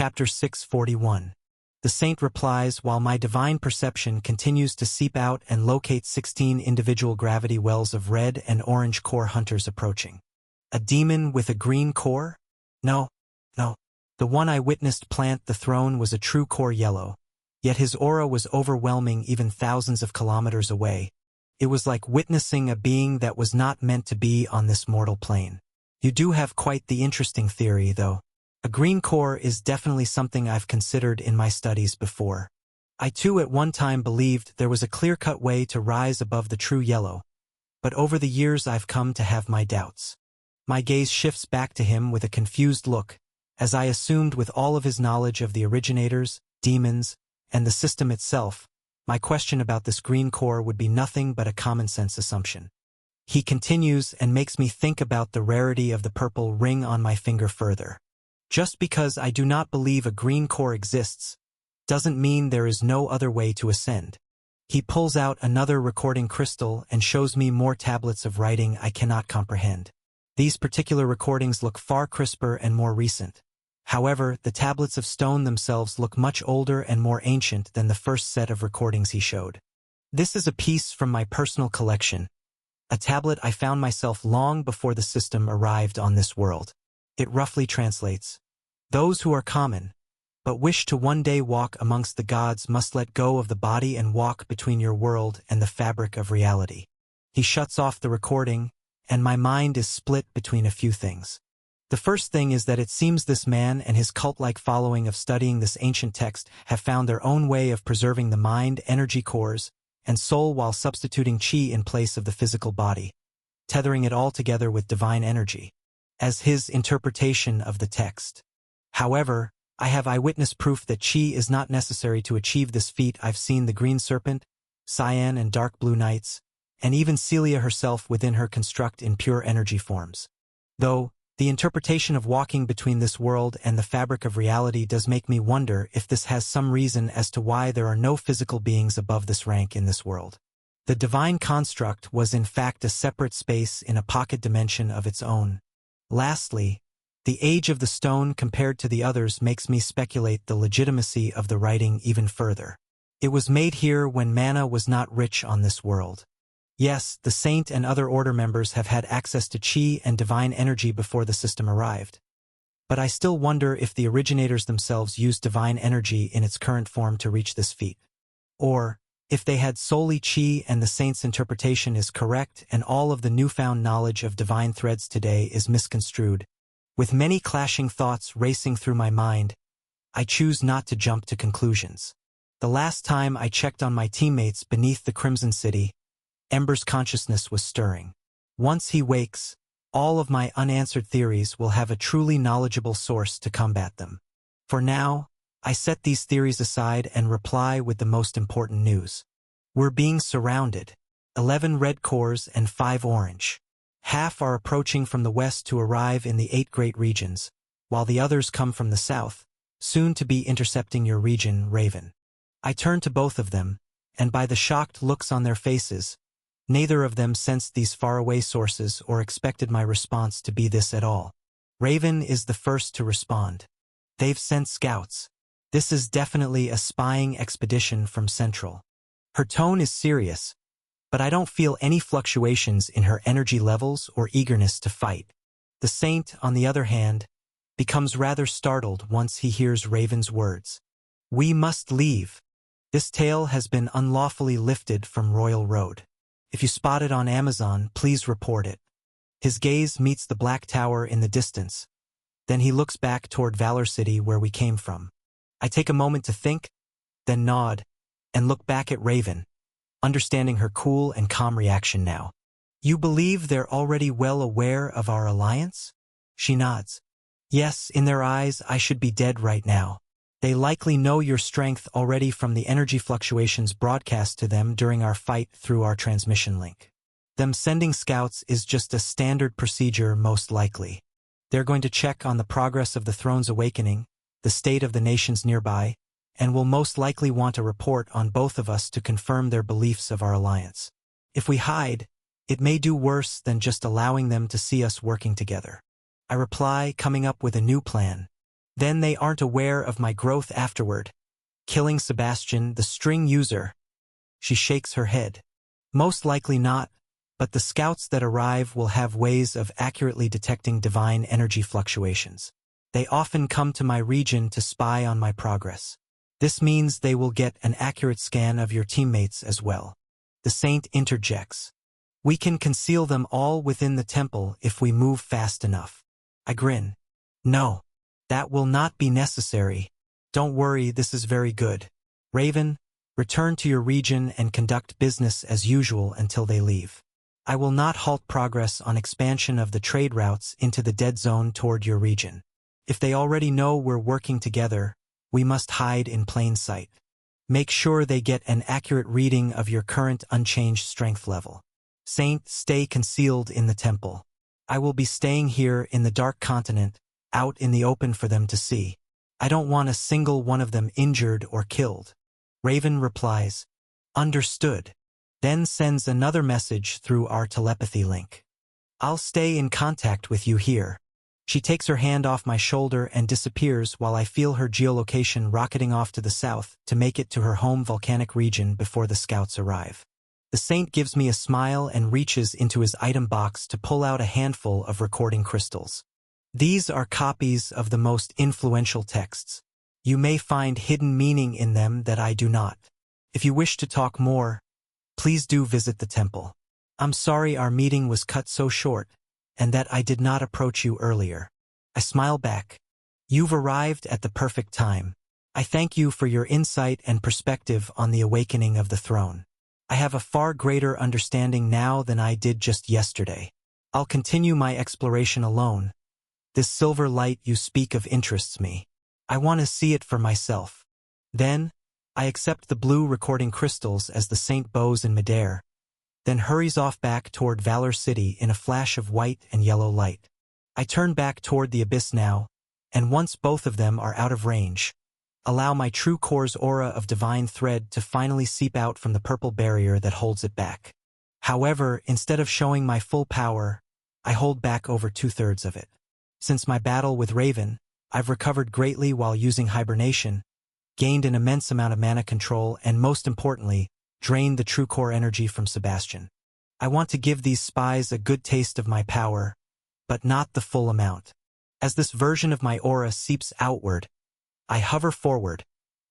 Chapter 641. The saint replies, while my divine perception continues to seep out and locate 16 individual gravity wells of red and orange core hunters approaching. A demon with a green core? No. The one I witnessed plant the throne was a true core yellow, yet his aura was overwhelming even thousands of kilometers away. It was like witnessing a being that was not meant to be on this mortal plane. You do have quite the interesting theory, though. A green core is definitely something I've considered in my studies before. I too at one time believed there was a clear-cut way to rise above the true yellow, but over the years I've come to have my doubts. My gaze shifts back to him with a confused look, as I assumed with all of his knowledge of the originators, demons, and the system itself, my question about this green core would be nothing but a common-sense assumption. He continues and makes me think about the rarity of the purple ring on my finger further. Just because I do not believe a green core exists, doesn't mean there is no other way to ascend. He pulls out another recording crystal and shows me more tablets of writing I cannot comprehend. These particular recordings look far crisper and more recent. However, the tablets of stone themselves look much older and more ancient than the first set of recordings he showed. This is a piece from my personal collection, a tablet I found myself long before the system arrived on this world. It roughly translates, "Those who are common, but wish to one day walk amongst the gods must let go of the body and walk between your world and the fabric of reality." He shuts off the recording, and my mind is split between a few things. The first thing is that it seems this man and his cult-like following of studying this ancient text have found their own way of preserving the mind, energy cores, and soul while substituting chi in place of the physical body, tethering it all together with divine energy, as his interpretation of the text. However, I have eyewitness proof that chi is not necessary to achieve this feat. I've seen the Green Serpent, Cyan and Dark Blue Knights, and even Celia herself within her construct in pure energy forms. Though, the interpretation of walking between this world and the fabric of reality does make me wonder if this has some reason as to why there are no physical beings above this rank in this world. The divine construct was in fact a separate space in a pocket dimension of its own. Lastly, the age of the stone compared to the others makes me speculate the legitimacy of the writing even further. It was made here when mana was not rich on this world. Yes, the saint and other order members have had access to chi and divine energy before the system arrived. But I still wonder if the originators themselves used divine energy in its current form to reach this feat. Or, if they had solely chi and the saint's interpretation is correct and all of the newfound knowledge of divine threads today is misconstrued. With many clashing thoughts racing through my mind, I choose not to jump to conclusions. The last time I checked on my teammates beneath the Crimson City, Ember's consciousness was stirring. Once he wakes, all of my unanswered theories will have a truly knowledgeable source to combat them. For now, I set these theories aside and reply with the most important news. We're being surrounded. 11 red cores and 5 orange. Half are approaching from the west to arrive in the 8 great regions, while the others come from the south, soon to be intercepting your region, Raven. I turn to both of them, and by the shocked looks on their faces, neither of them sensed these faraway sources or expected my response to be this at all. Raven is the first to respond. They've sent scouts. This is definitely a spying expedition from Central. Her tone is serious, but I don't feel any fluctuations in her energy levels or eagerness to fight. The saint, on the other hand, becomes rather startled once he hears Raven's words. We must leave. This tale has been unlawfully lifted from Royal Road. If you spot it on Amazon, please report it. His gaze meets the black tower in the distance. Then he looks back toward Valor City where we came from. I take a moment to think, then nod, and look back at Raven, understanding her cool and calm reaction now. You believe they're already well aware of our alliance? She nods. Yes, in their eyes, I should be dead right now. They likely know your strength already from the energy fluctuations broadcast to them during our fight through our transmission link. Them sending scouts is just a standard procedure most likely. They're going to check on the progress of the throne's awakening, the state of the nations nearby, and will most likely want a report on both of us to confirm their beliefs of our alliance. If we hide, it may do worse than just allowing them to see us working together. I reply, coming up with a new plan. Then they aren't aware of my growth afterward. Killing Sebastian, the string user. She shakes her head. Most likely not, but the scouts that arrive will have ways of accurately detecting divine energy fluctuations. They often come to my region to spy on my progress. This means they will get an accurate scan of your teammates as well. The saint interjects. We can conceal them all within the temple if we move fast enough. I grin. No, that will not be necessary. Don't worry, this is very good. Raven, return to your region and conduct business as usual until they leave. I will not halt progress on expansion of the trade routes into the dead zone toward your region. If they already know we're working together, we must hide in plain sight. Make sure they get an accurate reading of your current unchanged strength level. Saint, stay concealed in the temple. I will be staying here in the Dark Continent, out in the open for them to see. I don't want a single one of them injured or killed. Raven replies, understood. Then sends another message through our telepathy link. I'll stay in contact with you here. She takes her hand off my shoulder and disappears while I feel her geolocation rocketing off to the south to make it to her home volcanic region before the scouts arrive. The saint gives me a smile and reaches into his item box to pull out a handful of recording crystals. These are copies of the most influential texts. You may find hidden meaning in them that I do not. If you wish to talk more, please do visit the temple. I'm sorry our meeting was cut so short, and that I did not approach you earlier. I smile back. You've arrived at the perfect time. I thank you for your insight and perspective on the awakening of the throne. I have a far greater understanding now than I did just yesterday. I'll continue my exploration alone. This silver light you speak of interests me. I want to see it for myself. Then, I accept the blue recording crystals as the saint bows in midair, then hurries off back toward Valor City in a flash of white and yellow light. I turn back toward the abyss now, and once both of them are out of range, allow my true core's aura of divine thread to finally seep out from the purple barrier that holds it back. However, instead of showing my full power, I hold back over 2/3 of it. Since my battle with Raven, I've recovered greatly while using hibernation, gained an immense amount of mana control, and most importantly, drained the true core energy from Sebastian. I want to give these spies a good taste of my power, but not the full amount. As this version of my aura seeps outward, I hover forward,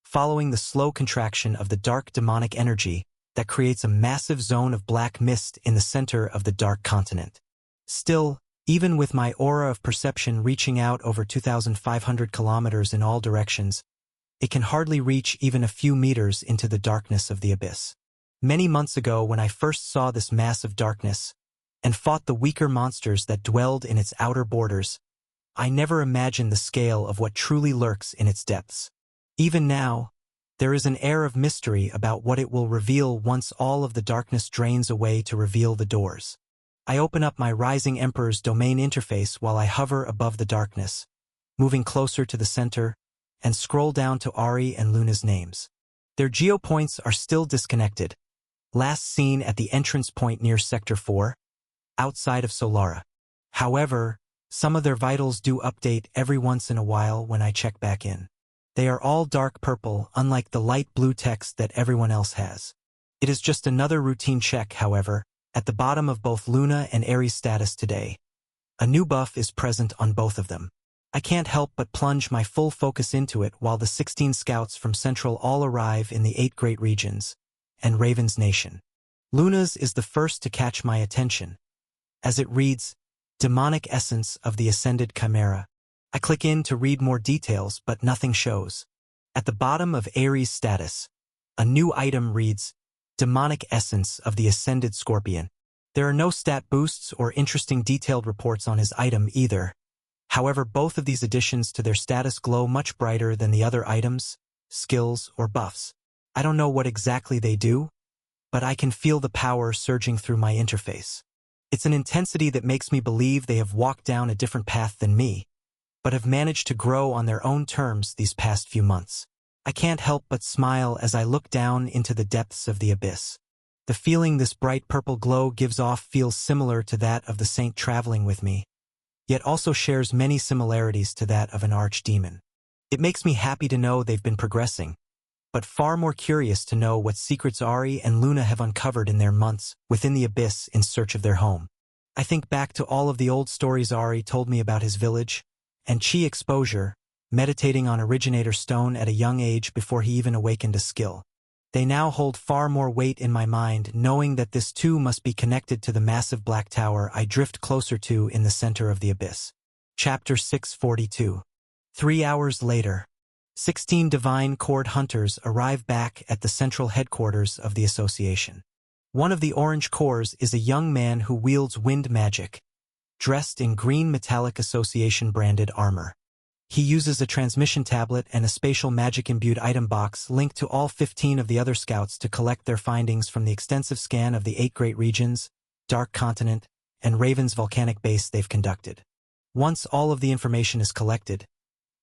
following the slow contraction of the dark demonic energy that creates a massive zone of black mist in the center of the Dark Continent. Still, even with my aura of perception reaching out over 2,500 kilometers in all directions, it can hardly reach even a few meters into the darkness of the abyss. Many months ago, when I first saw this mass of darkness and fought the weaker monsters that dwelled in its outer borders, I never imagined the scale of what truly lurks in its depths. Even now, there is an air of mystery about what it will reveal once all of the darkness drains away to reveal the doors. I open up my Rising Emperor's domain interface while I hover above the darkness, moving closer to the center, and scroll down to Ari and Luna's names. Their geopoints are still disconnected, last seen at the entrance point near Sector 4, outside of Solara. However, some of their vitals do update every once in a while when I check back in. They are all dark purple, unlike the light blue text that everyone else has. It is just another routine check, however, at the bottom of both Luna and Aries' status today. A new buff is present on both of them. I can't help but plunge my full focus into it while the 16 scouts from Central all arrive in the 8 great regions, and Raven's Nation. Luna's is the first to catch my attention, as it reads, Demonic Essence of the Ascended Chimera. I click in to read more details, but nothing shows. At the bottom of Aries' status, a new item reads, Demonic Essence of the Ascended Scorpion. There are no stat boosts or interesting detailed reports on his item either. However, both of these additions to their status glow much brighter than the other items, skills, or buffs. I don't know what exactly they do, but I can feel the power surging through my interface. It's an intensity that makes me believe they have walked down a different path than me, but have managed to grow on their own terms these past few months. I can't help but smile as I look down into the depths of the abyss. The feeling this bright purple glow gives off feels similar to that of the saint traveling with me, yet also shares many similarities to that of an archdemon. It makes me happy to know they've been progressing, but far more curious to know what secrets Ari and Luna have uncovered in their months within the abyss in search of their home. I think back to all of the old stories Ari told me about his village, and chi exposure, meditating on Originator Stone at a young age before he even awakened a skill. They now hold far more weight in my mind, knowing that this too must be connected to the massive black tower I drift closer to in the center of the abyss. Chapter 642. 3 hours later, 16 Divine Chord Hunters arrive back at the central headquarters of the association. One of the orange cores is a young man who wields wind magic, dressed in green metallic association-branded armor. He uses a transmission tablet and a spatial magic-imbued item box linked to all 15 of the other scouts to collect their findings from the extensive scan of the 8 great regions, Dark Continent, and Raven's volcanic base they've conducted. Once all of the information is collected,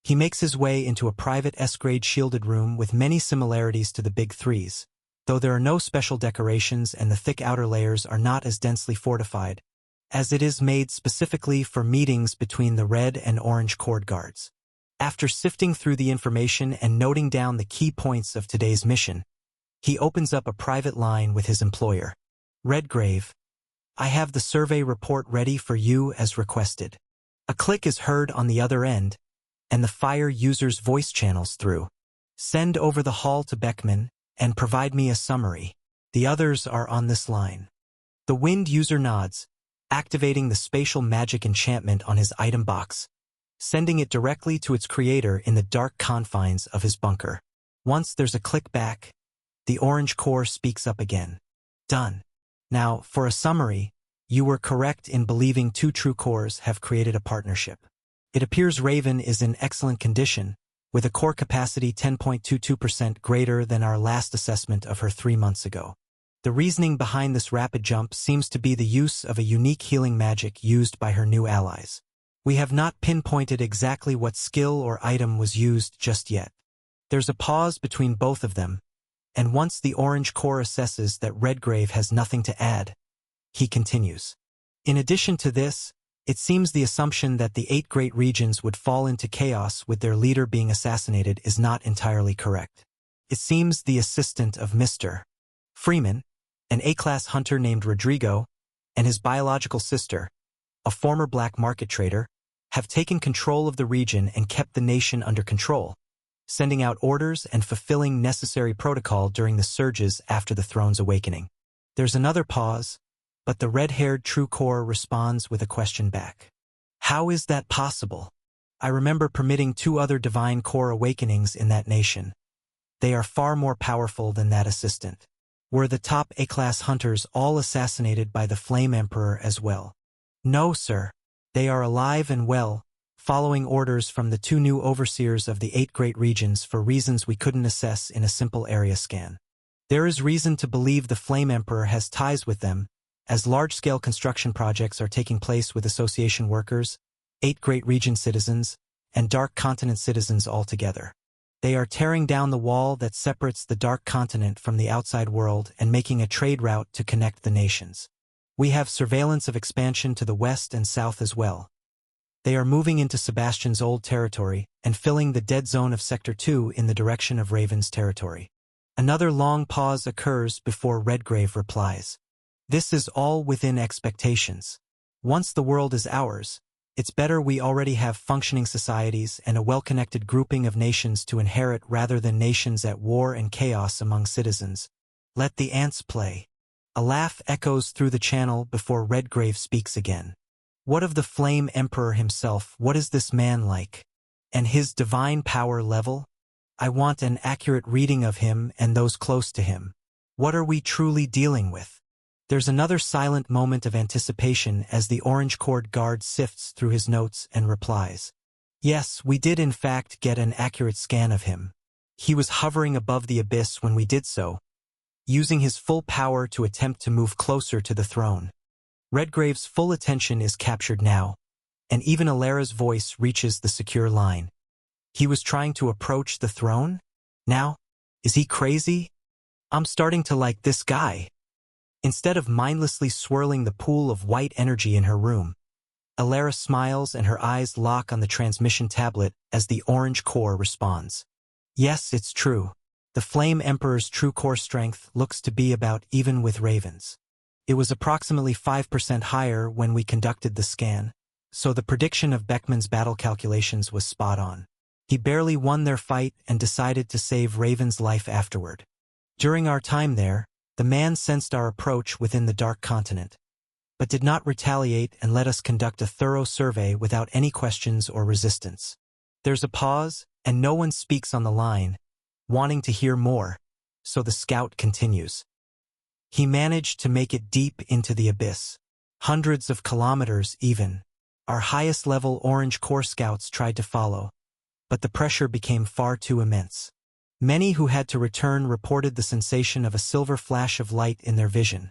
he makes his way into a private S-grade shielded room with many similarities to the Big Threes, though there are no special decorations and the thick outer layers are not as densely fortified, as it is made specifically for meetings between the red and orange Chord guards. After sifting through the information and noting down the key points of today's mission, he opens up a private line with his employer. Redgrave, I have the survey report ready for you as requested. A click is heard on the other end, and the Fire user's voice channels through. Send over the hall to Beckman and provide me a summary. The others are on this line. The Wind user nods, activating the spatial magic enchantment on his item box, sending it directly to its creator in the dark confines of his bunker. Once there's a click back, the orange core speaks up again. Done. Now, for a summary, you were correct in believing 2 true cores have created a partnership. It appears Raven is in excellent condition, with a core capacity 10.22% greater than our last assessment of her 3 months ago. The reasoning behind this rapid jump seems to be the use of a unique healing magic used by her new allies. We have not pinpointed exactly what skill or item was used just yet. There's a pause between both of them, and once the orange core assesses that Redgrave has nothing to add, he continues. In addition to this, it seems the assumption that the 8 great regions would fall into chaos with their leader being assassinated is not entirely correct. It seems the assistant of Mr. Freeman, an A-class hunter named Rodrigo, and his biological sister, a former black market trader, have taken control of the region and kept the nation under control, sending out orders and fulfilling necessary protocol during the surges after the throne's awakening. There's another pause, but the red-haired true core responds with a question back. How is that possible? I remember permitting 2 other divine core awakenings in that nation. They are far more powerful than that assistant. Were the top A-class hunters all assassinated by the Flame Emperor as well? No, sir. They are alive and well, following orders from the 2 new overseers of the 8 great regions for reasons we couldn't assess in a simple area scan. There is reason to believe the Flame Emperor has ties with them, as large-scale construction projects are taking place with association workers, 8 great region citizens, and Dark Continent citizens altogether. They are tearing down the wall that separates the Dark Continent from the outside world and making a trade route to connect the nations. We have surveillance of expansion to the west and south as well. They are moving into Sebastian's old territory and filling the dead zone of Sector 2 in the direction of Raven's territory. Another long pause occurs before Redgrave replies. This is all within expectations. Once the world is ours, it's better we already have functioning societies and a well-connected grouping of nations to inherit rather than nations at war and chaos among citizens. Let the ants play. A laugh echoes through the channel before Redgrave speaks again. What of the Flame Emperor himself? What is this man like? And his divine power level? I want an accurate reading of him and those close to him. What are we truly dealing with? There's another silent moment of anticipation as the orange Chord guard sifts through his notes and replies. Yes, we did in fact get an accurate scan of him. He was hovering above the abyss when we did so, using his full power to attempt to move closer to the throne. Redgrave's full attention is captured now, and even Alara's voice reaches the secure line. He was trying to approach the throne? Now? Is he crazy? I'm starting to like this guy. Instead of mindlessly swirling the pool of white energy in her room, Alara smiles and her eyes lock on the transmission tablet as the orange core responds. Yes, it's true. The Flame Emperor's true core strength looks to be about even with Raven's. It was approximately 5% higher when we conducted the scan, so the prediction of Beckman's battle calculations was spot on. He barely won their fight and decided to save Raven's life afterward. During our time there, the man sensed our approach within the Dark Continent, but did not retaliate and let us conduct a thorough survey without any questions or resistance. There's a pause, and no one speaks on the line, wanting to hear more, so the scout continues. He managed to make it deep into the abyss. Hundreds of kilometers even. Our highest-level Orange Core scouts tried to follow, but the pressure became far too immense. Many who had to return reported the sensation of a silver flash of light in their vision,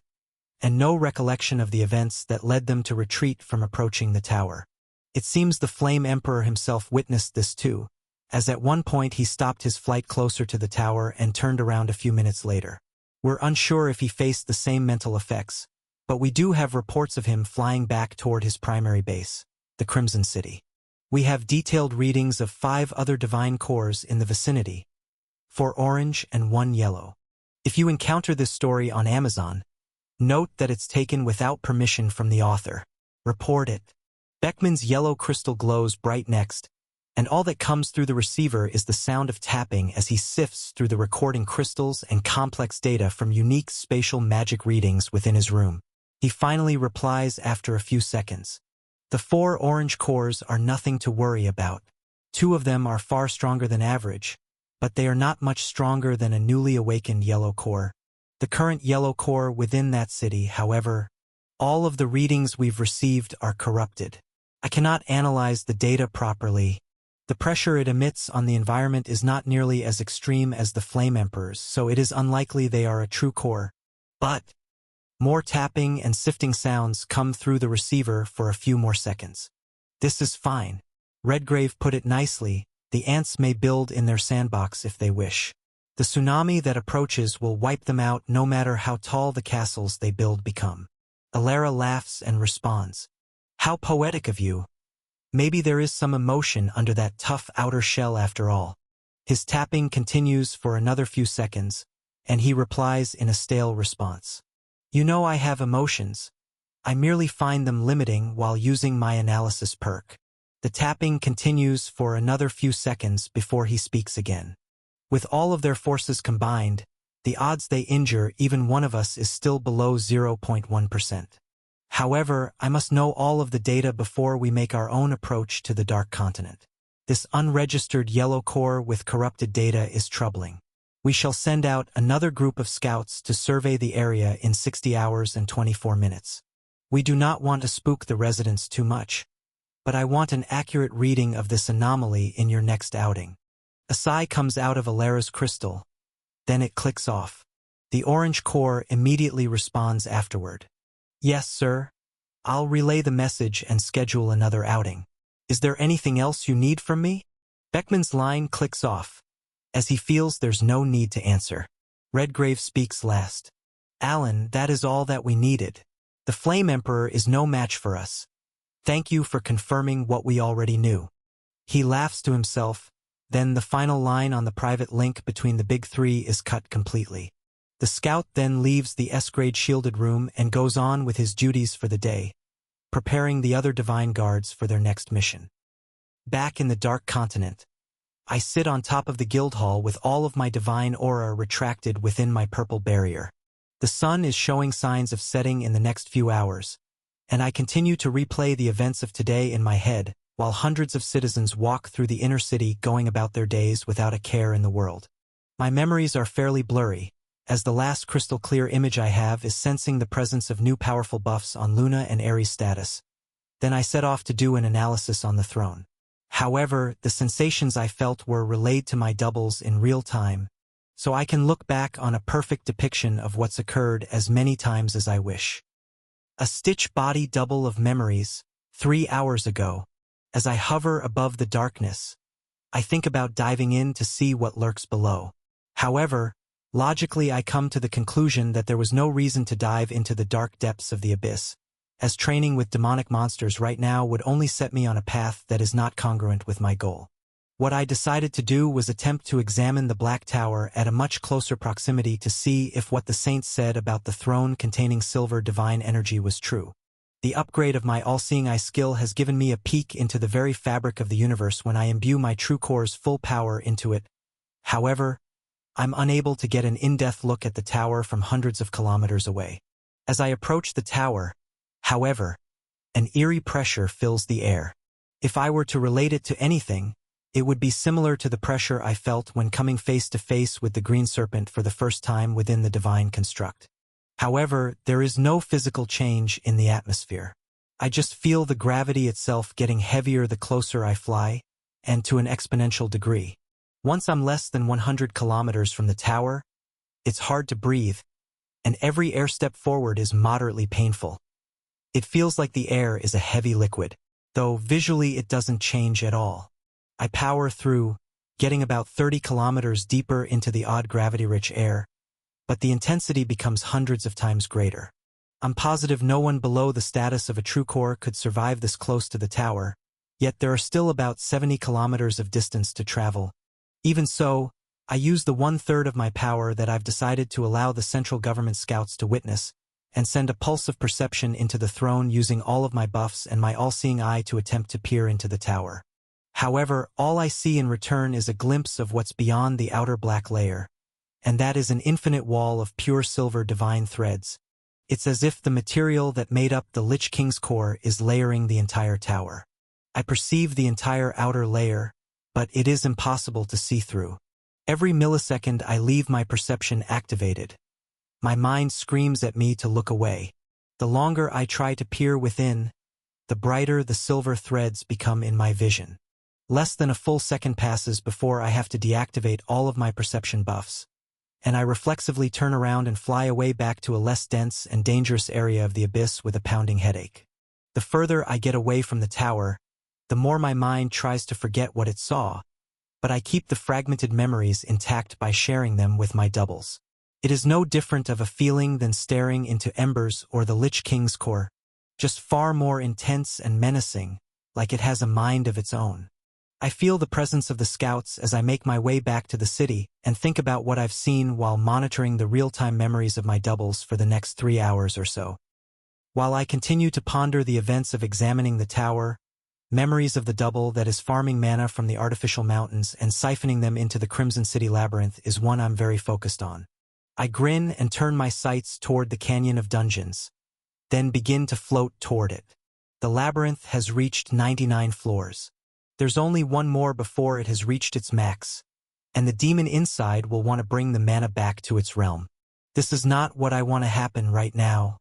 and no recollection of the events that led them to retreat from approaching the tower. It seems the Flame Emperor himself witnessed this too, as at one point he stopped his flight closer to the tower and turned around a few minutes later. We're unsure if he faced the same mental effects, but we do have reports of him flying back toward his primary base, the Crimson City. We have detailed readings of 5 other divine cores in the vicinity, 4 orange and 1 yellow. If you encounter this story on Amazon, note that it's taken without permission from the author. Report it. Beckman's yellow crystal glows bright next, and all that comes through the receiver is the sound of tapping as he sifts through the recording crystals and complex data from unique spatial magic readings within his room. He finally replies after a few seconds. The 4 orange cores are nothing to worry about. 2 of them are far stronger than average, but they are not much stronger than a newly awakened yellow core. The current yellow core within that city, however, all of the readings we've received are corrupted. I cannot analyze the data properly. The pressure it emits on the environment is not nearly as extreme as the Flame Emperor's, so it is unlikely they are a true core. But more tapping and sifting sounds come through the receiver for a few more seconds. This is fine. Redgrave put it nicely, the ants may build in their sandbox if they wish. The tsunami that approaches will wipe them out no matter how tall the castles they build become. Alara laughs and responds. How poetic of you. Maybe there is some emotion under that tough outer shell after all. His tapping continues for another few seconds, and he replies in a stale response. You know I have emotions. I merely find them limiting while using my analysis perk. The tapping continues for another few seconds before he speaks again. With all of their forces combined, the odds they injure even one of us is still below 0.1%. However, I must know all of the data before we make our own approach to the Dark Continent. This unregistered yellow core with corrupted data is troubling. We shall send out another group of scouts to survey the area in 60 hours and 24 minutes. We do not want to spook the residents too much, but I want an accurate reading of this anomaly in your next outing. A sigh comes out of Alara's crystal. Then it clicks off. The orange core immediately responds afterward. Yes, sir. I'll relay the message and schedule another outing. Is there anything else you need from me? Beckman's line clicks off, as he feels there's no need to answer. Redgrave speaks last. Alan, that is all that we needed. The Flame Emperor is no match for us. Thank you for confirming what we already knew. He laughs to himself, then the final line on the private link between the big 3 is cut completely. The scout then leaves the S-grade shielded room and goes on with his duties for the day, preparing the other divine guards for their next mission. Back in the Dark Continent, I sit on top of the guild hall with all of my divine aura retracted within my purple barrier. The sun is showing signs of setting in the next few hours, and I continue to replay the events of today in my head, while hundreds of citizens walk through the inner city going about their days without a care in the world. My memories are fairly blurry, as the last crystal-clear image I have is sensing the presence of new powerful buffs on Luna and Ares' status. Then I set off to do an analysis on the throne. However, the sensations I felt were relayed to my doubles in real time, so I can look back on a perfect depiction of what's occurred as many times as I wish. A stitch body double of memories, 3 hours ago. As I hover above the darkness, I think about diving in to see what lurks below. However, logically I come to the conclusion that there was no reason to dive into the dark depths of the abyss, as training with demonic monsters right now would only set me on a path that is not congruent with my goal. What I decided to do was attempt to examine the Black Tower at a much closer proximity to see if what the saints said about the throne containing silver divine energy was true. The upgrade of my all-seeing eye skill has given me a peek into the very fabric of the universe when I imbue my true core's full power into it. However, I'm unable to get an in-depth look at the tower from hundreds of kilometers away. As I approach the tower, however, an eerie pressure fills the air. If I were to relate it to anything, it would be similar to the pressure I felt when coming face to face with the green serpent for the first time within the divine construct. However, there is no physical change in the atmosphere. I just feel the gravity itself getting heavier the closer I fly, and to an exponential degree. Once I'm less than 100 kilometers from the tower, it's hard to breathe, and every air step forward is moderately painful. It feels like the air is a heavy liquid, though visually it doesn't change at all. I power through, getting about 30 kilometers deeper into the odd gravity-rich air, but the intensity becomes hundreds of times greater. I'm positive no one below the status of a true core could survive this close to the tower, yet there are still about 70 kilometers of distance to travel. Even so, I use the 1/3 of my power that I've decided to allow the central government scouts to witness, and send a pulse of perception into the throne using all of my buffs and my all-seeing eye to attempt to peer into the tower. However, all I see in return is a glimpse of what's beyond the outer black layer, and that is an infinite wall of pure silver divine threads. It's as if the material that made up the Lich King's core is layering the entire tower. I perceive the entire outer layer, but it is impossible to see through. Every millisecond I leave my perception activated. My mind screams at me to look away. The longer I try to peer within, the brighter the silver threads become in my vision. Less than a full second passes before I have to deactivate all of my perception buffs, and I reflexively turn around and fly away back to a less dense and dangerous area of the abyss with a pounding headache. The further I get away from the tower, the more my mind tries to forget what it saw, but I keep the fragmented memories intact by sharing them with my doubles. It is no different of a feeling than staring into embers or the Lich King's core, just far more intense and menacing, like it has a mind of its own. I feel the presence of the scouts as I make my way back to the city and think about what I've seen while monitoring the real-time memories of my doubles for the next 3 hours or so. While I continue to ponder the events of examining the tower, memories of the double that is farming mana from the artificial mountains and siphoning them into the Crimson City Labyrinth is one I'm very focused on. I grin and turn my sights toward the Canyon of Dungeons, then begin to float toward it. The labyrinth has reached 99 floors. There's only one more before it has reached its max, and the demon inside will want to bring the mana back to its realm. This is not what I want to happen right now,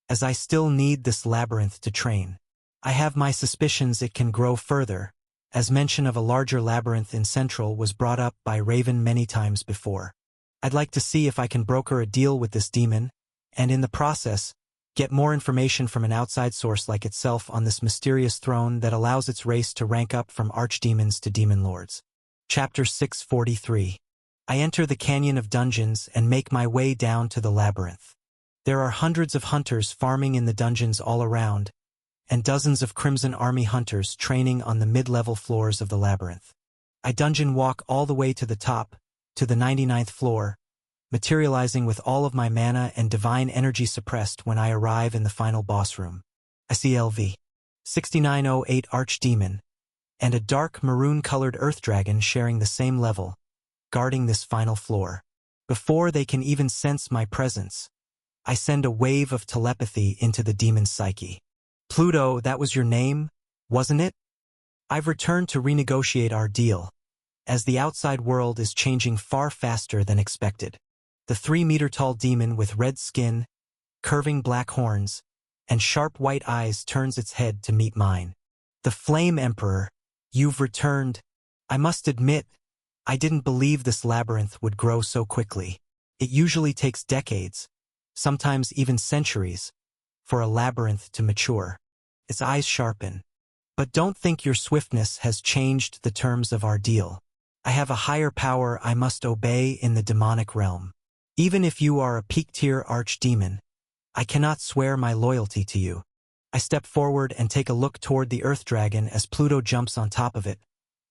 as I still need this labyrinth to train. I have my suspicions it can grow further, as mention of a larger labyrinth in Central was brought up by Raven many times before. I'd like to see if I can broker a deal with this demon, and in the process, get more information from an outside source like itself on this mysterious throne that allows its race to rank up from archdemons to demon lords. Chapter 643. I enter the Canyon of Dungeons and make my way down to the labyrinth. There are hundreds of hunters farming in the dungeons all around, and dozens of Crimson Army hunters training on the mid-level floors of the labyrinth. I dungeon walk all the way to the top, to the 99th floor, materializing with all of my mana and divine energy suppressed when I arrive in the final boss room. I see LV 6908 Archdemon, and a dark maroon-colored Earth Dragon sharing the same level, guarding this final floor. Before they can even sense my presence, I send a wave of telepathy into the demon's psyche. Pluto, that was your name, wasn't it? I've returned to renegotiate our deal, as the outside world is changing far faster than expected. The 3-meter-tall demon with red skin, curving black horns, and sharp white eyes turns its head to meet mine. The Flame Emperor, you've returned. I must admit, I didn't believe this labyrinth would grow so quickly. It usually takes decades, sometimes even centuries, for a labyrinth to mature. Its eyes sharpen. But don't think your swiftness has changed the terms of our deal. I have a higher power I must obey in the demonic realm. Even if you are a peak-tier archdemon, I cannot swear my loyalty to you. I step forward and take a look toward the Earth Dragon as Pluto jumps on top of it,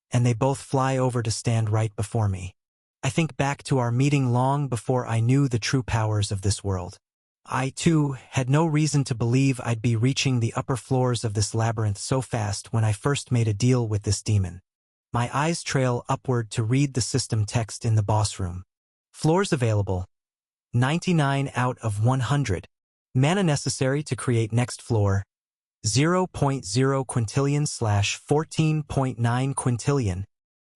and they both fly over to stand right before me. I think back to our meeting long before I knew the true powers of this world. I, too, had no reason to believe I'd be reaching the upper floors of this labyrinth so fast when I first made a deal with this demon. My eyes trail upward to read the system text in the boss room. Floors available. 99 out of 100. Mana necessary to create next floor. 0.0 quintillion/14.9 quintillion.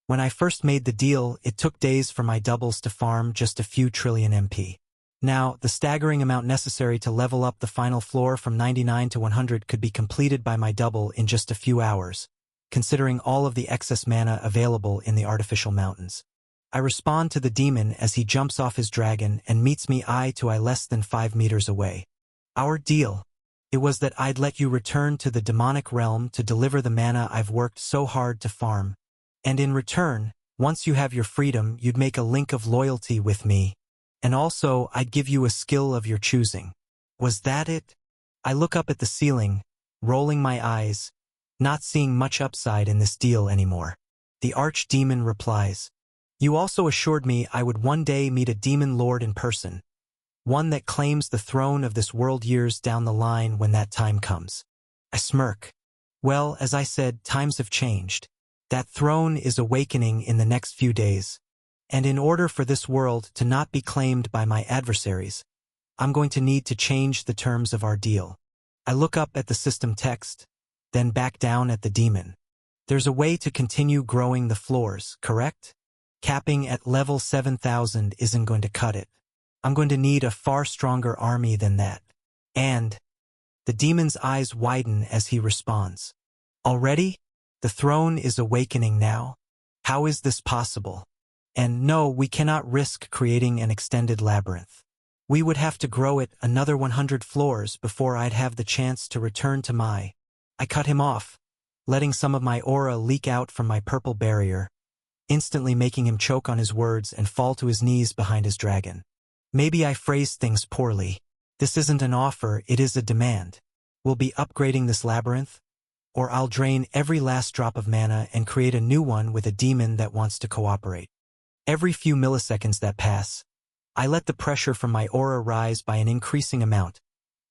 When I first made the deal, it took days for my doubles to farm just a few trillion MP. Now, the staggering amount necessary to level up the final floor from 99 to 100 could be completed by my double in just a few hours, considering all of the excess mana available in the artificial mountains. I respond to the demon as he jumps off his dragon and meets me eye to eye less than 5 meters away. Our deal. It was that I'd let you return to the demonic realm to deliver the mana I've worked so hard to farm. And in return, once you have your freedom, you'd make a link of loyalty with me. And also, I'd give you a skill of your choosing. Was that it? I look up at the ceiling, rolling my eyes, not seeing much upside in this deal anymore. The archdemon replies, "You also assured me I would one day meet a demon lord in person. One that claims the throne of this world years down the line when that time comes." I smirk. Well, as I said, times have changed. That throne is awakening in the next few days. And in order for this world to not be claimed by my adversaries, I'm going to need to change the terms of our deal. I look up at the system text, then back down at the demon. There's a way to continue growing the floors, correct? Capping at level 7,000 isn't going to cut it. I'm going to need a far stronger army than that. And the demon's eyes widen as he responds. Already? The throne is awakening now? How is this possible? And no, we cannot risk creating an extended labyrinth. We would have to grow it another 100 floors before I'd have the chance to return to my... I cut him off, letting some of my aura leak out from my purple barrier, instantly making him choke on his words and fall to his knees behind his dragon. Maybe I phrased things poorly. This isn't an offer, it is a demand. We'll be upgrading this labyrinth, or I'll drain every last drop of mana and create a new one with a demon that wants to cooperate. Every few milliseconds that pass, I let the pressure from my aura rise by an increasing amount,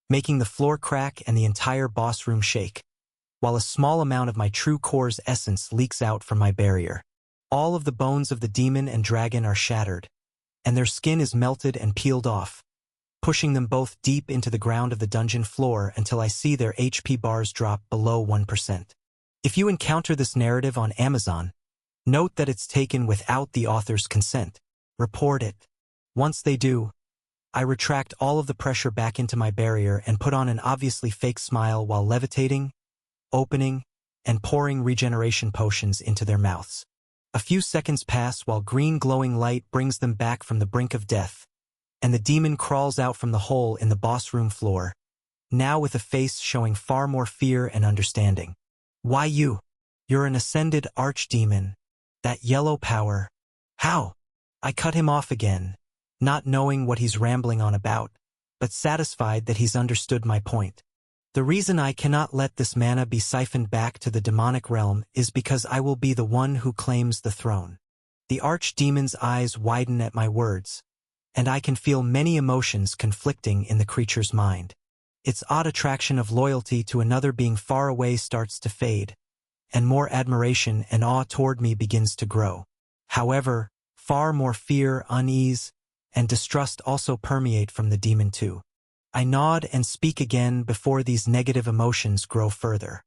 making the floor crack and the entire boss room shake, while a small amount of my true core's essence leaks out from my barrier. All of the bones of the demon and dragon are shattered, and their skin is melted and peeled off, pushing them both deep into the ground of the dungeon floor until I see their HP bars drop below 1%. If you encounter this narrative on Amazon, note that it's taken without the author's consent. Report it. Once they do, I retract all of the pressure back into my barrier and put on an obviously fake smile while levitating, opening, and pouring regeneration potions into their mouths. A few seconds pass while green glowing light brings them back from the brink of death, and the demon crawls out from the hole in the boss room floor, now with a face showing far more fear and understanding. Why you? You're an ascended archdemon. That yellow power. How? I cut him off again, not knowing what he's rambling on about, but satisfied that he's understood my point. The reason I cannot let this mana be siphoned back to the demonic realm is because I will be the one who claims the throne. The archdemon's eyes widen at my words, and I can feel many emotions conflicting in the creature's mind. Its odd attraction of loyalty to another being far away starts to fade, and more admiration and awe toward me begins to grow. However, far more fear, unease, and distrust also permeate from the demon too. I nod and speak again before these negative emotions grow further.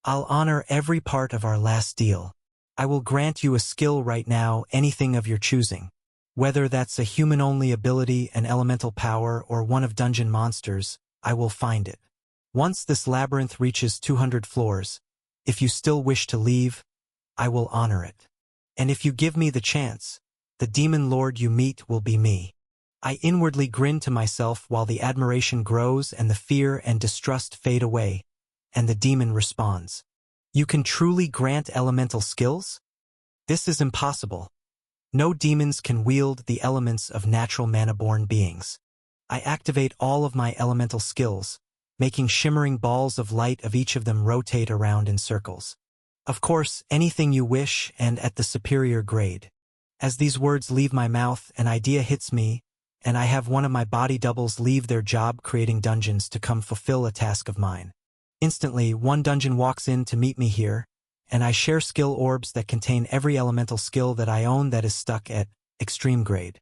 I'll honor every part of our last deal. I will grant you a skill right now, anything of your choosing. Whether that's a human-only ability, an elemental power, or one of dungeon monsters, I will find it. Once this labyrinth reaches 200 floors, if you still wish to leave, I will honor it. And if you give me the chance, the demon lord you meet will be me. I inwardly grin to myself while the admiration grows and the fear and distrust fade away, and the demon responds. You can truly grant elemental skills? This is impossible. No demons can wield the elements of natural mana-born beings. I activate all of my elemental skills, making shimmering balls of light of each of them rotate around in circles. Of course, anything you wish and at the superior grade. As these words leave my mouth, an idea hits me, and I have one of my body doubles leave their job creating dungeons to come fulfill a task of mine. Instantly, one dungeon walks in to meet me here, and I share skill orbs that contain every elemental skill that I own that is stuck at extreme grade.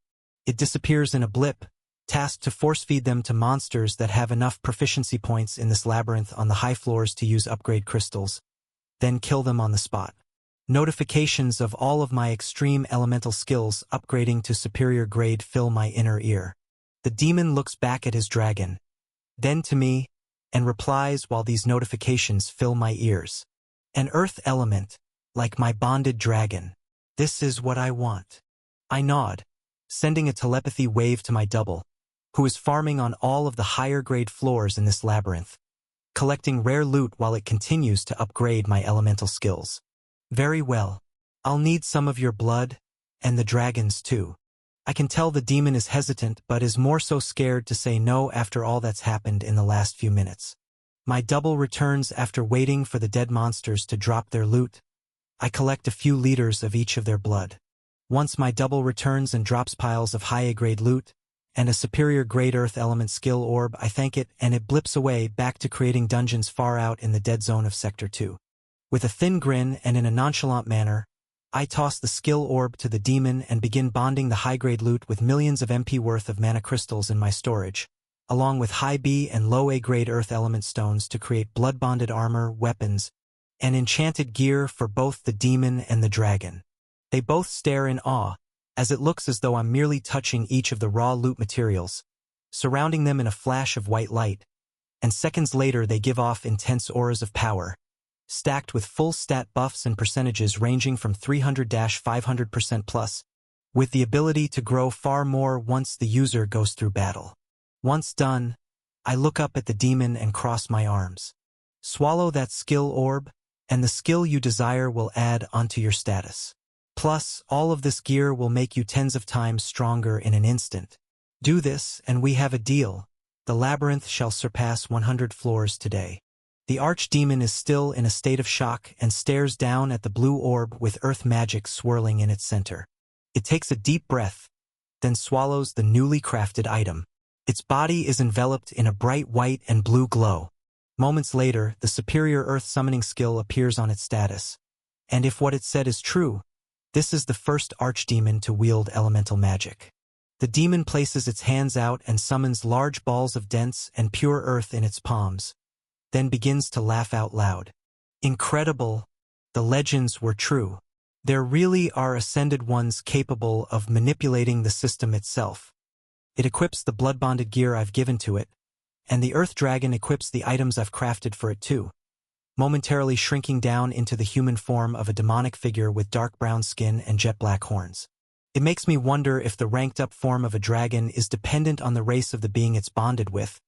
It disappears in a blip, tasked to force-feed them to monsters that have enough proficiency points in this labyrinth on the high floors to use upgrade crystals, then kill them on the spot. Notifications of all of my extreme elemental skills upgrading to superior grade fill my inner ear. The demon looks back at his dragon, then to me, and replies while these notifications fill my ears. An earth element, like my bonded dragon. This is what I want. I nod, sending a telepathy wave to my double, who is farming on all of the higher grade floors in this labyrinth, collecting rare loot while it continues to upgrade my elemental skills. Very well. I'll need some of your blood, and the dragon's too. I can tell the demon is hesitant but is more so scared to say no after all that's happened in the last few minutes. My double returns after waiting for the dead monsters to drop their loot. I collect a few liters of each of their blood. Once my double returns and drops piles of high grade loot, and a superior grade earth element skill orb, I thank it and it blips away back to creating dungeons far out in the dead zone of Sector 2. With a thin grin and in a nonchalant manner, I toss the skill orb to the demon and begin bonding the high-grade loot with millions of MP worth of mana crystals in my storage, along with high B and low A grade earth element stones to create blood-bonded armor, weapons, and enchanted gear for both the demon and the dragon. They both stare in awe, as it looks as though I'm merely touching each of the raw loot materials, surrounding them in a flash of white light, and seconds later they give off intense auras of power, stacked with full stat buffs and percentages ranging from 300-500% plus, with the ability to grow far more once the user goes through battle. Once done, I look up at the demon and cross my arms. Swallow that skill orb, and the skill you desire will add onto your status. Plus, all of this gear will make you tens of times stronger in an instant. Do this, and we have a deal. The labyrinth shall surpass 100 floors today. The archdemon is still in a state of shock and stares down at the blue orb with earth magic swirling in its center. It takes a deep breath, then swallows the newly crafted item. Its body is enveloped in a bright white and blue glow. Moments later, the superior earth summoning skill appears on its status. And if what it said is true, this is the first archdemon to wield elemental magic. The demon places its hands out and summons large balls of dense and pure earth in its palms, then begins to laugh out loud. Incredible! The legends were true. There really are ascended ones capable of manipulating the system itself. It equips the blood-bonded gear I've given to it, and the earth dragon equips the items I've crafted for it too, momentarily shrinking down into the human form of a demonic figure with dark brown skin and jet black horns. It makes me wonder if the ranked-up form of a dragon is dependent on the race of the being it's bonded with,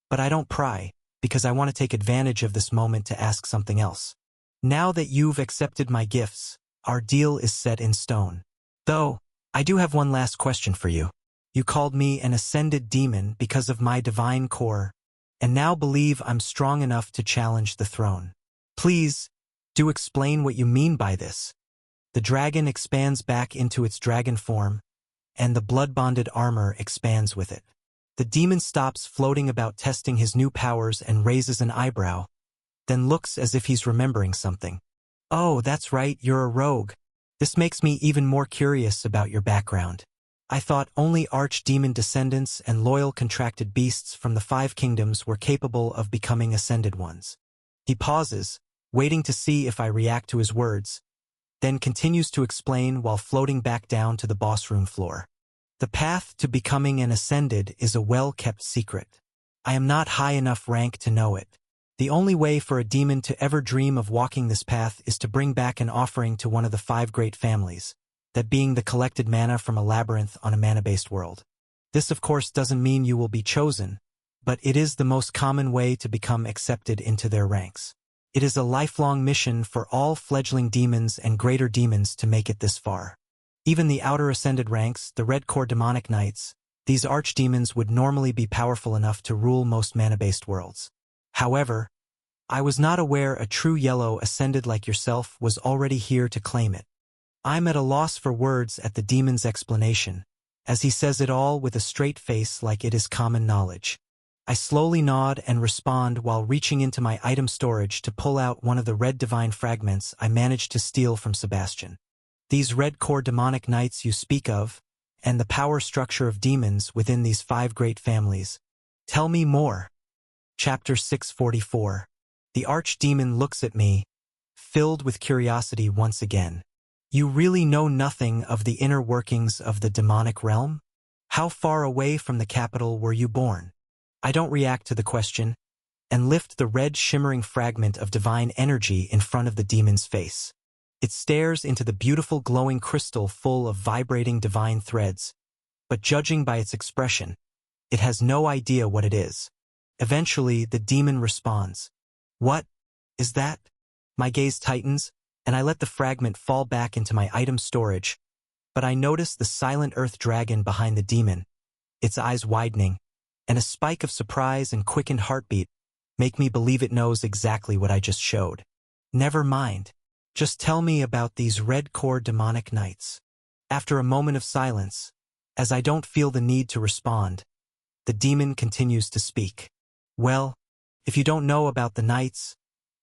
but I don't pry, because I want to take advantage of this moment to ask something else. Now that you've accepted my gifts, our deal is set in stone. Though, I do have one last question for you. You called me an ascended demon because of my divine core, and now believe I'm strong enough to challenge the throne. Please, do explain what you mean by this. The dragon expands back into its dragon form, and the blood-bonded armor expands with it. The demon stops floating about testing his new powers and raises an eyebrow, then looks as if he's remembering something. Oh, that's right, you're a rogue. This makes me even more curious about your background. I thought only archdemon descendants and loyal contracted beasts from the 5 kingdoms were capable of becoming ascended ones. He pauses, waiting to see if I react to his words, then continues to explain while floating back down to the boss room floor. The path to becoming an ascended is a well-kept secret. I am not high enough rank to know it. The only way for a demon to ever dream of walking this path is to bring back an offering to one of the 5 great families, that being the collected mana from a labyrinth on a mana-based world. This of course doesn't mean you will be chosen, but it is the most common way to become accepted into their ranks. It is a lifelong mission for all fledgling demons and greater demons to make it this far. Even the outer ascended ranks, the Red Core Demonic Knights, these archdemons would normally be powerful enough to rule most mana-based worlds. However, I was not aware a true yellow ascended like yourself was already here to claim it. I'm at a loss for words at the demon's explanation, as he says it all with a straight face like it is common knowledge. I slowly nod and respond while reaching into my item storage to pull out one of the red divine fragments I managed to steal from Sebastian. These red core demonic knights you speak of, and the power structure of demons within these 5 great families. Tell me more. Chapter 644. The archdemon looks at me, filled with curiosity once again. You really know nothing of the inner workings of the demonic realm? How far away from the capital were you born? I don't react to the question, and lift the red shimmering fragment of divine energy in front of the demon's face. It stares into the beautiful glowing crystal full of vibrating divine threads, but judging by its expression, it has no idea what it is. Eventually, the demon responds. What is that? My gaze tightens, and I let the fragment fall back into my item storage, but I notice the silent earth dragon behind the demon, its eyes widening, and a spike of surprise and quickened heartbeat make me believe it knows exactly what I just showed. Never mind. Just tell me about these red core demonic knights. After a moment of silence, as I don't feel the need to respond, the demon continues to speak. Well, if you don't know about the knights,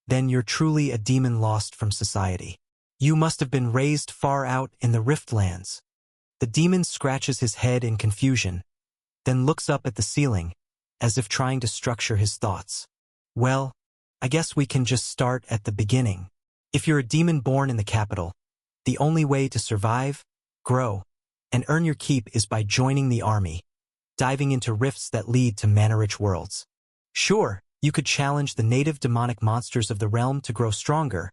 then you're truly a demon lost from society. You must have been raised far out in the Riftlands. The demon scratches his head in confusion, then looks up at the ceiling, as if trying to structure his thoughts. Well, I guess we can just start at the beginning. If you're a demon born in the capital, the only way to survive, grow, and earn your keep is by joining the army, diving into rifts that lead to mana-rich worlds. Sure, you could challenge the native demonic monsters of the realm to grow stronger,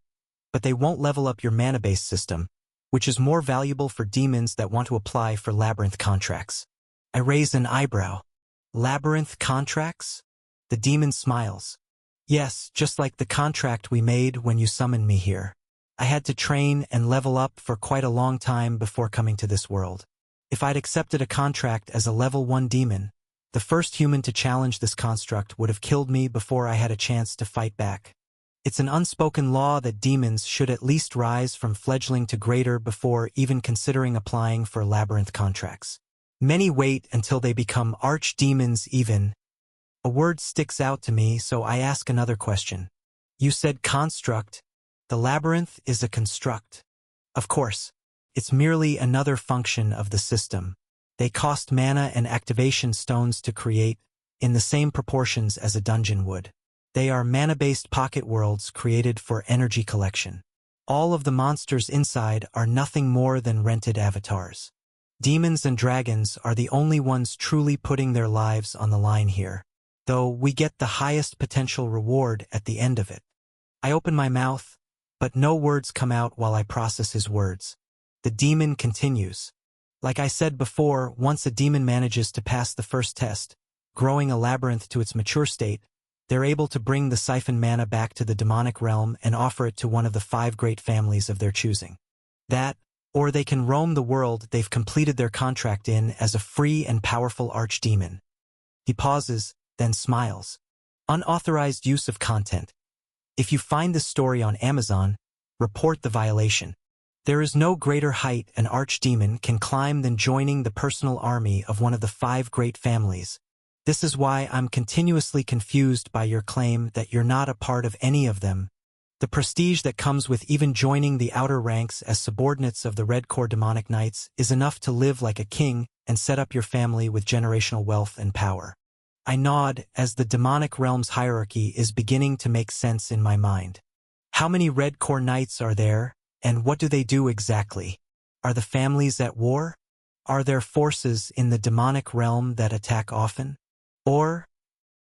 but they won't level up your mana-based system, which is more valuable for demons that want to apply for labyrinth contracts. I raise an eyebrow. Labyrinth contracts? The demon smiles. Yes, just like the contract we made when you summoned me here. I had to train and level up for quite a long time before coming to this world. If I'd accepted a contract as a level 1 demon, the first human to challenge this construct would have killed me before I had a chance to fight back. It's an unspoken law that demons should at least rise from fledgling to greater before even considering applying for labyrinth contracts. Many wait until they become archdemons even. A word sticks out to me, so I ask another question. You said construct. The labyrinth is a construct. Of course, it's merely another function of the system. They cost mana and activation stones to create, in the same proportions as a dungeon would. They are mana-based pocket worlds created for energy collection. All of the monsters inside are nothing more than rented avatars. Demons and dragons are the only ones truly putting their lives on the line here, though we get the highest potential reward at the end of it. I open my mouth, but no words come out while I process his words. The demon continues. Like I said before, once a demon manages to pass the first test, growing a labyrinth to its mature state, they're able to bring the siphon mana back to the demonic realm and offer it to one of the 5 great families of their choosing. That, or they can roam the world they've completed their contract in as a free and powerful archdemon. He pauses, then smiles. Unauthorized use of content. If you find this story on Amazon, report the violation. There is no greater height an archdemon can climb than joining the personal army of one of the 5 great families. This is why I'm continuously confused by your claim that you're not a part of any of them. The prestige that comes with even joining the outer ranks as subordinates of the Red Core Demonic Knights is enough to live like a king and set up your family with generational wealth and power. I nod as the demonic realm's hierarchy is beginning to make sense in my mind. How many Red Core Knights are there, and what do they do exactly? Are the families at war? Are there forces in the demonic realm that attack often? Or?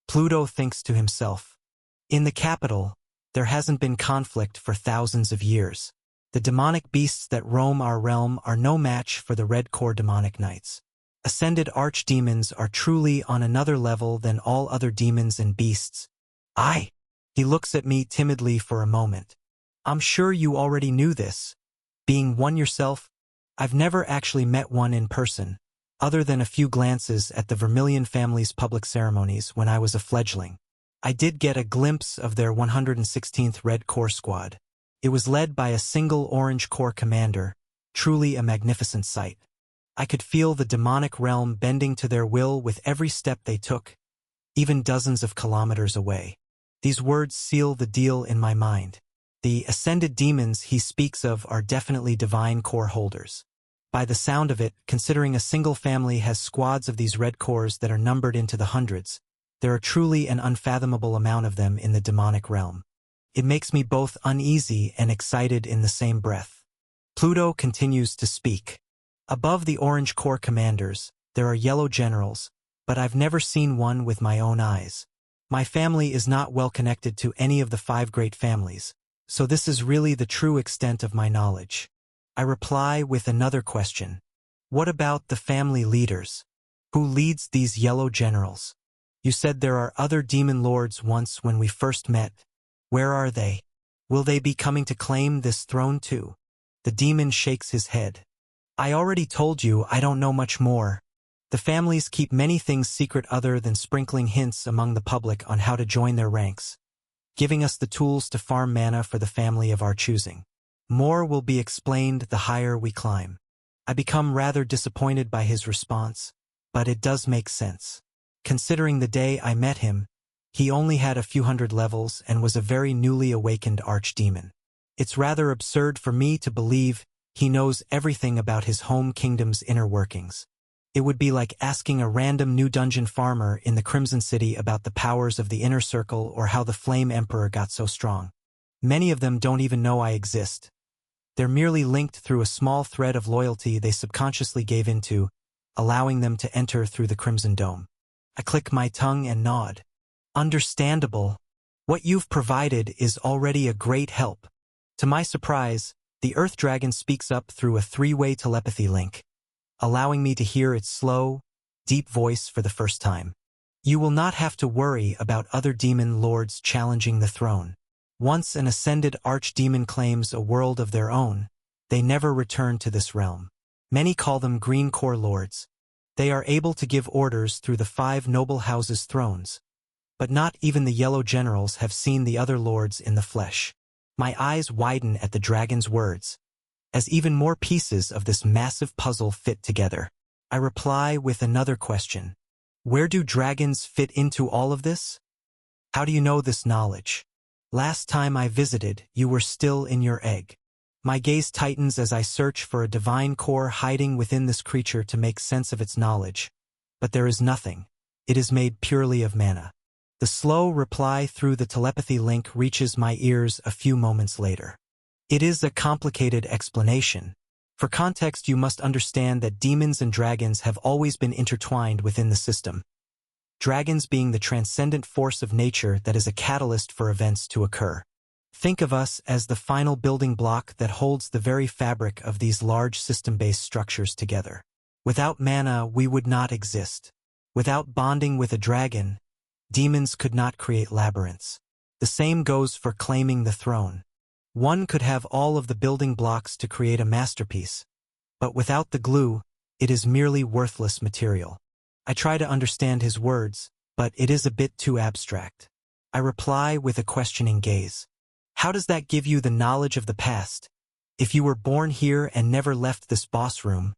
Pluto thinks to himself. In the capital, there hasn't been conflict for thousands of years. The demonic beasts that roam our realm are no match for the Red Core Demonic Knights. Ascended archdemons are truly on another level than all other demons and beasts. He looks at me timidly for a moment. I'm sure you already knew this. Being one yourself, I've never actually met one in person, other than a few glances at the Vermilion family's public ceremonies when I was a fledgling. I did get a glimpse of their 116th Red Corps squad. It was led by a single Orange Corps commander, truly a magnificent sight. I could feel the demonic realm bending to their will with every step they took, even dozens of kilometers away. These words seal the deal in my mind. The ascended demons he speaks of are definitely divine core holders. By the sound of it, considering a single family has squads of these red cores that are numbered into the hundreds, there are truly an unfathomable amount of them in the demonic realm. It makes me both uneasy and excited in the same breath. Pluto continues to speak. Above the Orange Corps commanders, there are yellow generals, but I've never seen one with my own eyes. My family is not well connected to any of the 5 great families, so this is really the true extent of my knowledge. I reply with another question. What about the family leaders? Who leads these yellow generals? You said there are other demon lords once when we first met. Where are they? Will they be coming to claim this throne too? The demon shakes his head. I already told you I don't know much more. The families keep many things secret other than sprinkling hints among the public on how to join their ranks, giving us the tools to farm mana for the family of our choosing. More will be explained the higher we climb. I become rather disappointed by his response, but it does make sense. Considering the day I met him, he only had a few hundred levels and was a very newly awakened archdemon. It's rather absurd for me to believe he knows everything about his home kingdom's inner workings. It would be like asking a random new dungeon farmer in the Crimson City about the powers of the Inner Circle or how the Flame Emperor got so strong. Many of them don't even know I exist. They're merely linked through a small thread of loyalty they subconsciously gave into, allowing them to enter through the Crimson Dome. I click my tongue and nod. Understandable. What you've provided is already a great help. To my surprise, the Earth Dragon speaks up through a 3-way telepathy link, allowing me to hear its slow, deep voice for the first time. You will not have to worry about other demon lords challenging the throne. Once an ascended archdemon claims a world of their own, they never return to this realm. Many call them Green Corps lords. They are able to give orders through the 5 noble houses' thrones. But not even the yellow generals have seen the other lords in the flesh. My eyes widen at the dragon's words, as even more pieces of this massive puzzle fit together. I reply with another question. Where do dragons fit into all of this? How do you know this knowledge? Last time I visited, you were still in your egg. My gaze tightens as I search for a divine core hiding within this creature to make sense of its knowledge. But there is nothing. It is made purely of mana. The slow reply through the telepathy link reaches my ears a few moments later. It is a complicated explanation. For context, you must understand that demons and dragons have always been intertwined within the system. Dragons being the transcendent force of nature that is a catalyst for events to occur. Think of us as the final building block that holds the very fabric of these large system-based structures together. Without mana, we would not exist. Without bonding with a dragon, demons could not create labyrinths. The same goes for claiming the throne. One could have all of the building blocks to create a masterpiece, but without the glue, it is merely worthless material. I try to understand his words, but it is a bit too abstract. I reply with a questioning gaze. How does that give you the knowledge of the past? If you were born here and never left this boss room?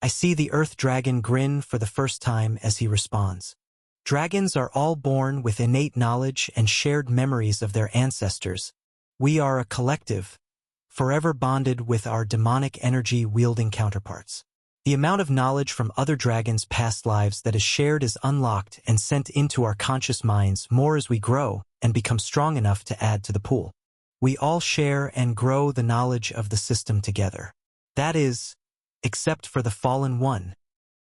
I see the Earth Dragon grin for the first time as he responds. Dragons are all born with innate knowledge and shared memories of their ancestors. We are a collective, forever bonded with our demonic energy-wielding counterparts. The amount of knowledge from other dragons' past lives that is shared is unlocked and sent into our conscious minds more as we grow and become strong enough to add to the pool. We all share and grow the knowledge of the system together. That is, except for the Fallen One.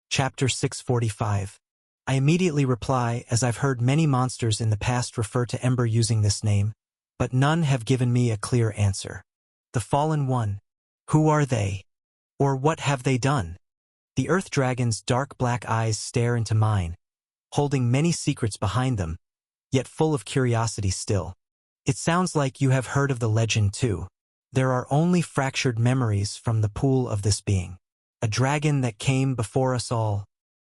Chapter 645. I immediately reply, as I've heard many monsters in the past refer to Ember using this name, but none have given me a clear answer. The Fallen One. Who are they? Or what have they done? The Earth Dragon's dark black eyes stare into mine, holding many secrets behind them, yet full of curiosity still. It sounds like you have heard of the legend too. There are only fractured memories from the pool of this being. A dragon that came before us all,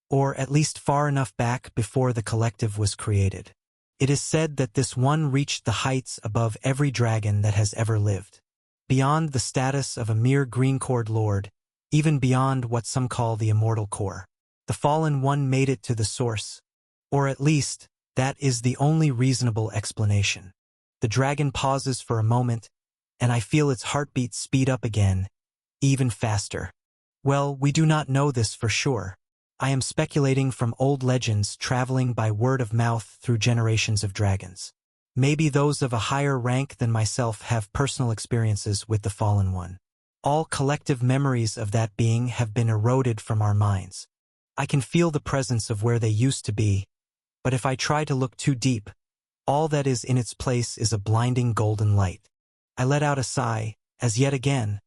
or at least far enough back before the collective was created. It is said that this one reached the heights above every dragon that has ever lived. Beyond the status of a mere green cord lord, even beyond what some call the immortal core. The fallen one made it to the source. Or at least, that is the only reasonable explanation. The dragon pauses for a moment, and I feel its heartbeat speed up again, even faster. Well, we do not know this for sure. I am speculating from old legends traveling by word of mouth through generations of dragons. Maybe those of a higher rank than myself have personal experiences with the fallen one. All collective memories of that being have been eroded from our minds. I can feel the presence of where they used to be, but if I try to look too deep, all that is in its place is a blinding golden light. I let out a sigh, as yet again,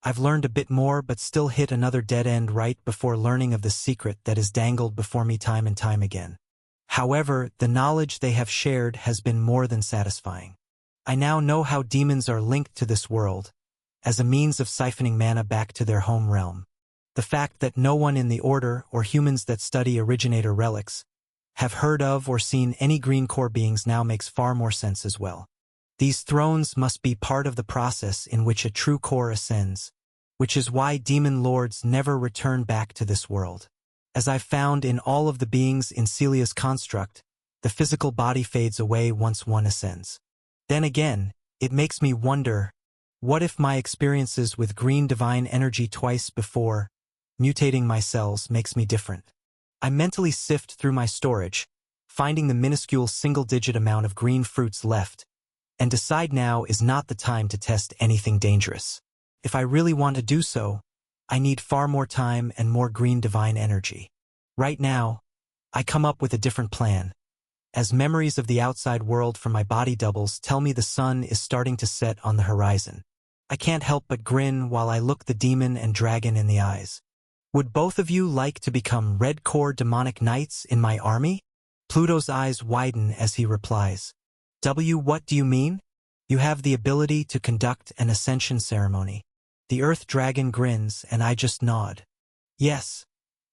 I've learned a bit more but still hit another dead end right before learning of the secret that is dangled before me time and time again. However, the knowledge they have shared has been more than satisfying. I now know how demons are linked to this world, as a means of siphoning mana back to their home realm. The fact that no one in the Order or humans that study originator relics have heard of or seen any green core beings now makes far more sense as well. These thrones must be part of the process in which a true core ascends, which is why demon lords never return back to this world. As I've found in all of the beings in Celia's construct, the physical body fades away once one ascends. Then again, it makes me wonder, what if my experiences with green divine energy twice before, mutating my cells, makes me different? I mentally sift through my storage, finding the minuscule single-digit amount of green fruits left, and decide now is not the time to test anything dangerous. If I really want to do so, I need far more time and more green divine energy. Right now, I come up with a different plan. As memories of the outside world from my body doubles tell me the sun is starting to set on the horizon, I can't help but grin while I look the demon and dragon in the eyes. Would both of you like to become Red Core demonic knights in my army? Pluto's eyes widen as he replies. What do you mean? You have the ability to conduct an ascension ceremony. The Earth Dragon grins and I just nod. Yes,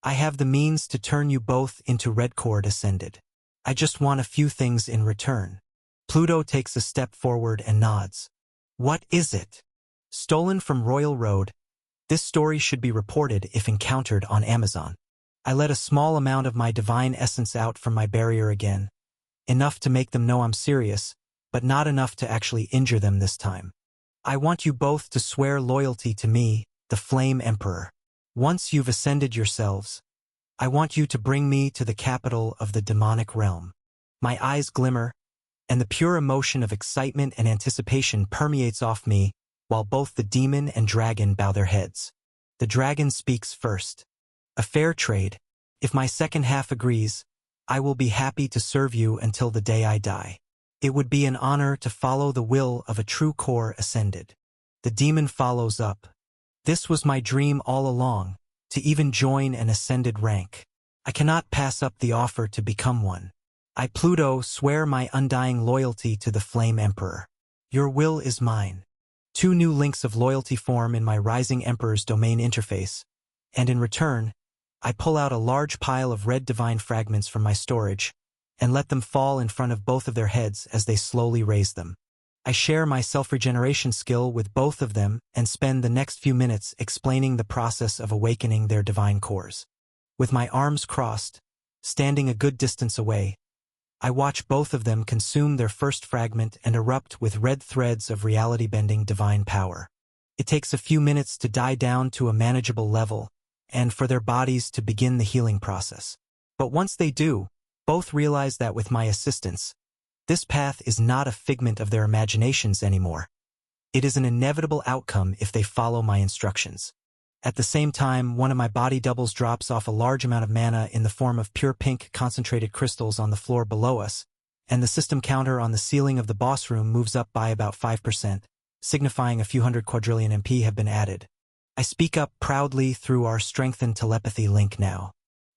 I have the means to turn you both into Red Core Ascended. I just want a few things in return. Pluto takes a step forward and nods. What is it? Stolen from Royal Road. This story should be reported if encountered on Amazon. I let a small amount of my divine essence out from my barrier again. Enough to make them know I'm serious, but not enough to actually injure them this time. I want you both to swear loyalty to me, the Flame Emperor. Once you've ascended yourselves, I want you to bring me to the capital of the demonic realm. My eyes glimmer, and the pure emotion of excitement and anticipation permeates off me, while both the demon and dragon bow their heads. The dragon speaks first. A fair trade. If my second half agrees, I will be happy to serve you until the day I die. It would be an honor to follow the will of a true core ascended. The demon follows up. This was my dream all along, to even join an ascended rank. I cannot pass up the offer to become one. I, Pluto, swear my undying loyalty to the Flame Emperor. Your will is mine. 2 new links of loyalty form in my Rising Emperor's domain interface, and in return, I pull out a large pile of red divine fragments from my storage, and let them fall in front of both of their heads as they slowly raise them. I share my self-regeneration skill with both of them and spend the next few minutes explaining the process of awakening their divine cores. With my arms crossed, standing a good distance away, I watch both of them consume their first fragment and erupt with red threads of reality-bending divine power. It takes a few minutes to die down to a manageable level, and for their bodies to begin the healing process. But once they do, both realize that with my assistance, this path is not a figment of their imaginations anymore. It is an inevitable outcome if they follow my instructions. At the same time, one of my body doubles drops off a large amount of mana in the form of pure pink concentrated crystals on the floor below us, and the system counter on the ceiling of the boss room moves up by about 5%, signifying a few hundred quadrillion MP have been added. I speak up proudly through our strengthened telepathy link now.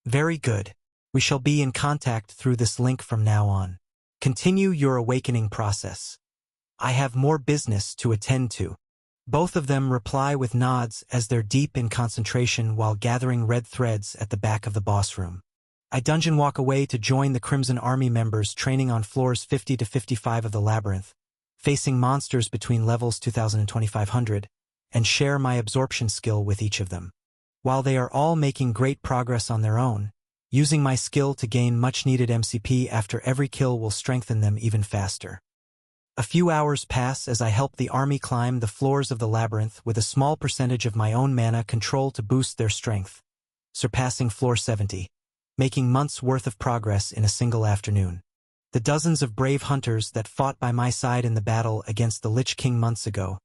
Very good. We shall be in contact through this link from now on. Continue your awakening process. I have more business to attend to. Both of them reply with nods as they're deep in concentration while gathering red threads at the back of the boss room. I dungeon walk away to join the Crimson Army members training on floors 50 to 55 of the labyrinth, facing monsters between levels 2000 and 2500, and share my absorption skill with each of them. While they are all making great progress on their own, using my skill to gain much-needed MCP after every kill will strengthen them even faster. A few hours pass as I help the army climb the floors of the labyrinth with a small percentage of my own mana control to boost their strength, surpassing floor 70, making months' worth of progress in a single afternoon. The dozens of brave hunters that fought by my side in the battle against the Lich King months ago,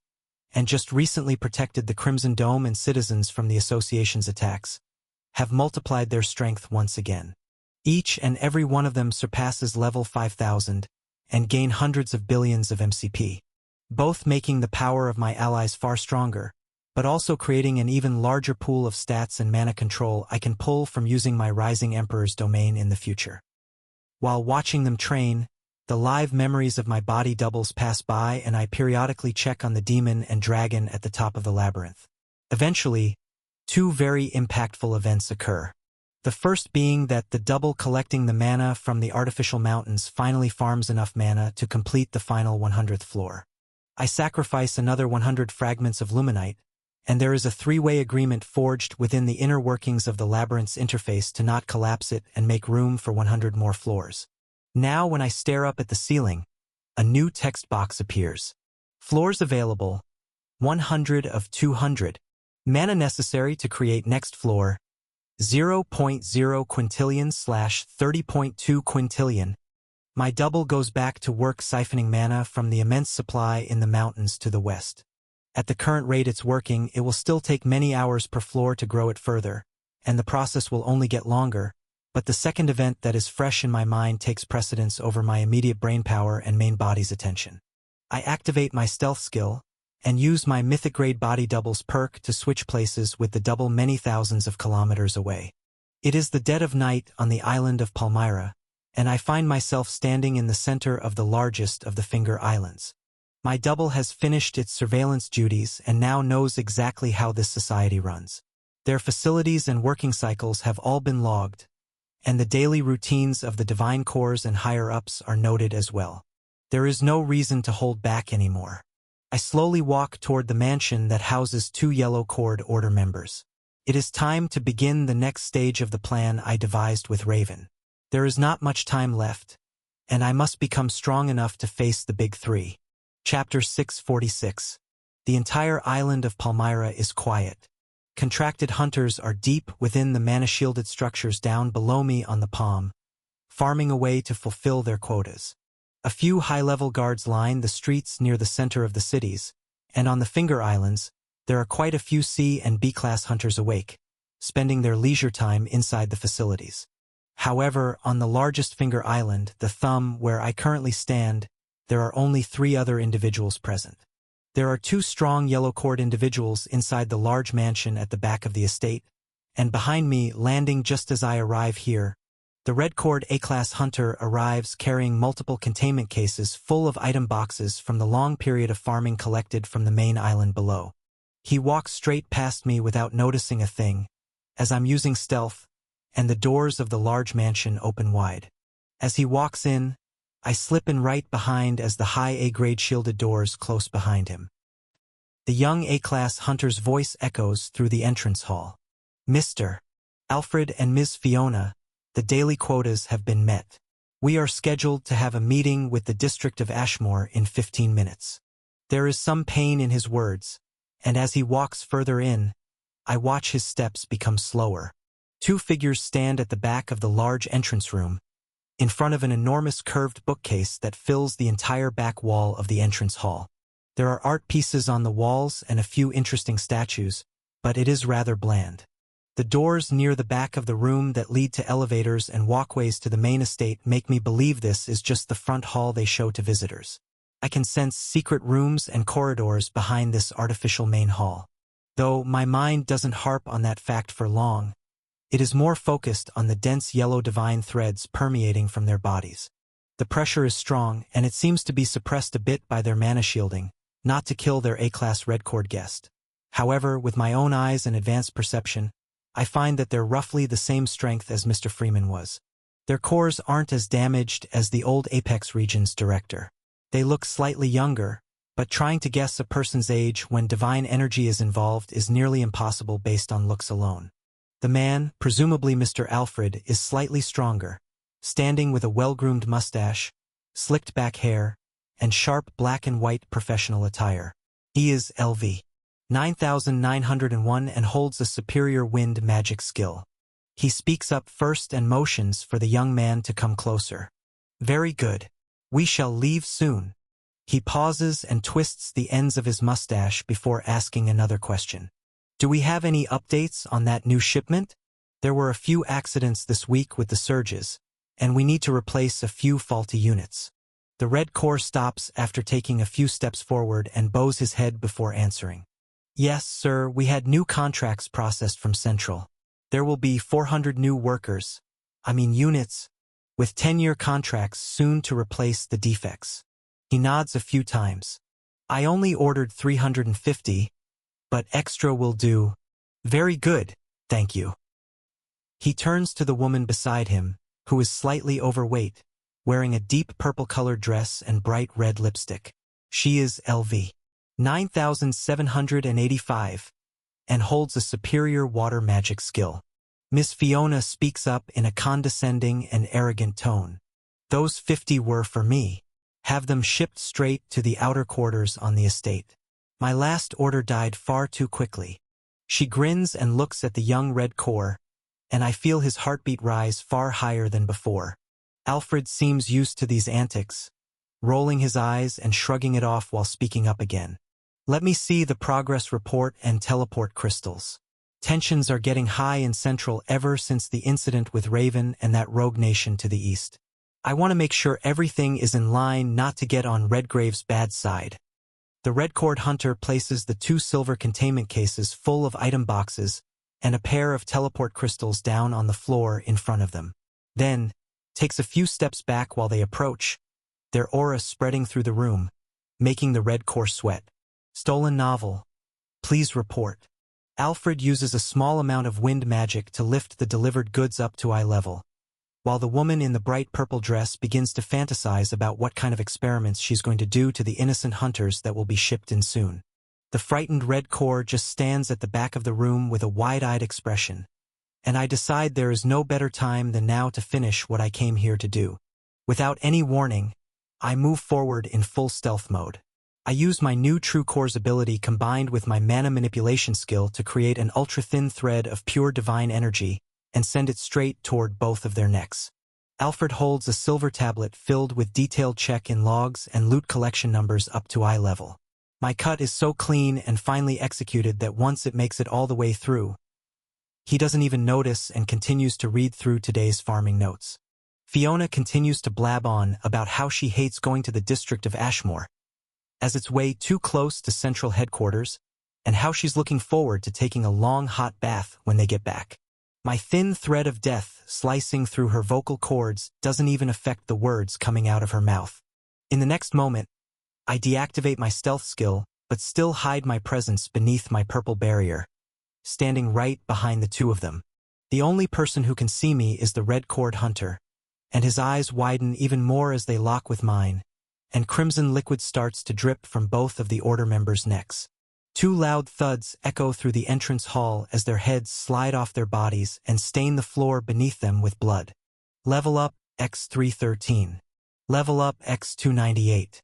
and just recently protected the Crimson Dome and citizens from the Association's attacks, have multiplied their strength once again. Each and every one of them surpasses level 5000, and gain hundreds of billions of MCP, both making the power of my allies far stronger, but also creating an even larger pool of stats and mana control I can pull from using my Rising Emperor's domain in the future. While watching them train, the live memories of my body doubles pass by and I periodically check on the demon and dragon at the top of the labyrinth. Eventually, two very impactful events occur. The first being that the double collecting the mana from the artificial mountains finally farms enough mana to complete the final 100th floor. I sacrifice another 100 fragments of Luminite, and there is a three-way agreement forged within the inner workings of the labyrinth's interface to not collapse it and make room for 100 more floors. Now when I stare up at the ceiling, a new text box appears. Floors available, 100 of 200. Mana necessary to create next floor, 0.0 quintillion / 30.2 quintillion. My double goes back to work siphoning mana from the immense supply in the mountains to the west. At the current rate it's working, it will still take many hours per floor to grow it further, and the process will only get longer, but the second event that is fresh in my mind takes precedence over my immediate brainpower and main body's attention. I activate my stealth skill, and use my mythic-grade body doubles perk to switch places with the double many thousands of kilometers away. It is the dead of night on the island of Palmyra, and I find myself standing in the center of the largest of the Finger Islands. My double has finished its surveillance duties and now knows exactly how this society runs. Their facilities and working cycles have all been logged, and the daily routines of the Divine Corps and higher-ups are noted as well. There is no reason to hold back anymore. I slowly walk toward the mansion that houses 2 Yellow Cord Order members. It is time to begin the next stage of the plan I devised with Raven. There is not much time left, and I must become strong enough to face the Big Three. Chapter 646. The entire island of Palmyra is quiet. Contracted hunters are deep within the mana-shielded structures down below me on the palm, farming away to fulfill their quotas. A few high-level guards line the streets near the center of the cities, and on the Finger Islands, there are quite a few C and B-class hunters awake, spending their leisure time inside the facilities. However, on the largest Finger Island, the Thumb, where I currently stand, there are only 3 other individuals present. There are 2 strong Yellow Cord individuals inside the large mansion at the back of the estate, and behind me, landing just as I arrive here, the Red Cord A-class hunter arrives carrying multiple containment cases full of item boxes from the long period of farming collected from the main island below. He walks straight past me without noticing a thing, as I'm using stealth, and the doors of the large mansion open wide. As he walks in, I slip in right behind as the high A-grade shielded doors close behind him. The young A-class hunter's voice echoes through the entrance hall. Mr. Alfred and Ms. Fiona, the daily quotas have been met. We are scheduled to have a meeting with the District of Ashmore in 15 minutes. There is some pain in his words, and as he walks further in, I watch his steps become slower. 2 figures stand at the back of the large entrance room, in front of an enormous curved bookcase that fills the entire back wall of the entrance hall. There are art pieces on the walls and a few interesting statues, but it is rather bland. The doors near the back of the room that lead to elevators and walkways to the main estate make me believe this is just the front hall they show to visitors. I can sense secret rooms and corridors behind this artificial main hall. Though my mind doesn't harp on that fact for long, it is more focused on the dense yellow divine threads permeating from their bodies. The pressure is strong, and it seems to be suppressed a bit by their mana shielding, not to kill their A-class Red Cord guest. However, with my own eyes and advanced perception, I find that they're roughly the same strength as Mr. Freeman was. Their cores aren't as damaged as the old Apex Regions director. They look slightly younger, but trying to guess a person's age when divine energy is involved is nearly impossible based on looks alone. The man, presumably Mr. Alfred, is slightly stronger, standing with a well-groomed mustache, slicked back hair, and sharp black and white professional attire. He is LV 9901 and holds a superior wind magic skill. He speaks up first and motions for the young man to come closer. Very good. We shall leave soon. He pauses and twists the ends of his mustache before asking another question. Do we have any updates on that new shipment? There were a few accidents this week with the surges, and we need to replace a few faulty units. The Red Corps stops after taking a few steps forward and bows his head before answering. Yes, sir, we had new contracts processed from Central. There will be 400 new units, with 10-year contracts soon to replace the defects. He nods a few times. I only ordered 350, but extra will do. Very good, thank you. He turns to the woman beside him, who is slightly overweight, wearing a deep purple-colored dress and bright red lipstick. She is LV 9785 and holds a superior water magic skill. Miss Fiona speaks up in a condescending and arrogant tone. Those 50 were for me. Have them shipped straight to the outer quarters on the estate. My last order died far too quickly. She grins and looks at the young Red Corps, and I feel his heartbeat rise far higher than before. Alfred seems used to these antics, rolling his eyes and shrugging it off while speaking up again. Let me see the progress report and teleport crystals. Tensions are getting high in Central ever since the incident with Raven and that rogue nation to the east. I want to make sure everything is in line not to get on Redgrave's bad side. The Red Corps hunter places the 2 silver containment cases full of item boxes and a pair of teleport crystals down on the floor in front of them. Then, takes a few steps back while they approach, their aura spreading through the room, making the Red Corps sweat. Stolen novel. Please report. Alfred uses a small amount of wind magic to lift the delivered goods up to eye level, while the woman in the bright purple dress begins to fantasize about what kind of experiments she's going to do to the innocent hunters that will be shipped in soon. The frightened Red Corps just stands at the back of the room with a wide-eyed expression, and I decide there is no better time than now to finish what I came here to do. Without any warning, I move forward in full stealth mode. I use my new True Cores ability combined with my mana manipulation skill to create an ultra-thin thread of pure divine energy and send it straight toward both of their necks. Alfred holds a silver tablet filled with detailed check-in logs and loot collection numbers up to eye level. My cut is so clean and finely executed that once it makes it all the way through, he doesn't even notice and continues to read through today's farming notes. Fiona continues to blab on about how she hates going to the district of Ashmore, as it's way too close to Central headquarters, and how she's looking forward to taking a long hot bath when they get back. My thin thread of death slicing through her vocal cords doesn't even affect the words coming out of her mouth. In the next moment, I deactivate my stealth skill, but still hide my presence beneath my purple barrier, standing right behind the 2 of them. The only person who can see me is the Red Corps hunter, and his eyes widen even more as they lock with mine, and crimson liquid starts to drip from both of the Order members' necks. 2 loud thuds echo through the entrance hall as their heads slide off their bodies and stain the floor beneath them with blood. Level up, X313. Level up, X298.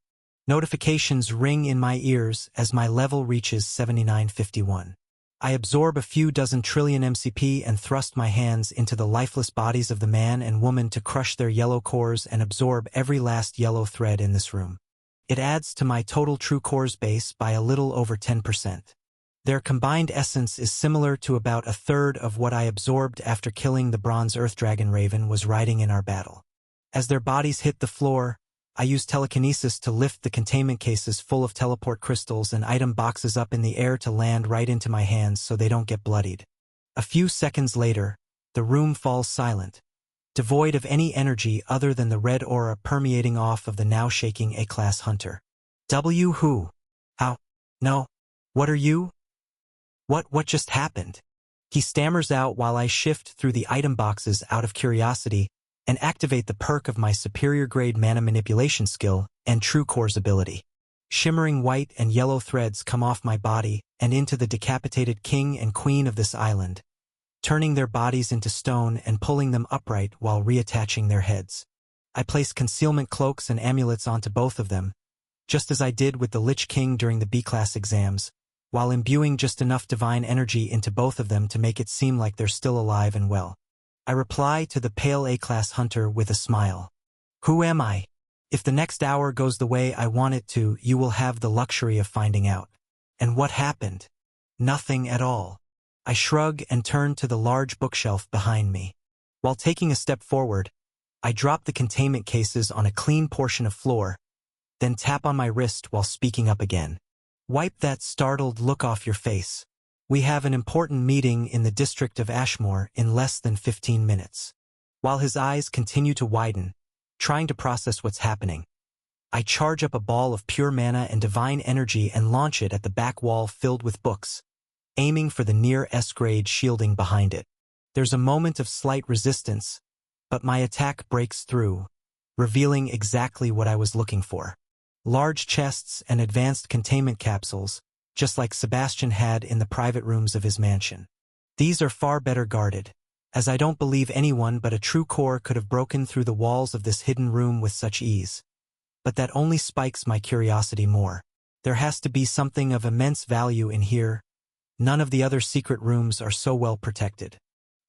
Notifications ring in my ears as my level reaches 7951. I absorb a few dozen trillion MCP and thrust my hands into the lifeless bodies of the man and woman to crush their yellow cores and absorb every last yellow thread in this room. It adds to my total True Cores base by a little over 10%. Their combined essence is similar to about a third of what I absorbed after killing the Bronze Earth Dragon Raven was riding in our battle. As their bodies hit the floor, I use telekinesis to lift the containment cases full of teleport crystals and item boxes up in the air to land right into my hands so they don't get bloodied. A few seconds later, the room falls silent, devoid of any energy other than the red aura permeating off of the now shaking A-class hunter. Who? How? No. What are you? What just happened? He stammers out while I shift through the item boxes out of curiosity and activate the perk of my superior grade mana manipulation skill and True Core's ability. Shimmering white and yellow threads come off my body and into the decapitated king and queen of this island, turning their bodies into stone and pulling them upright while reattaching their heads. I place concealment cloaks and amulets onto both of them, just as I did with the Lich King during the B-class exams, while imbuing just enough divine energy into both of them to make it seem like they're still alive and well. I reply to the pale A-class hunter with a smile. Who am I? If the next hour goes the way I want it to, you will have the luxury of finding out. And what happened? Nothing at all. I shrug and turn to the large bookshelf behind me. While taking a step forward, I drop the containment cases on a clean portion of floor, then tap on my wrist while speaking up again. Wipe that startled look off your face. We have an important meeting in the district of Ashmore in less than 15 minutes. While his eyes continue to widen, trying to process what's happening, I charge up a ball of pure mana and divine energy and launch it at the back wall filled with books, aiming for the near S-grade shielding behind it. There's a moment of slight resistance, but my attack breaks through, revealing exactly what I was looking for. Large chests and advanced containment capsules, just like Sebastian had in the private rooms of his mansion. These are far better guarded, as I don't believe anyone but a true core could have broken through the walls of this hidden room with such ease. But that only spikes my curiosity more. There has to be something of immense value in here. None of the other secret rooms are so well protected.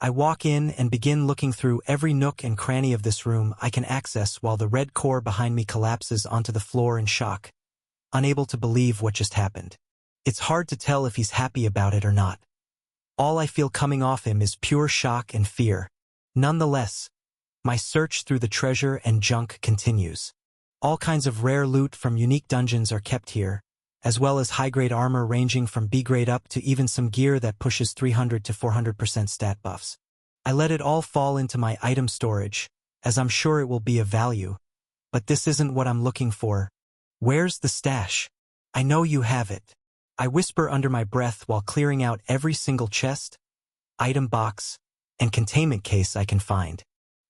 I walk in and begin looking through every nook and cranny of this room I can access while the red core behind me collapses onto the floor in shock, unable to believe what just happened. It's hard to tell if he's happy about it or not. All I feel coming off him is pure shock and fear. Nonetheless, my search through the treasure and junk continues. All kinds of rare loot from unique dungeons are kept here, as well as high-grade armor ranging from B-grade up to even some gear that pushes 300 to 400% stat buffs. I let it all fall into my item storage, as I'm sure it will be of value. But this isn't what I'm looking for. Where's the stash? I know you have it. I whisper under my breath while clearing out every single chest, item box, and containment case I can find.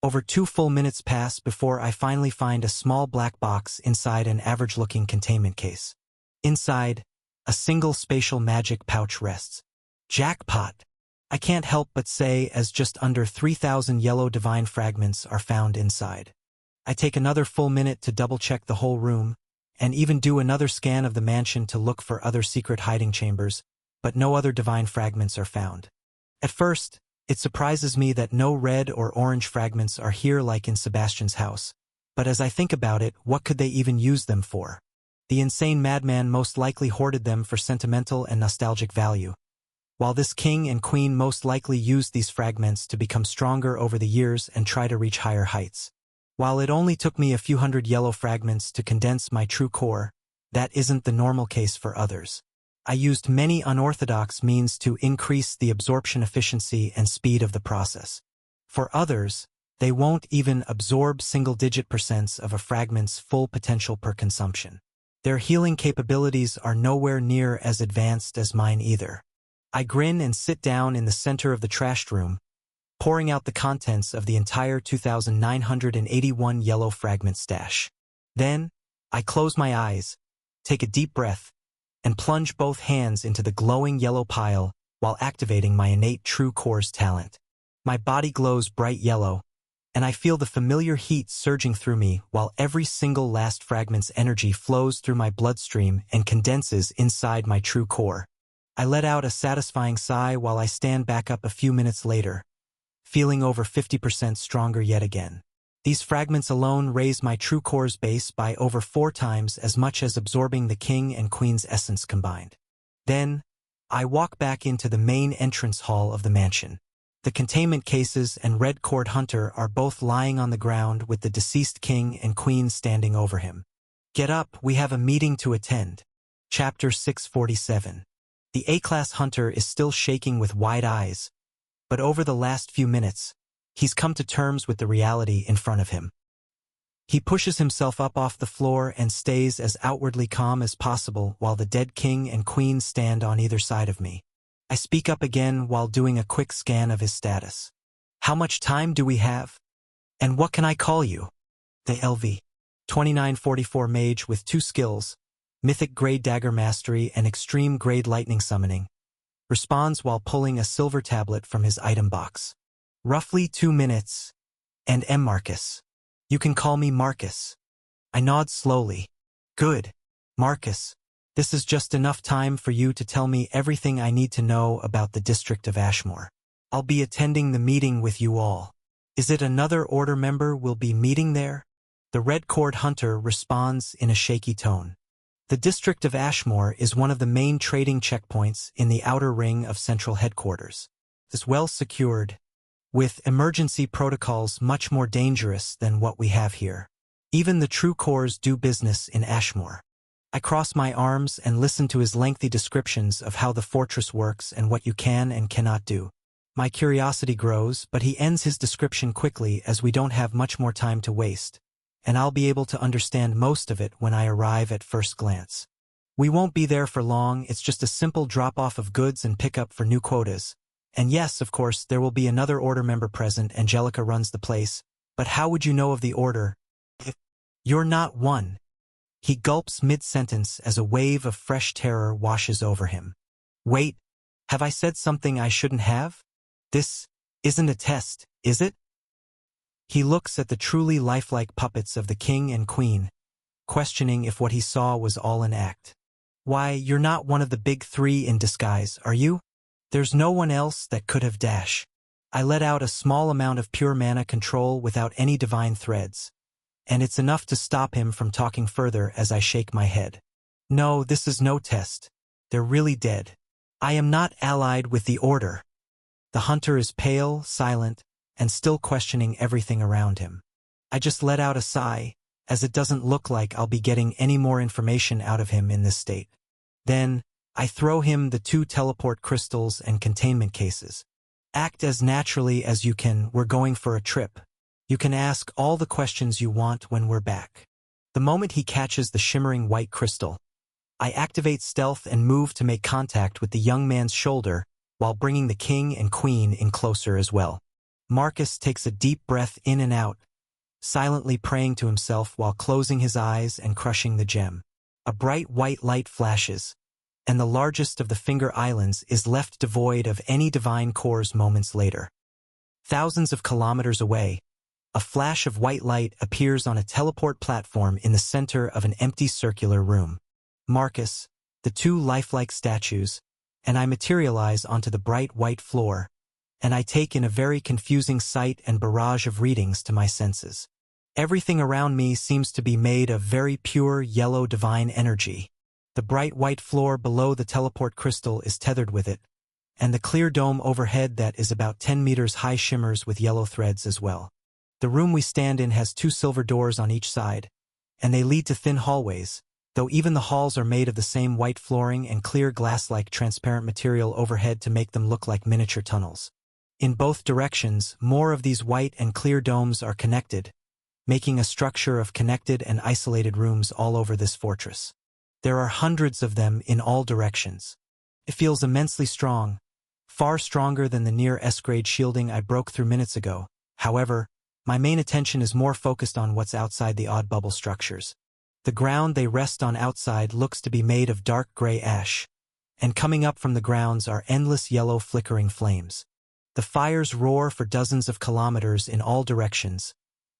Over 2 full minutes pass before I finally find a small black box inside an average-looking containment case. Inside, a single spatial magic pouch rests. Jackpot! I can't help but say as just under 3,000 yellow divine fragments are found inside. I take another full minute to double-check the whole room, and even do another scan of the mansion to look for other secret hiding chambers, but no other divine fragments are found. At first, it surprises me that no red or orange fragments are here like in Sebastian's house. But as I think about it, what could they even use them for? The insane madman most likely hoarded them for sentimental and nostalgic value, while this king and queen most likely used these fragments to become stronger over the years and try to reach higher heights. While it only took me a few hundred yellow fragments to condense my true core, that isn't the normal case for others. I used many unorthodox means to increase the absorption efficiency and speed of the process. For others, they won't even absorb single-digit % of a fragment's full potential per consumption. Their healing capabilities are nowhere near as advanced as mine either. I grin and sit down in the center of the trashed room, pouring out the contents of the entire 2,981 yellow fragment stash. Then, I close my eyes, take a deep breath, and plunge both hands into the glowing yellow pile while activating my innate True Core's talent. My body glows bright yellow, and I feel the familiar heat surging through me while every single last fragment's energy flows through my bloodstream and condenses inside my True Core. I let out a satisfying sigh while I stand back up a few minutes later, feeling over 50% stronger yet again. These fragments alone raise my True Core's base by over 4 times as much as absorbing the king and queen's essence combined. Then, I walk back into the main entrance hall of the mansion. The containment cases and Red Cord Hunter are both lying on the ground with the deceased king and queen standing over him. Get up, we have a meeting to attend. Chapter 647. The A-class hunter is still shaking with wide eyes, but over the last few minutes, he's come to terms with the reality in front of him. He pushes himself up off the floor and stays as outwardly calm as possible while the dead king and queen stand on either side of me. I speak up again while doing a quick scan of his status. How much time do we have? And what can I call you? The LV. 2944 mage with 2 skills, Mythic Grade Dagger Mastery and Extreme Grade Lightning Summoning. Responds while pulling a silver tablet from his item box. Roughly 2 minutes. And M. Marcus. You can call me Marcus. I nod slowly. Good. Marcus, this is just enough time for you to tell me everything I need to know about the District of Ashmore. I'll be attending the meeting with you all. Is it another Order member we'll be meeting there? The Red Cord Hunter responds in a shaky tone. The District of Ashmore is one of the main trading checkpoints in the outer ring of central headquarters. It's well secured, with emergency protocols much more dangerous than what we have here. Even the true cores do business in Ashmore. I cross my arms and listen to his lengthy descriptions of how the fortress works and what you can and cannot do. My curiosity grows, but he ends his description quickly as we don't have much more time to waste, and I'll be able to understand most of it when I arrive at first glance. We won't be there for long, it's just a simple drop-off of goods and pickup for new quotas. And yes, of course, there will be another Order member present. Angelica runs the place, but how would you know of the Order if you're not one? He gulps mid-sentence as a wave of fresh terror washes over him. Wait, have I said something I shouldn't have? This isn't a test, is it? He looks at the truly lifelike puppets of the king and queen, questioning if what he saw was all an act. Why, you're not one of the big 3 in disguise, are you? There's no one else that could have dash. I let out a small amount of pure mana control without any divine threads, and it's enough to stop him from talking further as I shake my head. No, this is no test. They're really dead. I am not allied with the Order. The hunter is pale, silent, and still questioning everything around him. I just let out a sigh, as it doesn't look like I'll be getting any more information out of him in this state. Then, I throw him the 2 teleport crystals and containment cases. Act as naturally as you can, we're going for a trip. You can ask all the questions you want when we're back. The moment he catches the shimmering white crystal, I activate stealth and move to make contact with the young man's shoulder while bringing the king and queen in closer as well. Marcus takes a deep breath in and out, silently praying to himself while closing his eyes and crushing the gem. A bright white light flashes, and the largest of the Finger Islands is left devoid of any divine cores moments later. Thousands of kilometers away, a flash of white light appears on a teleport platform in the center of an empty circular room. Marcus, the 2 lifelike statues, and I materialize onto the bright white floor, and I take in a very confusing sight and barrage of readings to my senses. Everything around me seems to be made of very pure yellow divine energy. The bright white floor below the teleport crystal is tethered with it, and the clear dome overhead that is about 10 meters high shimmers with yellow threads as well. The room we stand in has 2 silver doors on each side, and they lead to thin hallways, though even the halls are made of the same white flooring and clear glass-like transparent material overhead to make them look like miniature tunnels. In both directions, more of these white and clear domes are connected, making a structure of connected and isolated rooms all over this fortress. There are hundreds of them in all directions. It feels immensely strong, far stronger than the near S-grade shielding I broke through minutes ago. However, my main attention is more focused on what's outside the odd bubble structures. The ground they rest on outside looks to be made of dark gray ash, and coming up from the grounds are endless yellow flickering flames. The fires roar for dozens of kilometers in all directions,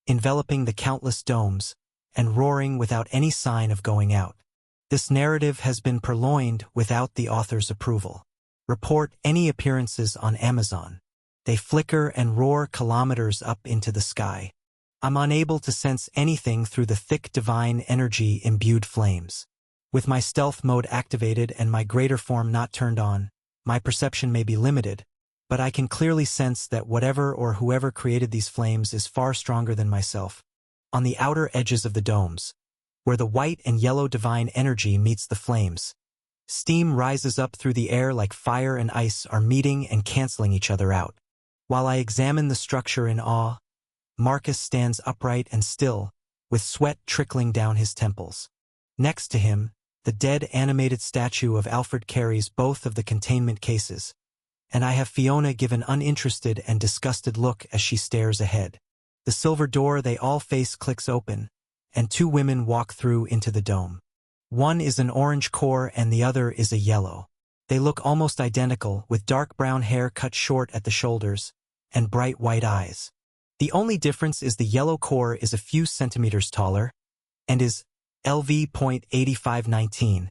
enveloping the countless domes, and roaring without any sign of going out. This narrative has been purloined without the author's approval. Report any appearances on Amazon. They flicker and roar kilometers up into the sky. I'm unable to sense anything through the thick divine energy-imbued flames. With my stealth mode activated and my greater form not turned on, my perception may be limited, but I can clearly sense that whatever or whoever created these flames is far stronger than myself. On the outer edges of the domes, where the white and yellow divine energy meets the flames, steam rises up through the air like fire and ice are meeting and canceling each other out. While I examine the structure in awe, Marcus stands upright and still, with sweat trickling down his temples. Next to him, the dead animated statue of Alfred carries both of the containment cases, and I have Fiona give an uninterested and disgusted look as she stares ahead. The silver door they all face clicks open, and two women walk through into the dome. One is an orange core and the other is a yellow. They look almost identical, with dark brown hair cut short at the shoulders, and bright white eyes. The only difference is the yellow core is a few centimeters taller, and is LV.8519,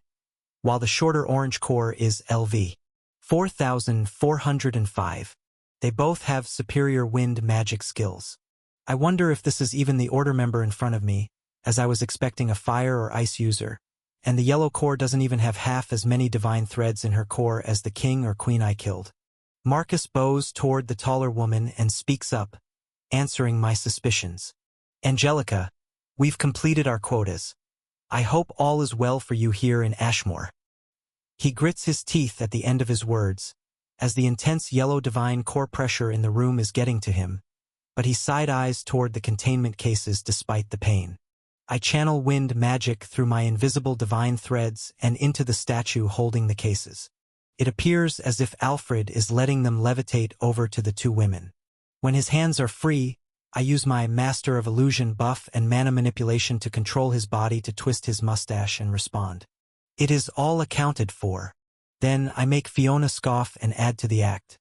while the shorter orange core is LV. 4405. They both have superior wind magic skills. I wonder if this is even the order member in front of me, as I was expecting a fire or ice user, and the yellow core doesn't even have half as many divine threads in her core as the king or queen I killed. Marcus bows toward the taller woman and speaks up, answering my suspicions. Angelica, we've completed our quotas. I hope all is well for you here in Ashmore. He grits his teeth at the end of his words, as the intense yellow divine core pressure in the room is getting to him, but he side-eyes toward the containment cases despite the pain. I channel wind magic through my invisible divine threads and into the statue holding the cases. It appears as if Alfred is letting them levitate over to the two women. When his hands are free, I use my Master of Illusion buff and mana manipulation to control his body to twist his mustache and respond. It is all accounted for. Then I make Fiona scoff and add to the act.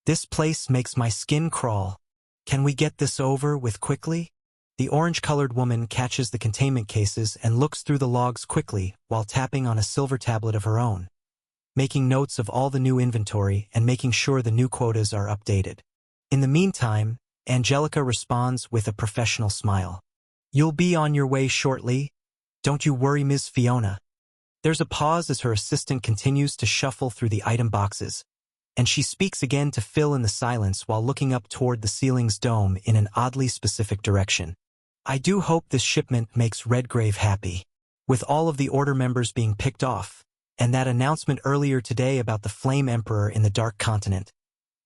This place makes my skin crawl. Can we get this over with quickly? The orange-colored woman catches the containment cases and looks through the logs quickly while tapping on a silver tablet of her own, making notes of all the new inventory and making sure the new quotas are updated. In the meantime, Angelica responds with a professional smile. You'll be on your way shortly. Don't you worry, Ms. Fiona. There's a pause as her assistant continues to shuffle through the item boxes, and she speaks again to fill in the silence while looking up toward the ceiling's dome in an oddly specific direction. I do hope this shipment makes Redgrave happy, with all of the Order members being picked off, and that announcement earlier today about the Flame Emperor in the Dark Continent.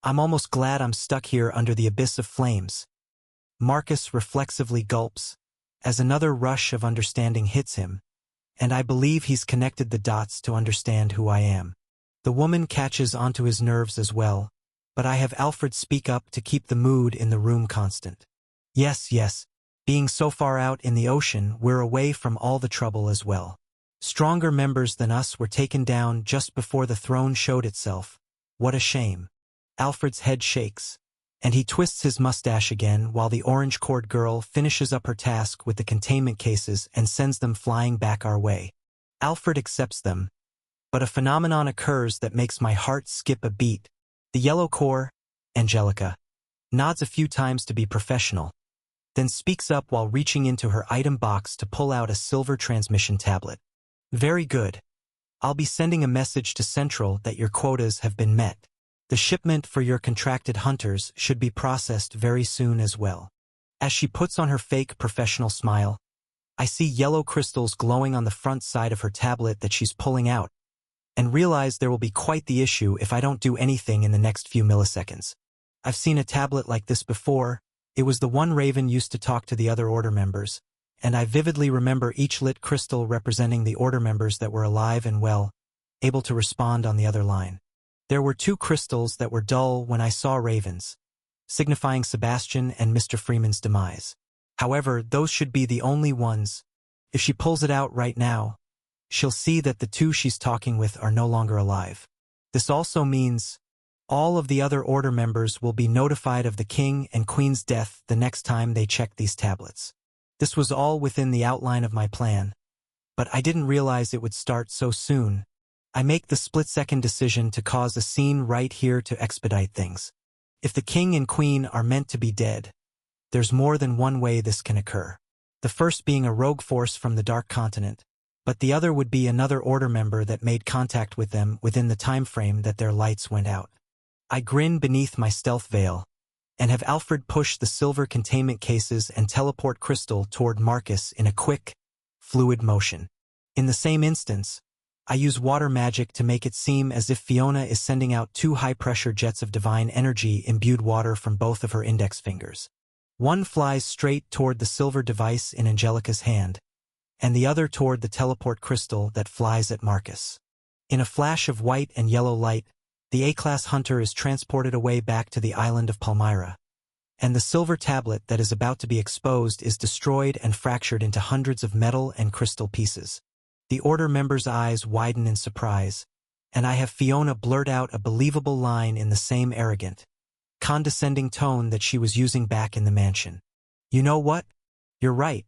I'm almost glad I'm stuck here under the abyss of flames. Marcus reflexively gulps, as another rush of understanding hits him, and I believe he's connected the dots to understand who I am. The woman catches onto his nerves as well, but I have Alfred speak up to keep the mood in the room constant. Yes, being so far out in the ocean, we're away from all the trouble as well. Stronger members than us were taken down just before the throne showed itself. What a shame. Alfred's head shakes, and he twists his mustache again while the orange-cored girl finishes up her task with the containment cases and sends them flying back our way. Alfred accepts them, but a phenomenon occurs that makes my heart skip a beat. The yellow core, Angelica, nods a few times to be professional, then speaks up while reaching into her item box to pull out a silver transmission tablet. Very good. I'll be sending a message to Central that your quotas have been met. The shipment for your contracted hunters should be processed very soon as well. As she puts on her fake professional smile, I see yellow crystals glowing on the front side of her tablet that she's pulling out, and realize there will be quite the issue if I don't do anything in the next few milliseconds. I've seen a tablet like this before. It was the one Raven used to talk to the other Order members, and I vividly remember each lit crystal representing the Order members that were alive and well, able to respond on the other line. There were two crystals that were dull when I saw Ravens, signifying Sebastian and Mr. Freeman's demise. However, those should be the only ones. If she pulls it out right now, she'll see that the two she's talking with are no longer alive. This also means all of the other Order members will be notified of the King and Queen's death the next time they check these tablets. This was all within the outline of my plan, but I didn't realize it would start so soon. I make the split-second decision to cause a scene right here to expedite things. If the King and Queen are meant to be dead, there's more than one way this can occur. The first being a rogue force from the Dark Continent, but the other would be another Order member that made contact with them within the time frame that their lights went out. I grin beneath my stealth veil, and have Alfred push the silver containment cases and teleport crystal toward Marcus in a quick, fluid motion. In the same instance, I use water magic to make it seem as if Fiona is sending out two high-pressure jets of divine energy-imbued water from both of her index fingers. One flies straight toward the silver device in Angelica's hand, and the other toward the teleport crystal that flies at Marcus. In a flash of white and yellow light, The A-class hunter is transported away back to the island of Palmyra, and the silver tablet that is about to be exposed is destroyed and fractured into hundreds of metal and crystal pieces. The Order member's eyes widen in surprise, and I have Fiona blurt out a believable line in the same arrogant, condescending tone that she was using back in the mansion. You know what? You're right.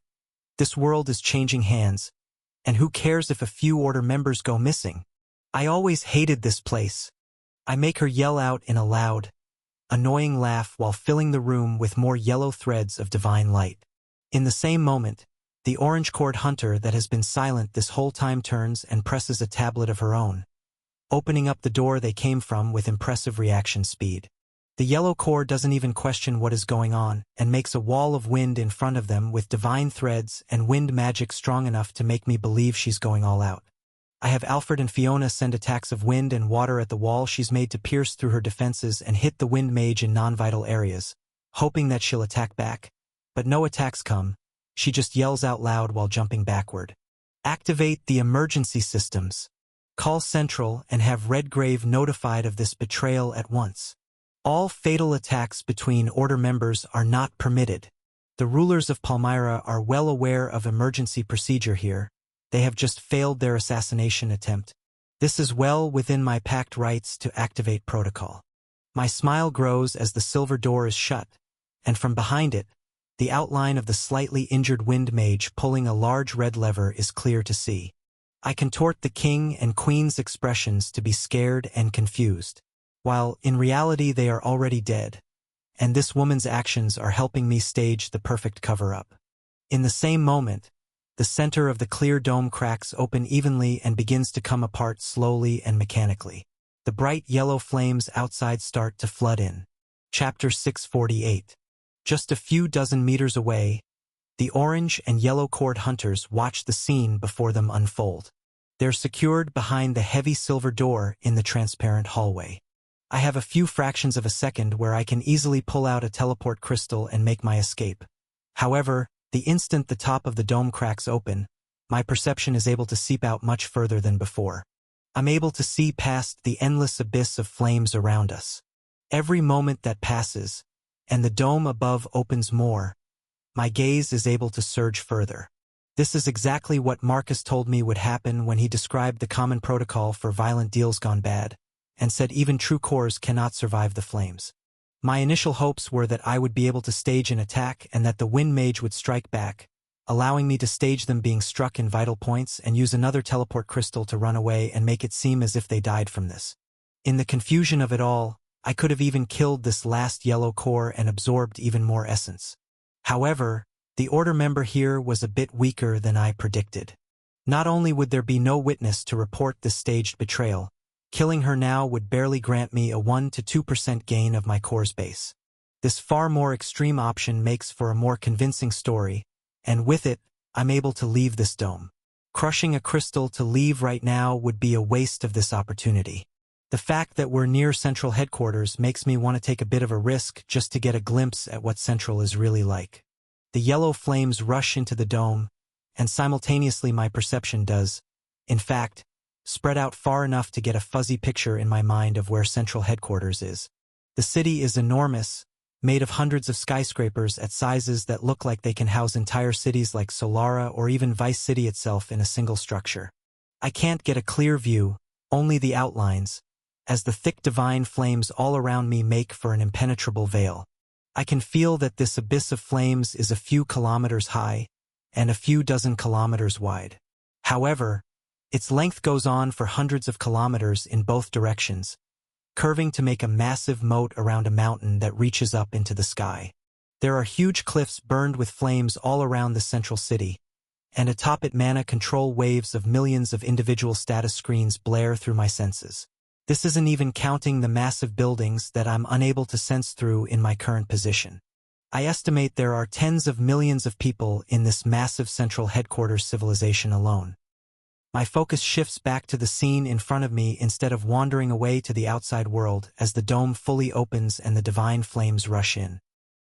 This world is changing hands, and who cares if a few Order members go missing? I always hated this place. I make her yell out in a loud, annoying laugh while filling the room with more yellow threads of divine light. In the same moment, the orange-cored hunter that has been silent this whole time turns and presses a tablet of her own, opening up the door they came from with impressive reaction speed. The yellow core doesn't even question what is going on and makes a wall of wind in front of them with divine threads and wind magic strong enough to make me believe she's going all out. I have Alfred and Fiona send attacks of wind and water at the wall she's made to pierce through her defenses and hit the wind mage in non-vital areas, hoping that she'll attack back. But no attacks come. She just yells out loud while jumping backward. Activate the emergency systems. Call Central and have Redgrave notified of this betrayal at once. All fatal attacks between Order members are not permitted. The rulers of Palmyra are well aware of emergency procedure here. They have just failed their assassination attempt. This is well within my pact rights to activate protocol. My smile grows as the silver door is shut, and from behind it, the outline of the slightly injured wind mage pulling a large red lever is clear to see. I contort the king and queen's expressions to be scared and confused, while in reality they are already dead, and this woman's actions are helping me stage the perfect cover-up. In the same moment, the center of the clear dome cracks open evenly and begins to come apart slowly and mechanically. The bright yellow flames outside start to flood in. Chapter 648. Just a few dozen meters away, the orange and yellow-cored hunters watch the scene before them unfold. They're secured behind the heavy silver door in the transparent hallway. I have a few fractions of a second where I can easily pull out a teleport crystal and make my escape. However, the instant the top of the dome cracks open, my perception is able to seep out much further than before. I'm able to see past the endless abyss of flames around us. Every moment that passes, and the dome above opens more, my gaze is able to surge further. This is exactly what Marcus told me would happen when he described the common protocol for violent deals gone bad, and said even true cores cannot survive the flames. My initial hopes were that I would be able to stage an attack and that the wind mage would strike back, allowing me to stage them being struck in vital points and use another teleport crystal to run away and make it seem as if they died from this. In the confusion of it all, I could have even killed this last yellow core and absorbed even more essence. However, the Order member here was a bit weaker than I predicted. Not only would there be no witness to report this staged betrayal, killing her now would barely grant me a 1 to 2% gain of my core's base. This far more extreme option makes for a more convincing story, and with it, I'm able to leave this dome. Crushing a crystal to leave right now would be a waste of this opportunity. The fact that we're near Central headquarters makes me want to take a bit of a risk just to get a glimpse at what Central is really like. The yellow flames rush into the dome, and simultaneously my perception does, in fact, spread out far enough to get a fuzzy picture in my mind of where Central headquarters is. The city is enormous, made of hundreds of skyscrapers at sizes that look like they can house entire cities like Solara or even Vice City itself in a single structure. I can't get a clear view, only the outlines, as the thick divine flames all around me make for an impenetrable veil. I can feel that this abyss of flames is a few kilometers high and a few dozen kilometers wide. However, its length goes on for hundreds of kilometers in both directions, curving to make a massive moat around a mountain that reaches up into the sky. There are huge cliffs burned with flames all around the central city, and atop it mana control waves of millions of individual status screens blare through my senses. This isn't even counting the massive buildings that I'm unable to sense through in my current position. I estimate there are tens of millions of people in this massive central headquarters civilization alone. My focus shifts back to the scene in front of me instead of wandering away to the outside world as the dome fully opens and the divine flames rush in.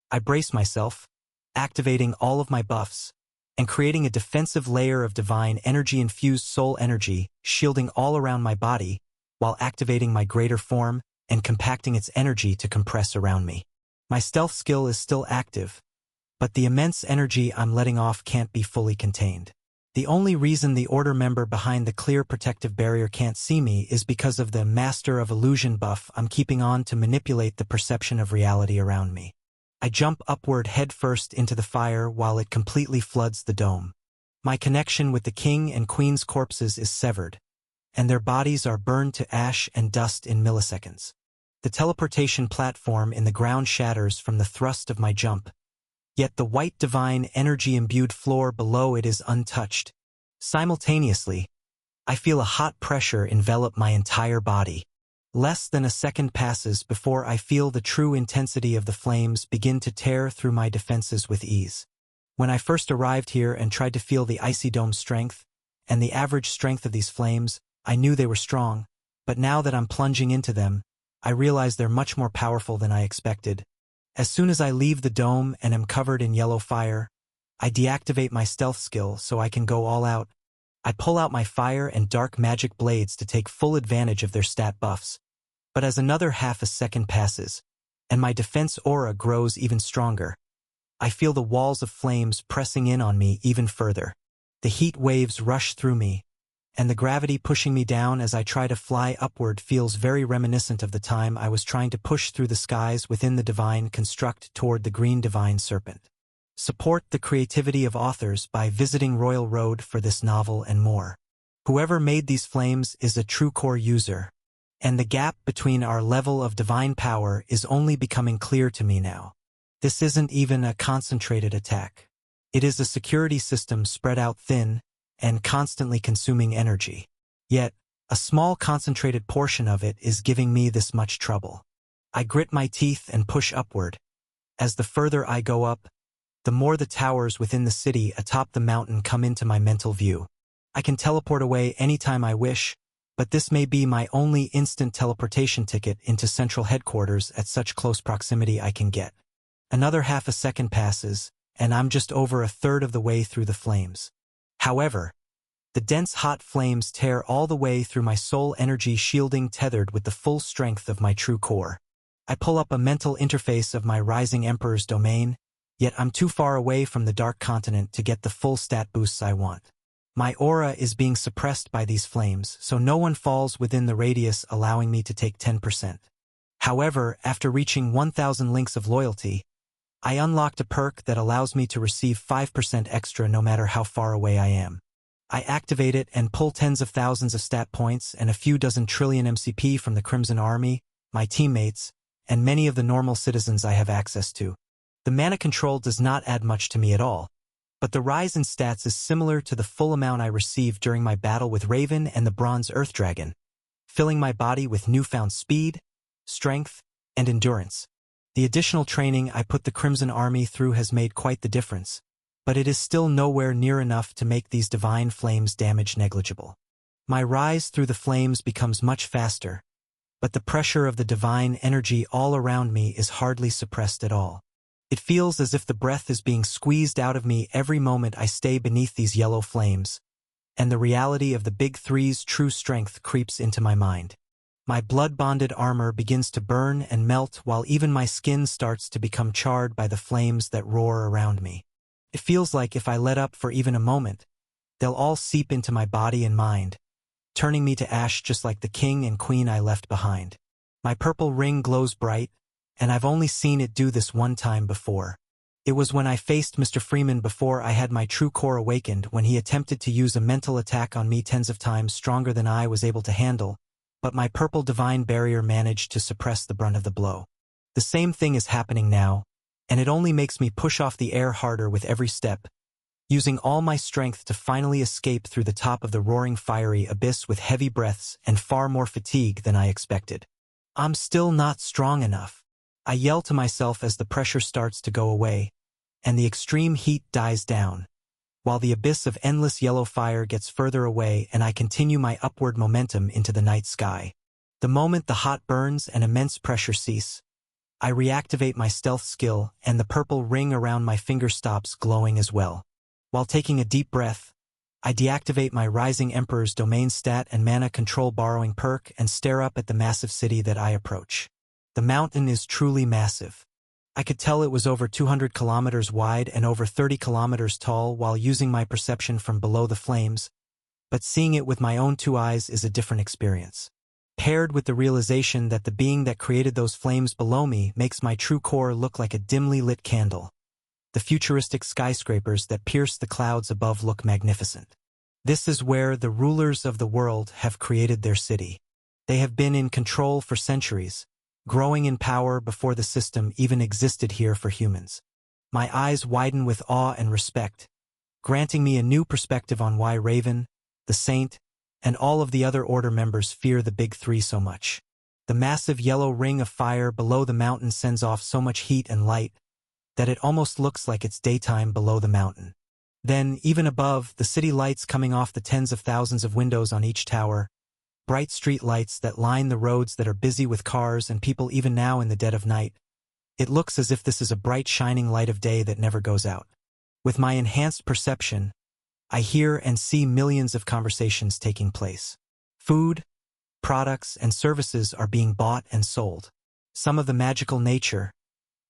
I brace myself, activating all of my buffs, and creating a defensive layer of divine energy-infused soul energy, shielding all around my body, while activating my greater form, and compacting its energy to compress around me. My stealth skill is still active, but the immense energy I'm letting off can't be fully contained. The only reason the Order member behind the clear protective barrier can't see me is because of the Master of Illusion buff I'm keeping on to manipulate the perception of reality around me. I jump upward headfirst into the fire while it completely floods the dome. My connection with the king and queen's corpses is severed, and their bodies are burned to ash and dust in milliseconds. The teleportation platform in the ground shatters from the thrust of my jump, yet the white divine energy-imbued floor below it is untouched. Simultaneously, I feel a hot pressure envelop my entire body. Less than a second passes before I feel the true intensity of the flames begin to tear through my defenses with ease. When I first arrived here and tried to feel the icy dome's strength and the average strength of these flames, I knew they were strong, but now that I'm plunging into them, I realize they're much more powerful than I expected. As soon as I leave the dome and am covered in yellow fire, I deactivate my stealth skill so I can go all out. I pull out my fire and dark magic blades to take full advantage of their stat buffs. But as another half a second passes, and my defense aura grows even stronger, I feel the walls of flames pressing in on me even further. The heat waves rush through me, and the gravity pushing me down as I try to fly upward feels very reminiscent of the time I was trying to push through the skies within the divine construct toward the green divine serpent. Support the creativity of authors by visiting Royal Road for this novel and more. Whoever made these flames is a true core user, and the gap between our level of divine power is only becoming clear to me now. This isn't even a concentrated attack. It is a security system spread out thin and constantly consuming energy. Yet, a small concentrated portion of it is giving me this much trouble. I grit my teeth and push upward. As the further I go up, the more the towers within the city atop the mountain come into my mental view. I can teleport away anytime I wish, but this may be my only instant teleportation ticket into central headquarters at such close proximity I can get. Another half a second passes, and I'm just over a third of the way through the flames. However, the dense hot flames tear all the way through my soul energy shielding tethered with the full strength of my true core. I pull up a mental interface of my rising emperor's domain, yet I'm too far away from the dark continent to get the full stat boosts I want. My aura is being suppressed by these flames, so no one falls within the radius allowing me to take 10%. However, after reaching 1,000 links of loyalty, I unlocked a perk that allows me to receive 5% extra no matter how far away I am. I activate it and pull tens of thousands of stat points and a few dozen trillion MCP from the Crimson Army, my teammates, and many of the normal citizens I have access to. The mana control does not add much to me at all, but the rise in stats is similar to the full amount I received during my battle with Raven and the Bronze Earth Dragon, filling my body with newfound speed, strength, and endurance. The additional training I put the Crimson Army through has made quite the difference, but it is still nowhere near enough to make these divine flames damage negligible. My rise through the flames becomes much faster, but the pressure of the divine energy all around me is hardly suppressed at all. It feels as if the breath is being squeezed out of me every moment I stay beneath these yellow flames, and the reality of the Big Three's true strength creeps into my mind. My blood-bonded armor begins to burn and melt while even my skin starts to become charred by the flames that roar around me. It feels like if I let up for even a moment, they'll all seep into my body and mind, turning me to ash just like the king and queen I left behind. My purple ring glows bright, and I've only seen it do this one time before. It was when I faced Mr. Freeman before I had my true core awakened, when he attempted to use a mental attack on me tens of times stronger than I was able to handle, but my purple divine barrier managed to suppress the brunt of the blow. The same thing is happening now, and it only makes me push off the air harder with every step, using all my strength to finally escape through the top of the roaring fiery abyss with heavy breaths and far more fatigue than I expected. I'm still not strong enough. I yell to myself as the pressure starts to go away, and the extreme heat dies down, while the abyss of endless yellow fire gets further away and I continue my upward momentum into the night sky. The moment the hot burns and immense pressure cease, I reactivate my stealth skill and the purple ring around my finger stops glowing as well. While taking a deep breath, I deactivate my Rising Emperor's domain stat and mana control borrowing perk and stare up at the massive city that I approach. The mountain is truly massive. I could tell it was over 200 kilometers wide and over 30 kilometers tall while using my perception from below the flames, but seeing it with my own two eyes is a different experience. Paired with the realization that the being that created those flames below me makes my true core look like a dimly lit candle. The futuristic skyscrapers that pierce the clouds above look magnificent. This is where the rulers of the world have created their city. They have been in control for centuries, growing in power before the system even existed here for humans. My eyes widen with awe and respect, granting me a new perspective on why Raven, the Saint, and all of the other Order members fear the Big Three so much. The massive yellow ring of fire below the mountain sends off so much heat and light that it almost looks like it's daytime below the mountain. Then, even above, the city lights coming off the tens of thousands of windows on each tower, bright street lights that line the roads that are busy with cars and people even now in the dead of night. It looks as if this is a bright shining light of day that never goes out. With my enhanced perception, I hear and see millions of conversations taking place. Food, products, and services are being bought and sold. Some of the magical nature,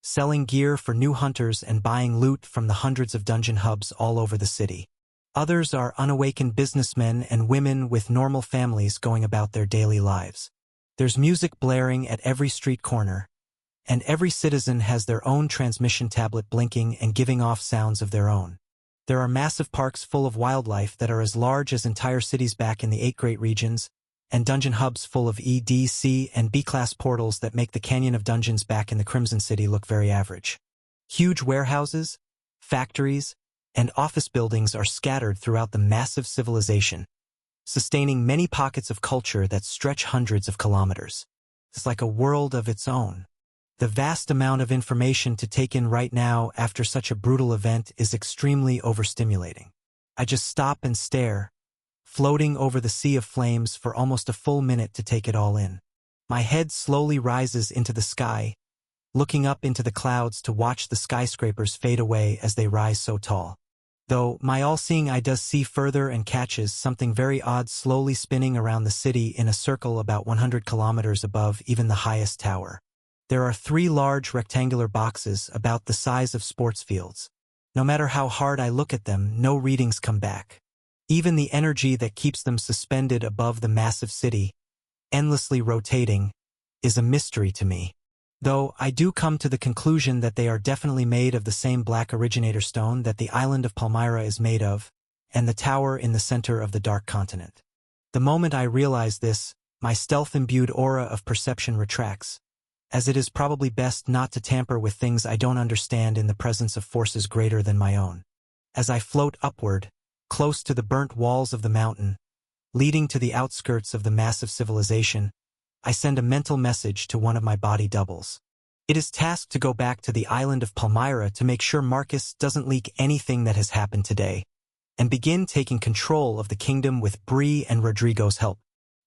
selling gear for new hunters and buying loot from the hundreds of dungeon hubs all over the city. Others are unawakened businessmen and women with normal families going about their daily lives. There's music blaring at every street corner, and every citizen has their own transmission tablet blinking and giving off sounds of their own. There are massive parks full of wildlife that are as large as entire cities back in the 8 great regions, and dungeon hubs full of E, D, C, and B-class portals that make the Canyon of Dungeons back in the Crimson City look very average. Huge warehouses, factories, and office buildings are scattered throughout the massive civilization, sustaining many pockets of culture that stretch hundreds of kilometers. It's like a world of its own. The vast amount of information to take in right now after such a brutal event is extremely overstimulating. I just stop and stare, floating over the sea of flames for almost a full minute to take it all in. My head slowly rises into the sky, looking up into the clouds to watch the skyscrapers fade away as they rise so tall. Though my all-seeing eye does see further and catches something very odd slowly spinning around the city in a circle about 100 kilometers above even the highest tower. There are 3 large rectangular boxes about the size of sports fields. No matter how hard I look at them, no readings come back. Even the energy that keeps them suspended above the massive city, endlessly rotating, is a mystery to me. Though I do come to the conclusion that they are definitely made of the same black originator stone that the island of Palmyra is made of, and the tower in the center of the Dark Continent. The moment I realize this, my stealth-imbued aura of perception retracts, as it is probably best not to tamper with things I don't understand in the presence of forces greater than my own. As I float upward, close to the burnt walls of the mountain, leading to the outskirts of the massive civilization, I send a mental message to one of my body doubles. It is tasked to go back to the island of Palmyra to make sure Marcus doesn't leak anything that has happened today, and begin taking control of the kingdom with Bree and Rodrigo's help.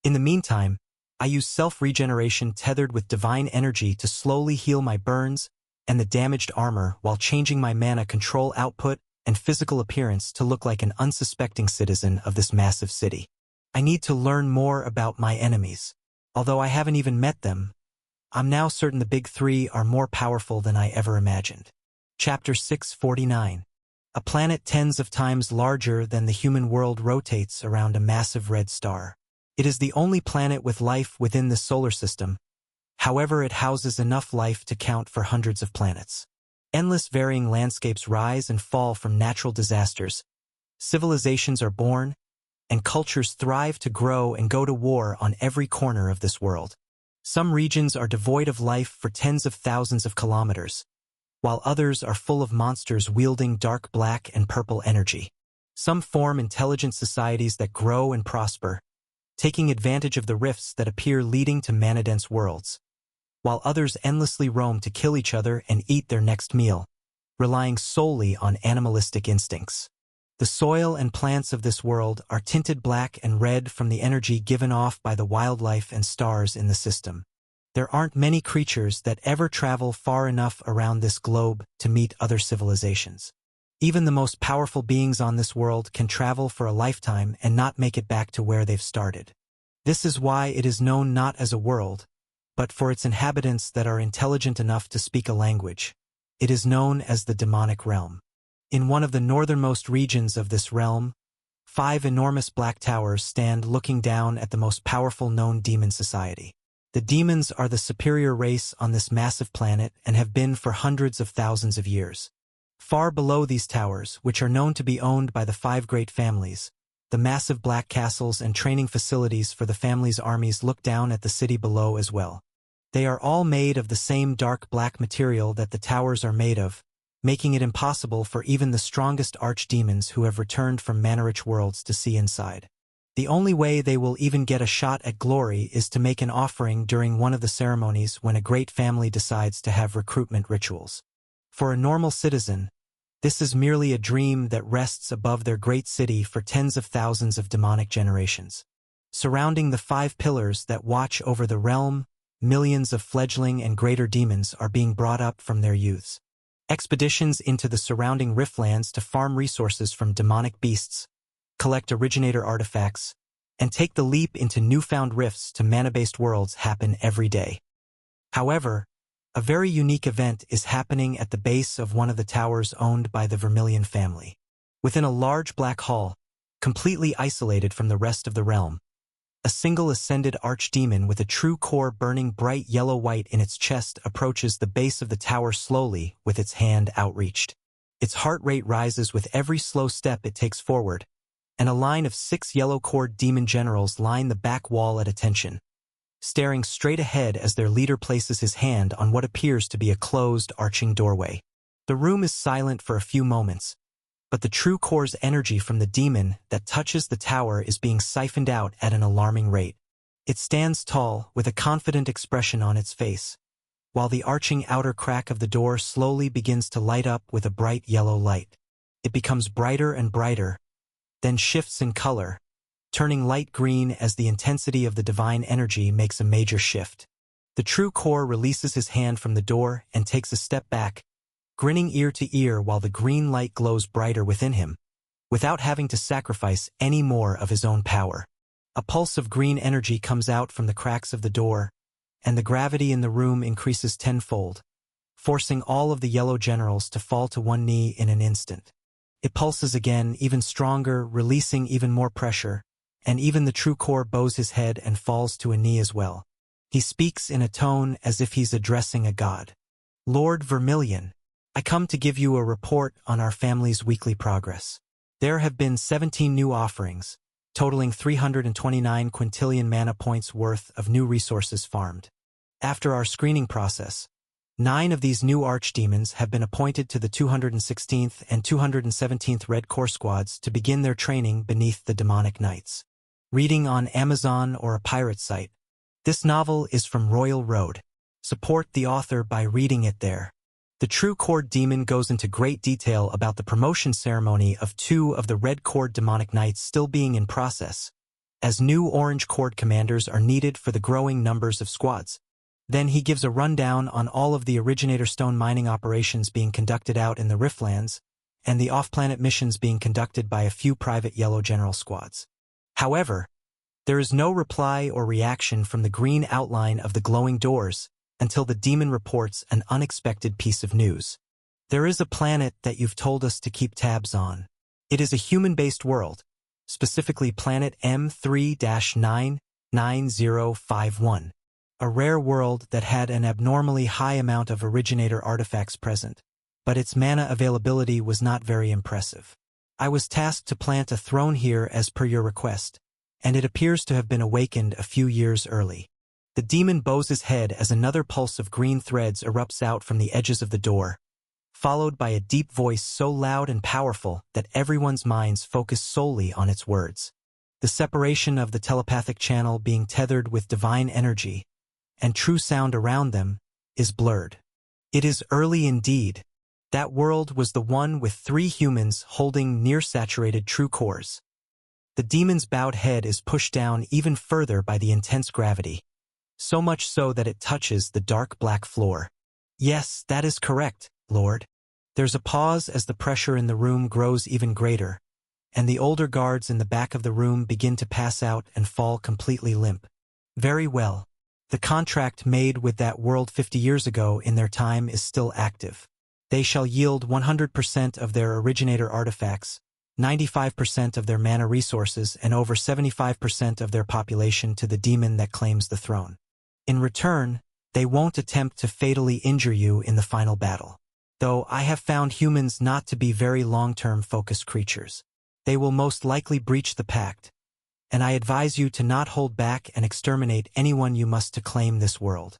In the meantime, I use self-regeneration tethered with divine energy to slowly heal my burns and the damaged armor while changing my mana control output and physical appearance to look like an unsuspecting citizen of this massive city. I need to learn more about my enemies. Although I haven't even met them, I'm now certain the Big Three are more powerful than I ever imagined. Chapter 649. A planet tens of times larger than the human world rotates around a massive red star. It is the only planet with life within the solar system. However, it houses enough life to count for hundreds of planets. Endless varying landscapes rise and fall from natural disasters. Civilizations are born, and cultures thrive to grow and go to war on every corner of this world. Some regions are devoid of life for tens of thousands of kilometers, while others are full of monsters wielding dark black and purple energy. Some form intelligent societies that grow and prosper, taking advantage of the rifts that appear leading to mana-dense worlds, while others endlessly roam to kill each other and eat their next meal, relying solely on animalistic instincts. The soil and plants of this world are tinted black and red from the energy given off by the wildlife and stars in the system. There aren't many creatures that ever travel far enough around this globe to meet other civilizations. Even the most powerful beings on this world can travel for a lifetime and not make it back to where they've started. This is why it is known not as a world, but for its inhabitants that are intelligent enough to speak a language. It is known as the demonic realm. In one of the northernmost regions of this realm, 5 enormous black towers stand looking down at the most powerful known demon society. The demons are the superior race on this massive planet and have been for hundreds of thousands of years. Far below these towers, which are known to be owned by the 5 great families, the massive black castles and training facilities for the families' armies look down at the city below as well. They are all made of the same dark black material that the towers are made of, making it impossible for even the strongest archdemons who have returned from mana-rich worlds to see inside. The only way they will even get a shot at glory is to make an offering during one of the ceremonies when a great family decides to have recruitment rituals. For a normal citizen, this is merely a dream that rests above their great city for tens of thousands of demonic generations. Surrounding the 5 pillars that watch over the realm, millions of fledgling and greater demons are being brought up from their youths. Expeditions into the surrounding riftlands to farm resources from demonic beasts, collect originator artifacts, and take the leap into newfound rifts to mana-based worlds happen every day. However, a very unique event is happening at the base of one of the towers owned by the Vermilion family. Within a large black hall, completely isolated from the rest of the realm, a single ascended archdemon with a true core burning bright yellow-white in its chest approaches the base of the tower slowly with its hand outreached. Its heart rate rises with every slow step it takes forward, and a line of 6 yellow-cored demon generals line the back wall at attention, staring straight ahead as their leader places his hand on what appears to be a closed, arching doorway. The room is silent for a few moments, but the true core's energy from the demon that touches the tower is being siphoned out at an alarming rate. It stands tall, with a confident expression on its face, while the arching outer crack of the door slowly begins to light up with a bright yellow light. It becomes brighter and brighter, then shifts in color, turning light green as the intensity of the divine energy makes a major shift. The true core releases his hand from the door and takes a step back, grinning ear to ear while the green light glows brighter within him, without having to sacrifice any more of his own power. A pulse of green energy comes out from the cracks of the door, and the gravity in the room increases tenfold, forcing all of the yellow generals to fall to one knee in an instant. It pulses again, even stronger, releasing even more pressure, and even the true core bows his head and falls to a knee as well. He speaks in a tone as if he's addressing a god. "Lord Vermilion, I come to give you a report on our family's weekly progress. There have been 17 new offerings, totaling 329 quintillion mana points worth of new resources farmed. After our screening process, 9 of these new archdemons have been appointed to the 216th and 217th Red Corps squads to begin their training beneath the demonic knights." Reading on Amazon or a pirate site. This novel is from Royal Road. Support the author by reading it there. The True Cord Demon goes into great detail about the promotion ceremony of 2 of the Red Cord Demonic Knights still being in process, as new Orange Cord commanders are needed for the growing numbers of squads. Then he gives a rundown on all of the Originator Stone mining operations being conducted out in the Riftlands, and the off-planet missions being conducted by a few private Yellow General squads. However, there is no reply or reaction from the green outline of the glowing doors, until the demon reports an unexpected piece of news. "There is a planet that you've told us to keep tabs on. It is a human-based world, specifically planet M3-99051, a rare world that had an abnormally high amount of originator artifacts present, but its mana availability was not very impressive. I was tasked to plant a throne here as per your request, and it appears to have been awakened a few years early." The demon bows his head as another pulse of green threads erupts out from the edges of the door, followed by a deep voice so loud and powerful that everyone's minds focus solely on its words. The separation of the telepathic channel being tethered with divine energy, and true sound around them, is blurred. It is early indeed. That world was the one with 3 humans holding near-saturated true cores. The demon's bowed head is pushed down even further by the intense gravity, so much so that it touches the dark black floor. "Yes, that is correct, Lord. There's a pause as the pressure in the room grows even greater, and the older guards in the back of the room begin to pass out and fall completely limp. Very well. The contract made with that world 50 years ago in their time is still active. They shall yield 100% of their originator artifacts, 95% of their mana resources, and over 75% of their population to the demon that claims the throne. In return, they won't attempt to fatally injure you in the final battle. Though I have found humans not to be very long-term focused creatures. They will most likely breach the pact, and I advise you to not hold back and exterminate anyone you must to claim this world.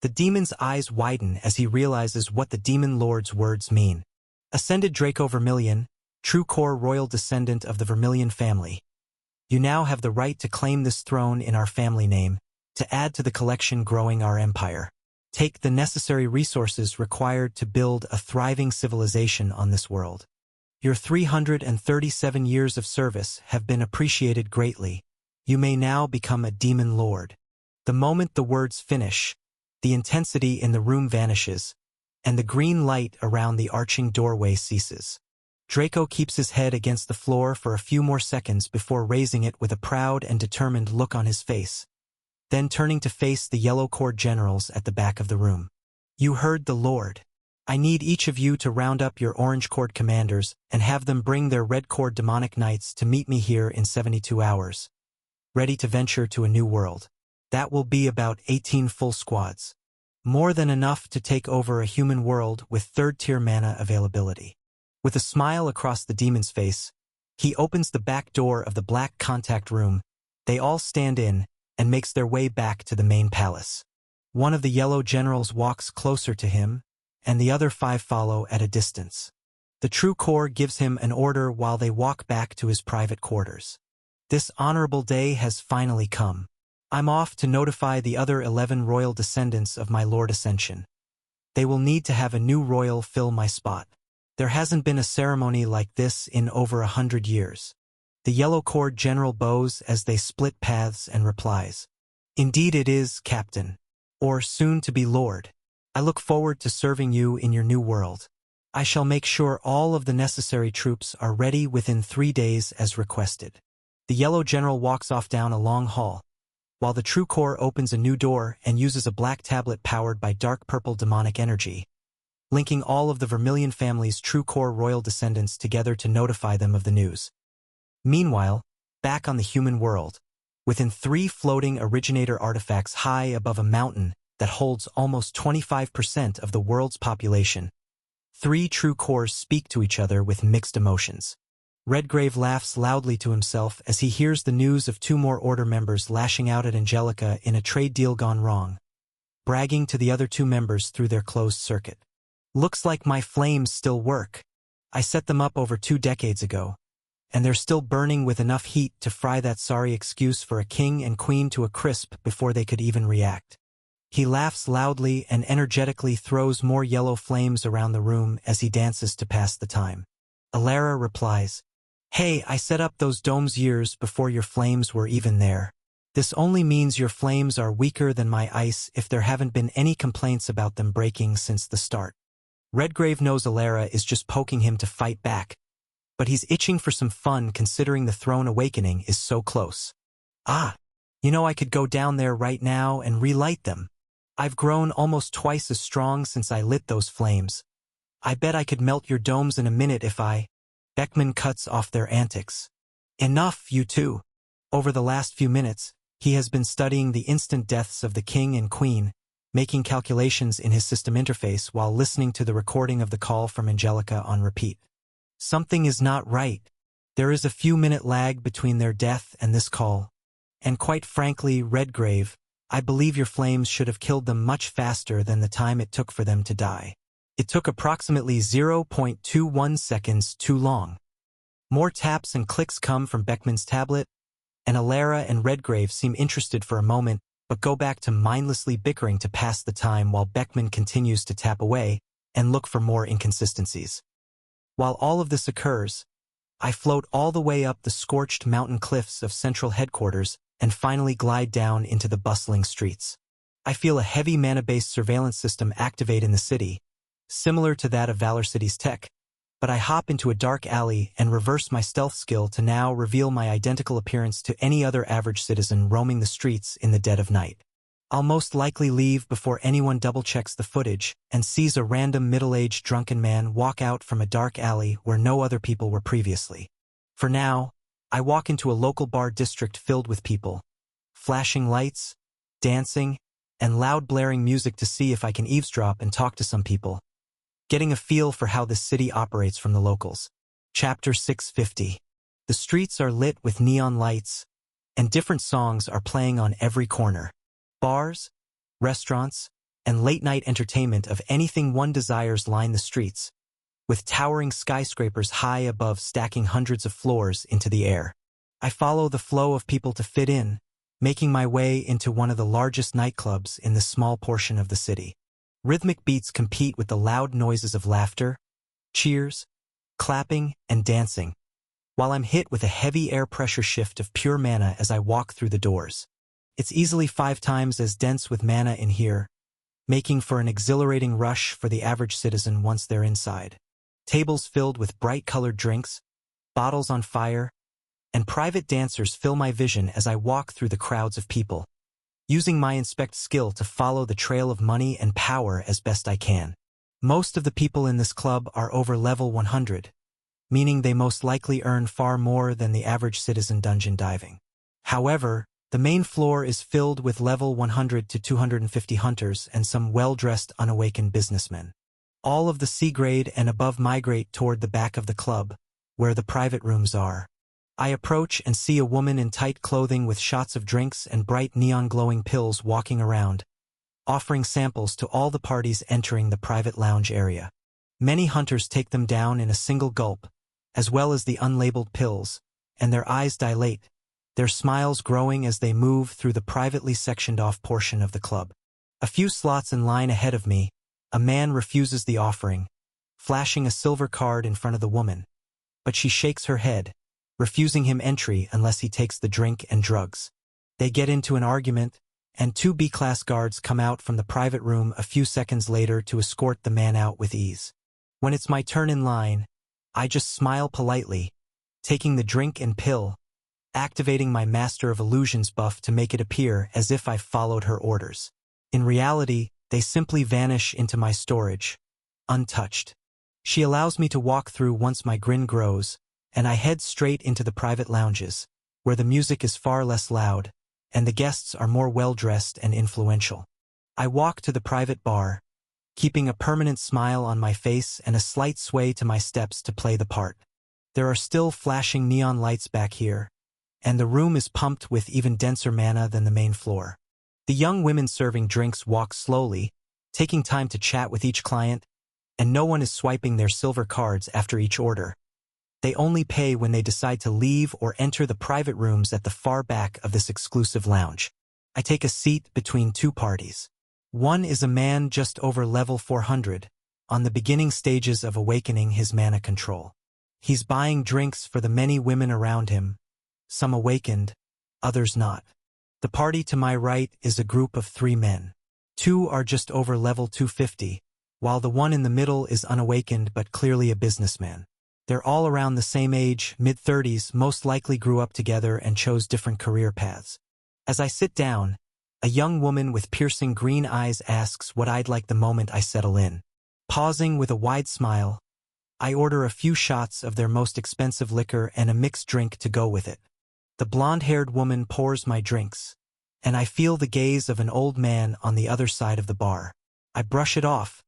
The demon's eyes widen as he realizes what the demon lord's words mean. Ascended Draco Vermilion, true core royal descendant of the Vermilion family. You now have the right to claim this throne in our family name, to add to the collection growing our empire. Take the necessary resources required to build a thriving civilization on this world. Your 337 years of service have been appreciated greatly. You may now become a demon lord. The moment the words finish, the intensity in the room vanishes, and the green light around the arching doorway ceases. Draco keeps his head against the floor for a few more seconds before raising it with a proud and determined look on his face, then turning to face the yellow cord generals at the back of the room. You heard the Lord. I need each of you to round up your orange cord commanders and have them bring their red cord demonic knights to meet me here in 72 hours. Ready to venture to a new world. That will be about 18 full squads. More than enough to take over a human world with third-tier mana availability. With a smile across the demon's face, he opens the back door of the black contact room. They all stand in and makes their way back to the main palace. One of the yellow generals walks closer to him, and the other 5 follow at a distance. The true core gives him an order while they walk back to his private quarters. This honorable day has finally come. I'm off to notify the other 11 royal descendants of my Lord Ascension. They will need to have a new royal fill my spot. There hasn't been a ceremony like this in over 100 years. The yellow cord general bows as they split paths and replies, "Indeed it is, Captain, or soon to be Lord. I look forward to serving you in your new world. I shall make sure all of the necessary troops are ready within 3 days as requested." The yellow general walks off down a long hall, while the true core opens a new door and uses a black tablet powered by dark purple demonic energy, linking all of the Vermilion family's true core royal descendants together to notify them of the news. Meanwhile, back on the human world, within 3 floating originator artifacts high above a mountain that holds almost 25% of the world's population, 3 true cores speak to each other with mixed emotions. Redgrave laughs loudly to himself as he hears the news of 2 more Order members lashing out at Angelica in a trade deal gone wrong, bragging to the other 2 members through their closed circuit. "Looks like my flames still work. I set them up over 2 decades ago, and they're still burning with enough heat to fry that sorry excuse for a king and queen to a crisp before they could even react." He laughs loudly and energetically throws more yellow flames around the room as he dances to pass the time. Alara replies, "Hey, I set up those domes years before your flames were even there. This only means your flames are weaker than my ice if there haven't been any complaints about them breaking since the start." Redgrave knows Alara is just poking him to fight back, but he's itching for some fun considering the throne awakening is so close. "Ah, I could go down there right now and relight them. I've grown almost twice as strong since I lit those flames. I bet I could melt your domes in a minute if I—" Beckman cuts off their antics. "Enough, you two." Over the last few minutes, he has been studying the instant deaths of the king and queen, making calculations in his system interface while listening to the recording of the call from Angelica on repeat. Something is not right. There is a few-minute lag between their death and this call. And quite frankly, Redgrave, I believe your flames should have killed them much faster than the time it took for them to die. It took approximately 0.21 seconds too long. More taps and clicks come from Beckman's tablet, and Alara and Redgrave seem interested for a moment, but go back to mindlessly bickering to pass the time while Beckman continues to tap away and look for more inconsistencies. While all of this occurs, I float all the way up the scorched mountain cliffs of central headquarters and finally glide down into the bustling streets. I feel a heavy mana-based surveillance system activate in the city, similar to that of Valor City's tech, but I hop into a dark alley and reverse my stealth skill to now reveal my identical appearance to any other average citizen roaming the streets in the dead of night. I'll most likely leave before anyone double-checks the footage and sees a random middle-aged drunken man walk out from a dark alley where no other people were previously. For now, I walk into a local bar district filled with people, flashing lights, dancing, and loud blaring music to see if I can eavesdrop and talk to some people, getting a feel for how this city operates from the locals. Chapter 650. The streets are lit with neon lights, and different songs are playing on every corner. Bars, restaurants, and late-night entertainment of anything one desires line the streets, with towering skyscrapers high above stacking hundreds of floors into the air. I follow the flow of people to fit in, making my way into one of the largest nightclubs in this small portion of the city. Rhythmic beats compete with the loud noises of laughter, cheers, clapping, and dancing, while I'm hit with a heavy air pressure shift of pure mana as I walk through the doors. It's easily 5 times as dense with mana in here, making for an exhilarating rush for the average citizen once they're inside. Tables filled with bright-colored drinks, bottles on fire, and private dancers fill my vision as I walk through the crowds of people, using my inspect skill to follow the trail of money and power as best I can. Most of the people in this club are over level 100, meaning they most likely earn far more than the average citizen dungeon diving. However, the main floor is filled with level 100 to 250 hunters and some well-dressed unawakened businessmen. All of the C-grade and above migrate toward the back of the club, where the private rooms are. I approach and see a woman in tight clothing with shots of drinks and bright neon-glowing pills walking around, offering samples to all the parties entering the private lounge area. Many hunters take them down in a single gulp, as well as the unlabeled pills, and their eyes dilate, their smiles growing as they move through the privately sectioned-off portion of the club. A few slots in line ahead of me, a man refuses the offering, flashing a silver card in front of the woman, but she shakes her head, refusing him entry unless he takes the drink and drugs. They get into an argument, and 2 B-class guards come out from the private room a few seconds later to escort the man out with ease. When it's my turn in line, I just smile politely, taking the drink and pill, activating my Master of Illusions buff to make it appear as if I followed her orders. In reality, they simply vanish into my storage, untouched. She allows me to walk through once my grin grows, and I head straight into the private lounges, where the music is far less loud, and the guests are more well-dressed and influential. I walk to the private bar, keeping a permanent smile on my face and a slight sway to my steps to play the part. There are still flashing neon lights back here, and the room is pumped with even denser mana than the main floor. The young women serving drinks walk slowly, taking time to chat with each client, and no one is swiping their silver cards after each order. They only pay when they decide to leave or enter the private rooms at the far back of this exclusive lounge. I take a seat between 2 parties. One is a man just over level 400, on the beginning stages of awakening his mana control. He's buying drinks for the many women around him, some awakened, others not. The party to my right is a group of 3 men. 2 are just over level 250, while the one in the middle is unawakened but clearly a businessman. They're all around the same age, mid-30s, most likely grew up together and chose different career paths. As I sit down, a young woman with piercing green eyes asks what I'd like the moment I settle in. Pausing with a wide smile, I order a few shots of their most expensive liquor and a mixed drink to go with it. The blonde-haired woman pours my drinks, and I feel the gaze of an old man on the other side of the bar. I brush it off,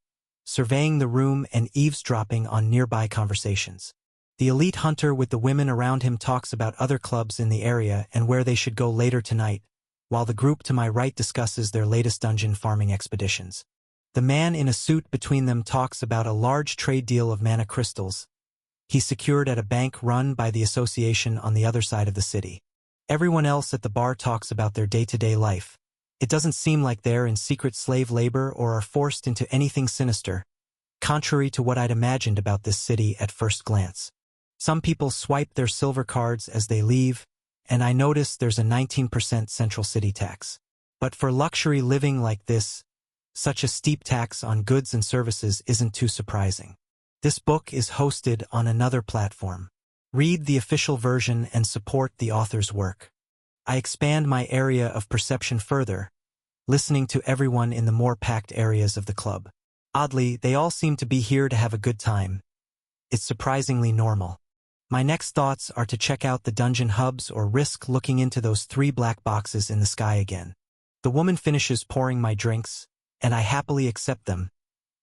surveying the room and eavesdropping on nearby conversations. The elite hunter with the women around him talks about other clubs in the area and where they should go later tonight, while the group to my right discusses their latest dungeon farming expeditions. The man in a suit between them talks about a large trade deal of mana crystals he secured at a bank run by the association on the other side of the city. Everyone else at the bar talks about their day-to-day life. It doesn't seem like they're in secret slave labor or are forced into anything sinister, contrary to what I'd imagined about this city at first glance. Some people swipe their silver cards as they leave, and I notice there's a 19% central city tax. But for luxury living like this, Such a steep tax on goods and services isn't too surprising. This book is hosted on another platform. Read the official version and support the author's work. I expand my area of perception further, listening to everyone in the more packed areas of the club. Oddly, they all seem to be here to have a good time. It's surprisingly normal. My next thoughts are to check out the dungeon hubs or risk looking into those 3 black boxes in the sky again. The woman finishes pouring my drinks, and I happily accept them,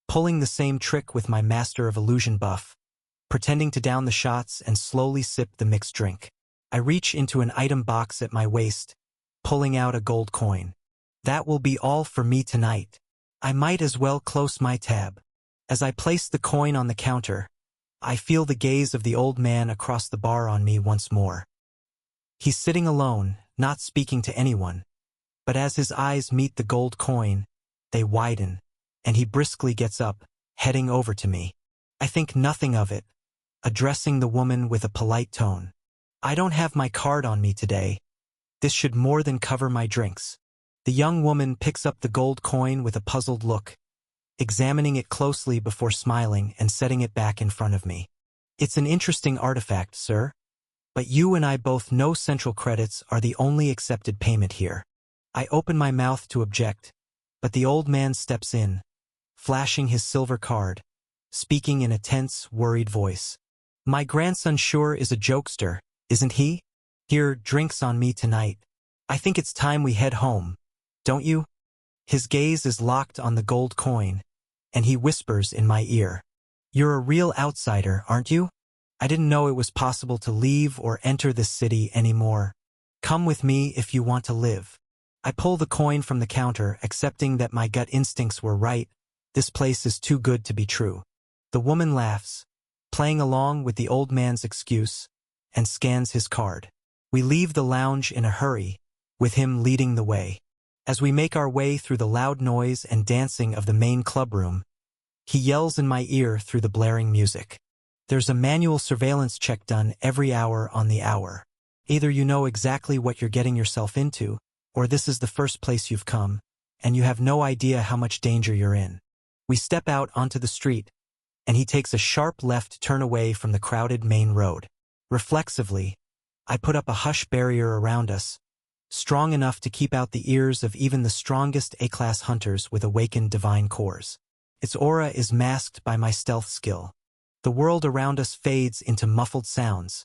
pulling the same trick with my Master of Illusion buff, pretending to down the shots and slowly sip the mixed drink. I reach into an item box at my waist, pulling out a gold coin. That will be all for me tonight. I might as well close my tab. As I place the coin on the counter, I feel the gaze of the old man across the bar on me once more. He's sitting alone, not speaking to anyone, but as his eyes meet the gold coin, they widen, and he briskly gets up, heading over to me. I think nothing of it, addressing the woman with a polite tone. I don't have my card on me today. This should more than cover my drinks. The young woman picks up the gold coin with a puzzled look, examining it closely before smiling and setting it back in front of me. It's an interesting artifact, sir, but you and I both know central credits are the only accepted payment here. I open my mouth to object, but the old man steps in, flashing his silver card, speaking in a tense, worried voice. My grandson sure is a jokester, isn't he? Here, drinks on me tonight. I think it's time we head home, don't you? His gaze is locked on the gold coin, and he whispers in my ear. You're a real outsider, aren't you? I didn't know it was possible to leave or enter this city anymore. Come with me if you want to live. I pull the coin from the counter, accepting that my gut instincts were right. This place is too good to be true. The woman laughs, playing along with the old man's excuse, and scans his card. We leave the lounge in a hurry, with him leading the way. As we make our way through the loud noise and dancing of the main clubroom, he yells in my ear through the blaring music. There's a manual surveillance check done every hour on the hour. Either you know exactly what you're getting yourself into, or this is the first place you've come, and you have no idea how much danger you're in. We step out onto the street, and he takes a sharp left turn away from the crowded main road. Reflexively, I put up a hush barrier around us, strong enough to keep out the ears of even the strongest A-class hunters with awakened divine cores. Its aura is masked by my stealth skill. The world around us fades into muffled sounds,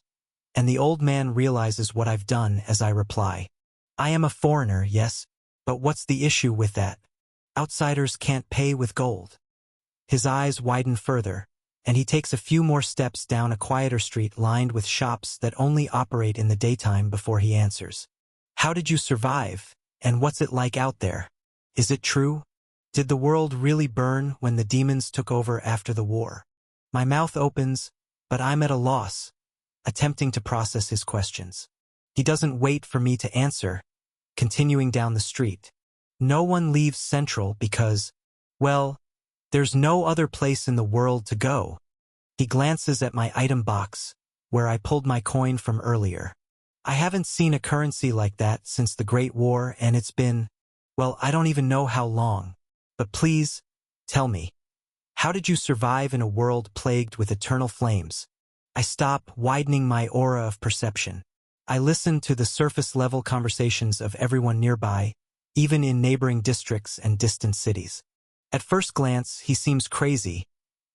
and the old man realizes what I've done as I reply. I am a foreigner, yes, but what's the issue with that? Outsiders can't pay with gold. His eyes widen further, and he takes a few more steps down a quieter street lined with shops that only operate in the daytime before he answers. How did you survive, and what's it like out there? Is it true? Did the world really burn when the demons took over after the war? My mouth opens, but I'm at a loss, attempting to process his questions. He doesn't wait for me to answer, continuing down the street. No one leaves Central because, well, there's no other place in the world to go. He glances at my item box, where I pulled my coin from earlier. I haven't seen a currency like that since the Great War, and it's been, well, I don't even know how long. But please, tell me, how did you survive in a world plagued with eternal flames? I stop, widening my aura of perception. I listen to the surface-level conversations of everyone nearby, even in neighboring districts and distant cities. At first glance, he seems crazy,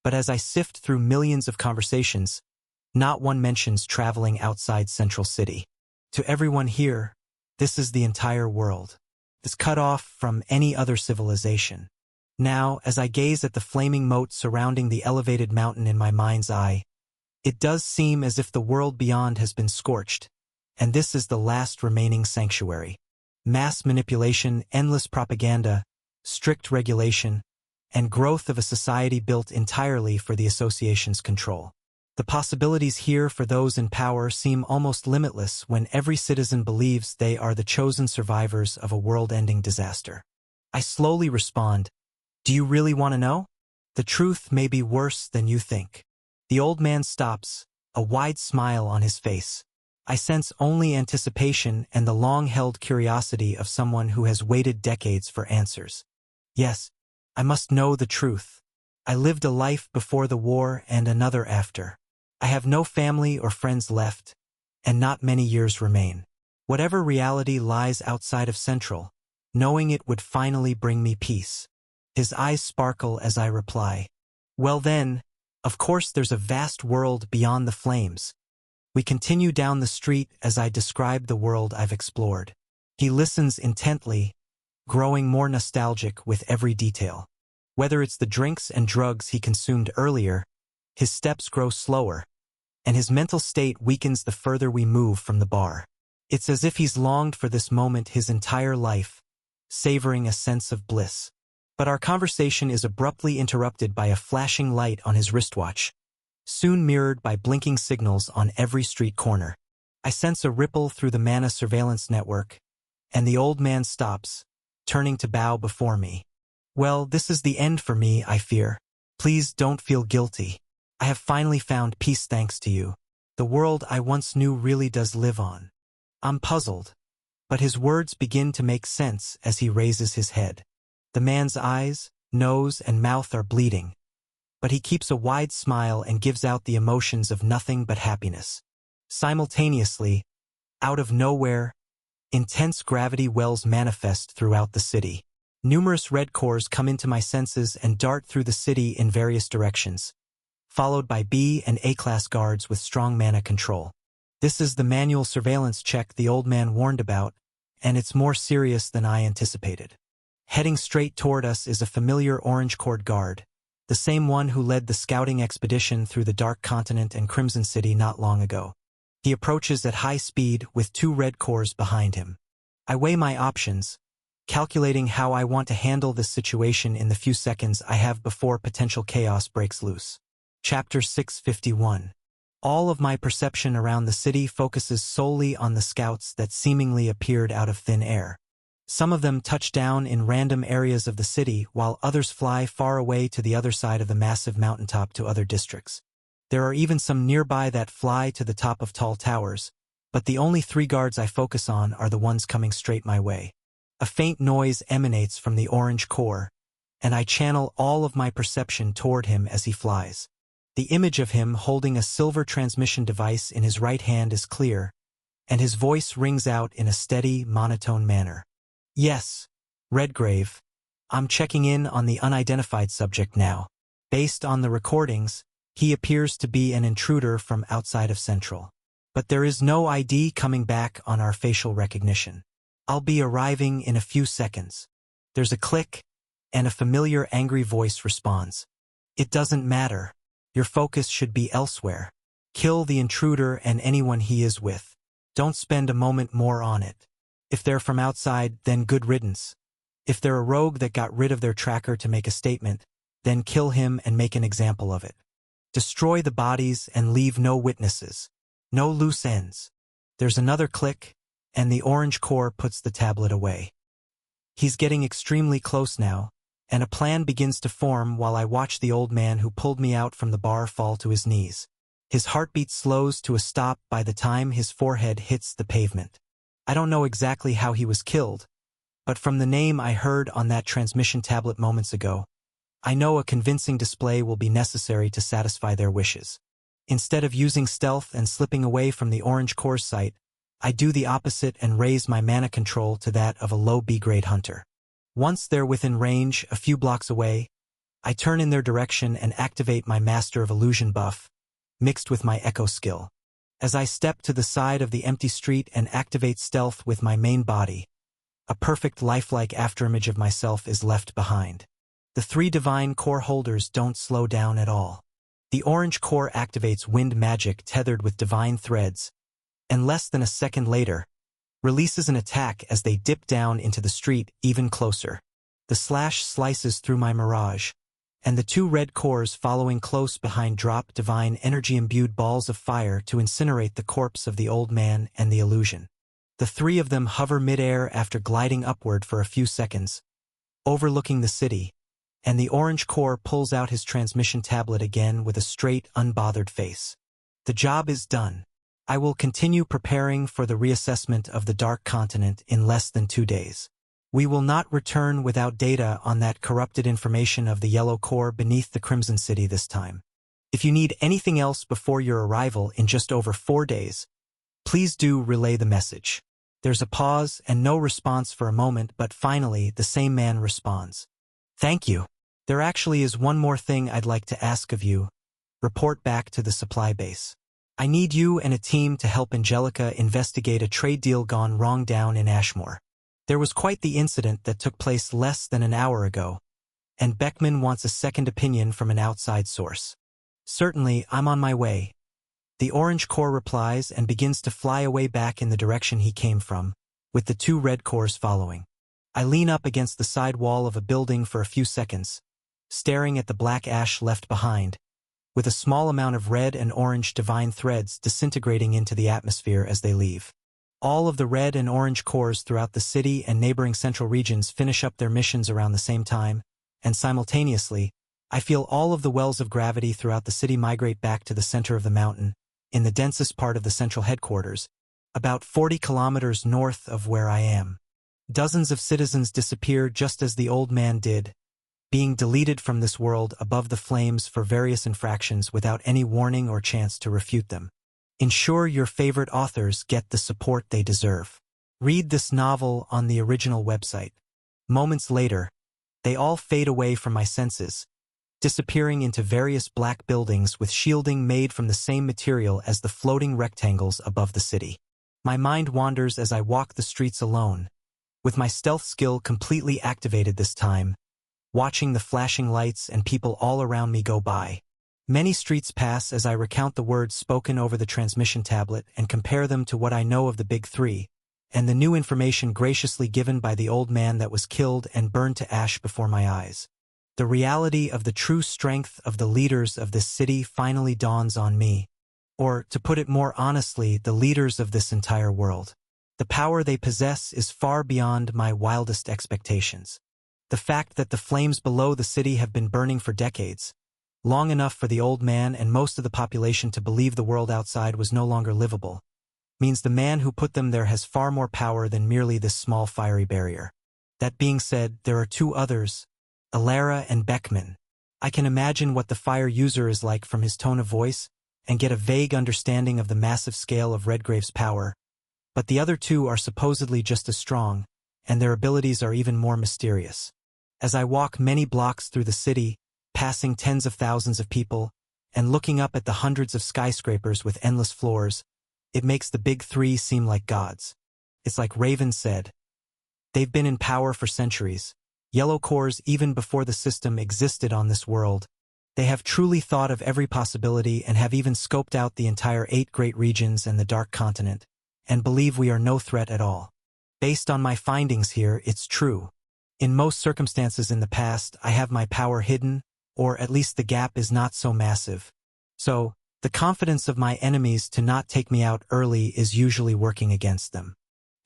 but as I sift through millions of conversations, not one mentions traveling outside Central City. To everyone here, this is the entire world. It's cut off from any other civilization. Now, as I gaze at the flaming moat surrounding the elevated mountain in my mind's eye, it does seem as if the world beyond has been scorched, and this is the last remaining sanctuary. Mass manipulation, endless propaganda, strict regulation, and growth of a society built entirely for the association's control. The possibilities here for those in power seem almost limitless when every citizen believes they are the chosen survivors of a world-ending disaster. I slowly respond, do you really want to know? The truth may be worse than you think. The old man stops, a wide smile on his face. I sense only anticipation and the long-held curiosity of someone who has waited decades for answers. Yes, I must know the truth. I lived a life before the war and another after. I have no family or friends left, and not many years remain. Whatever reality lies outside of Central, knowing it would finally bring me peace. His eyes sparkle as I reply. Well then, of course there's a vast world beyond the flames. We continue down the street as I describe the world I've explored. He listens intently, growing more nostalgic with every detail. Whether it's the drinks and drugs he consumed earlier, his steps grow slower, and his mental state weakens the further we move from the bar. It's as if he's longed for this moment his entire life, savoring a sense of bliss. But our conversation is abruptly interrupted by a flashing light on his wristwatch, soon mirrored by blinking signals on every street corner. I sense a ripple through the Mana surveillance network, and the old man stops, turning to bow before me. Well, this is the end for me, I fear. Please don't feel guilty. I have finally found peace thanks to you. The world I once knew really does live on. I'm puzzled, but his words begin to make sense as he raises his head. The man's eyes, nose, and mouth are bleeding, but he keeps a wide smile and gives out the emotions of nothing but happiness. Simultaneously, out of nowhere, intense gravity wells manifest throughout the city. Numerous red cores come into my senses and dart through the city in various directions, followed by B and A-class guards with strong mana control. This is the manual surveillance check the old man warned about, and it's more serious than I anticipated. Heading straight toward us is a familiar orange-cored guard, the same one who led the scouting expedition through the Dark Continent and Crimson City not long ago. He approaches at high speed with 2 red cores behind him. I weigh my options, calculating how I want to handle this situation in the few seconds I have before potential chaos breaks loose. Chapter 651. All of my perception around the city focuses solely on the scouts that seemingly appeared out of thin air. Some of them touch down in random areas of the city, while others fly far away to the other side of the massive mountaintop to other districts. There are even some nearby that fly to the top of tall towers, but the only 3 guards I focus on are the ones coming straight my way. A faint noise emanates from the orange core, and I channel all of my perception toward him as he flies. The image of him holding a silver transmission device in his right hand is clear, and his voice rings out in a steady, monotone manner. Yes, Redgrave. I'm checking in on the unidentified subject now. Based on the recordings, he appears to be an intruder from outside of Central. But there is no ID coming back on our facial recognition. I'll be arriving in a few seconds. There's a click, and a familiar angry voice responds. It doesn't matter. Your focus should be elsewhere. Kill the intruder and anyone he is with. Don't spend a moment more on it. If they're from outside, then good riddance. If they're a rogue that got rid of their tracker to make a statement, then kill him and make an example of it. Destroy the bodies and leave no witnesses. No loose ends. There's another click, and the orange core puts the tablet away. He's getting extremely close now, and a plan begins to form while I watch the old man who pulled me out from the bar fall to his knees. His heartbeat slows to a stop by the time his forehead hits the pavement. I don't know exactly how he was killed, but from the name I heard on that transmission tablet moments ago, I know a convincing display will be necessary to satisfy their wishes. Instead of using stealth and slipping away from the orange core sight, I do the opposite and raise my mana control to that of a low B-grade hunter. Once they're within range, a few blocks away, I turn in their direction and activate my Master of Illusion buff, mixed with my Echo skill. As I step to the side of the empty street and activate stealth with my main body, a perfect lifelike afterimage of myself is left behind. The 3 divine core holders don't slow down at all. The orange core activates wind magic tethered with divine threads, and less than a second later, releases an attack as they dip down into the street even closer. The slash slices through my mirage, and the 2 red cores following close behind drop divine energy-imbued balls of fire to incinerate the corpse of the old man and the illusion. The 3 of them hover mid-air after gliding upward for a few seconds, overlooking the city, and the orange core pulls out his transmission tablet again with a straight, unbothered face. The job is done. I will continue preparing for the reassessment of the Dark Continent in less than 2 days. We will not return without data on that corrupted information of the yellow core beneath the Crimson City this time. If you need anything else before your arrival in just over 4 days, please do relay the message. There's a pause and no response for a moment, but finally the same man responds. Thank you. There actually is one more thing I'd like to ask of you. Report back to the supply base. I need you and a team to help Angelica investigate a trade deal gone wrong down in Ashmore. There was quite the incident that took place less than an hour ago, and Beckman wants a second opinion from an outside source. Certainly, I'm on my way. The orange core replies and begins to fly away back in the direction he came from, with the 2 red cores following. I lean up against the side wall of a building for a few seconds, staring at the black ash left behind, with a small amount of red and orange divine threads disintegrating into the atmosphere as they leave. All of the red and orange cores throughout the city and neighboring central regions finish up their missions around the same time, and simultaneously, I feel all of the wells of gravity throughout the city migrate back to the center of the mountain, in the densest part of the central headquarters, about 40 kilometers north of where I am. Dozens of citizens disappear just as the old man did, being deleted from this world above the flames for various infractions without any warning or chance to refute them. Ensure your favorite authors get the support they deserve. Read this novel on the original website. Moments later, they all fade away from my senses, disappearing into various black buildings with shielding made from the same material as the floating rectangles above the city. My mind wanders as I walk the streets alone, with my stealth skill completely activated this time, watching the flashing lights and people all around me go by. Many streets pass as I recount the words spoken over the transmission tablet and compare them to what I know of the Big Three, and the new information graciously given by the old man that was killed and burned to ash before my eyes. The reality of the true strength of the leaders of this city finally dawns on me, or, to put it more honestly, the leaders of this entire world. The power they possess is far beyond my wildest expectations. The fact that the flames below the city have been burning for decades, long enough for the old man and most of the population to believe the world outside was no longer livable, means the man who put them there has far more power than merely this small fiery barrier. That being said, there are 2 others, Alara and Beckman. I can imagine what the fire user is like from his tone of voice and get a vague understanding of the massive scale of Redgrave's power, but the other 2 are supposedly just as strong, and their abilities are even more mysterious. As I walk many blocks through the city, passing tens of thousands of people, and looking up at the hundreds of skyscrapers with endless floors, it makes the Big Three seem like gods. It's like Raven said. They've been in power for centuries, yellow cores even before the system existed on this world. They have truly thought of every possibility and have even scoped out the entire 8 great regions and the Dark Continent, and believe we are no threat at all. Based on my findings here, it's true. In most circumstances in the past, I have my power hidden, or at least the gap is not so massive. So, the confidence of my enemies to not take me out early is usually working against them.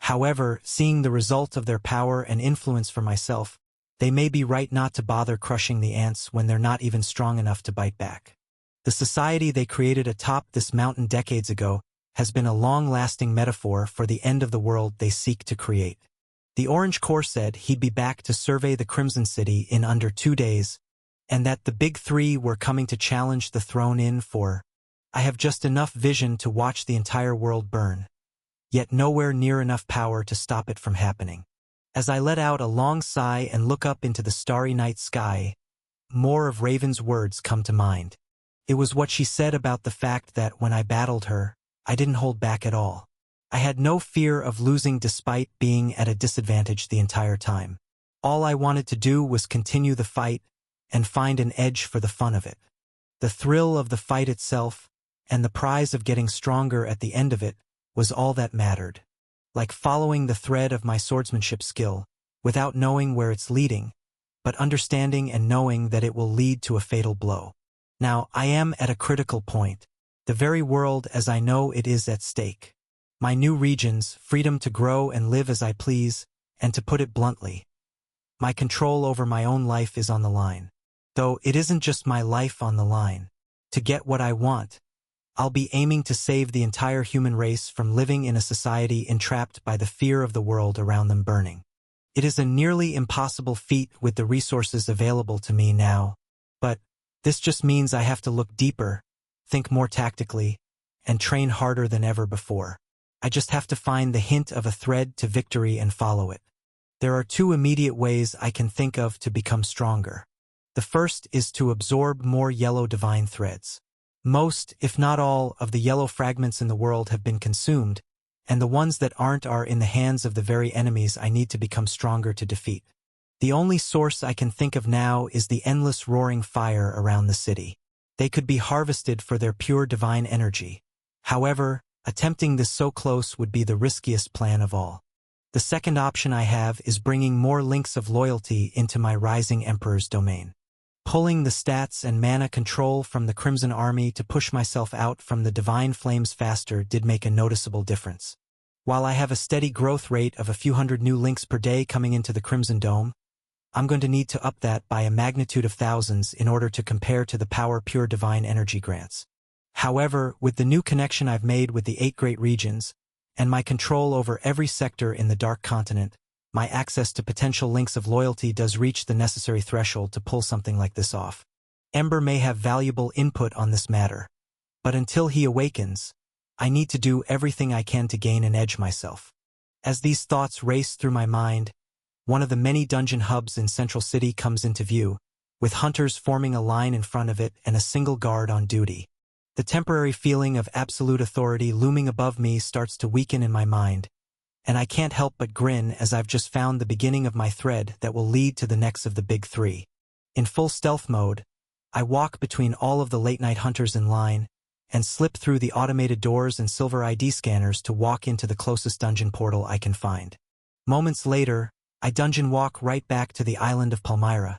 However, seeing the result of their power and influence for myself, they may be right not to bother crushing the ants when they're not even strong enough to bite back. The society they created atop this mountain decades ago has been a long-lasting metaphor for the end of the world they seek to create. The Orange Core said he'd be back to survey the Crimson City in under 2 days, and that the Big Three were coming to challenge the throne in for. I have just enough vision to watch the entire world burn, yet nowhere near enough power to stop it from happening. As I let out a long sigh and look up into the starry night sky, more of Raven's words come to mind. It was what she said about the fact that when I battled her, I didn't hold back at all. I had no fear of losing despite being at a disadvantage the entire time. All I wanted to do was continue the fight and find an edge for the fun of it. The thrill of the fight itself, and the prize of getting stronger at the end of it, was all that mattered. Like following the thread of my swordsmanship skill, without knowing where it's leading, but understanding and knowing that it will lead to a fatal blow. Now, I am at a critical point. The very world as I know it is at stake. My new regions, freedom to grow and live as I please, and to put it bluntly, my control over my own life is on the line. Though it isn't just my life on the line. To get what I want, I'll be aiming to save the entire human race from living in a society entrapped by the fear of the world around them burning. It is a nearly impossible feat with the resources available to me now, but this just means I have to look deeper, think more tactically, and train harder than ever before. I just have to find the hint of a thread to victory and follow it. There are two immediate ways I can think of to become stronger. The first is to absorb more yellow divine threads. Most, if not all, of the yellow fragments in the world have been consumed, and the ones that aren't are in the hands of the very enemies I need to become stronger to defeat. The only source I can think of now is the endless roaring fire around the city. They could be harvested for their pure divine energy. However, attempting this so close would be the riskiest plan of all. The second option I have is bringing more links of loyalty into my Rising Emperor's domain. Pulling the stats and mana control from the Crimson Army to push myself out from the Divine Flames faster did make a noticeable difference. While I have a steady growth rate of a few hundred new links per day coming into the Crimson Dome, I'm going to need to up that by a magnitude of thousands in order to compare to the power pure divine energy grants. However, with the new connection I've made with the 8 great regions, and my control over every sector in the Dark Continent, my access to potential links of loyalty does reach the necessary threshold to pull something like this off. Ember may have valuable input on this matter, but until he awakens, I need to do everything I can to gain an edge myself. As these thoughts race through my mind, one of the many dungeon hubs in Central City comes into view, with hunters forming a line in front of it and a single guard on duty. The temporary feeling of absolute authority looming above me starts to weaken in my mind, and I can't help but grin as I've just found the beginning of my thread that will lead to the next of the big three. In full stealth mode, I walk between all of the late-night hunters in line and slip through the automated doors and silver ID scanners to walk into the closest dungeon portal I can find. Moments later, I dungeon walk right back to the island of Palmyra,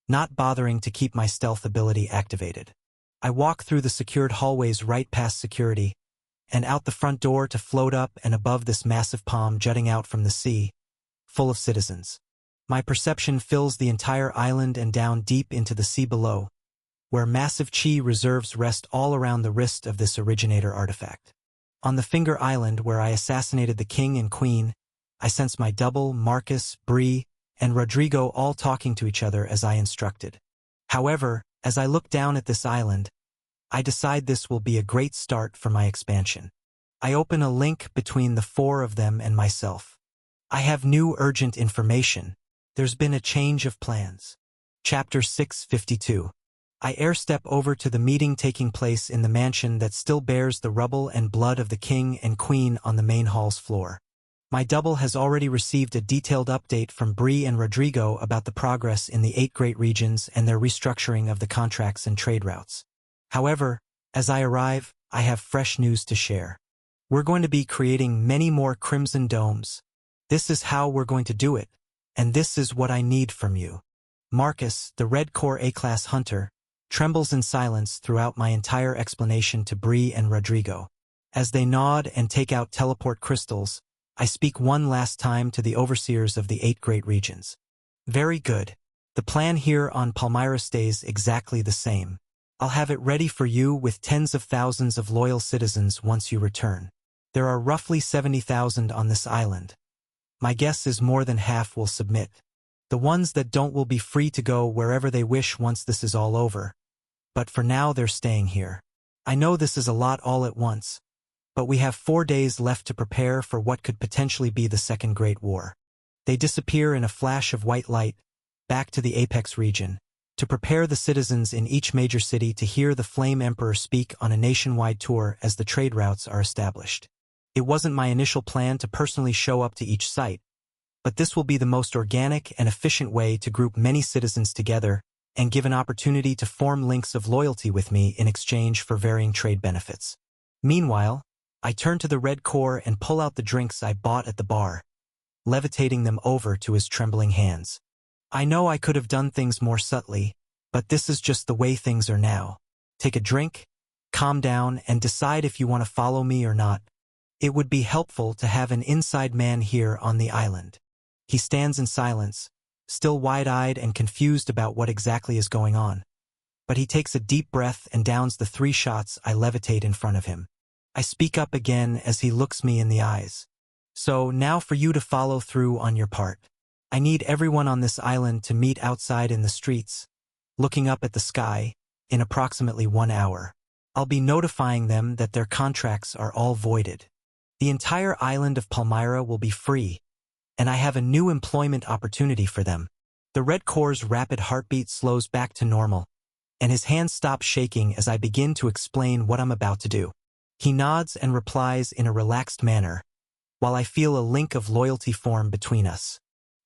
not bothering to keep my stealth ability activated. I walk through the secured hallways right past security, and out the front door to float up and above this massive palm jutting out from the sea, full of citizens. My perception fills the entire island and down deep into the sea below, where massive chi reserves rest all around the wrist of this originator artifact. On the Finger Island, where I assassinated the king and queen, I sense my double, Marcus, Bree, and Rodrigo all talking to each other as I instructed. However, as I look down at this island, I decide this will be a great start for my expansion. I open a link between the 4 of them and myself. I have new urgent information. There's been a change of plans. Chapter 652. I airstep over to the meeting taking place in the mansion that still bears the rubble and blood of the king and queen on the main hall's floor. My double has already received a detailed update from Bree and Rodrigo about the progress in the 8 great regions and their restructuring of the contracts and trade routes. However, as I arrive, I have fresh news to share. We're going to be creating many more Crimson Domes. This is how we're going to do it, and this is what I need from you. Marcus, the Red Core A-Class Hunter, trembles in silence throughout my entire explanation to Bree and Rodrigo. As they nod and take out teleport crystals, I speak one last time to the overseers of the 8 great regions. Very good. The plan here on Palmyra stays exactly the same. I'll have it ready for you with tens of thousands of loyal citizens once you return. There are roughly 70,000 on this island. My guess is more than half will submit. The ones that don't will be free to go wherever they wish once this is all over. But for now they're staying here. I know this is a lot all at once, but we have 4 days left to prepare for what could potentially be the Second Great War. They disappear in a flash of white light, back to the Apex region, to prepare the citizens in each major city to hear the Flame Emperor speak on a nationwide tour as the trade routes are established. It wasn't my initial plan to personally show up to each site, but this will be the most organic and efficient way to group many citizens together and give an opportunity to form links of loyalty with me in exchange for varying trade benefits. Meanwhile, I turn to the Red Core and pull out the drinks I bought at the bar, levitating them over to his trembling hands. I know I could have done things more subtly, but this is just the way things are now. Take a drink, calm down, and decide if you want to follow me or not. It would be helpful to have an inside man here on the island. He stands in silence, still wide-eyed and confused about what exactly is going on. But he takes a deep breath and downs the 3 shots I levitate in front of him. I speak up again as he looks me in the eyes. So now for you to follow through on your part. I need everyone on this island to meet outside in the streets, looking up at the sky, in approximately 1 hour. I'll be notifying them that their contracts are all voided. The entire island of Palmyra will be free, and I have a new employment opportunity for them. The Red Corps' rapid heartbeat slows back to normal, and his hand stops shaking as I begin to explain what I'm about to do. He nods and replies in a relaxed manner, while I feel a link of loyalty form between us.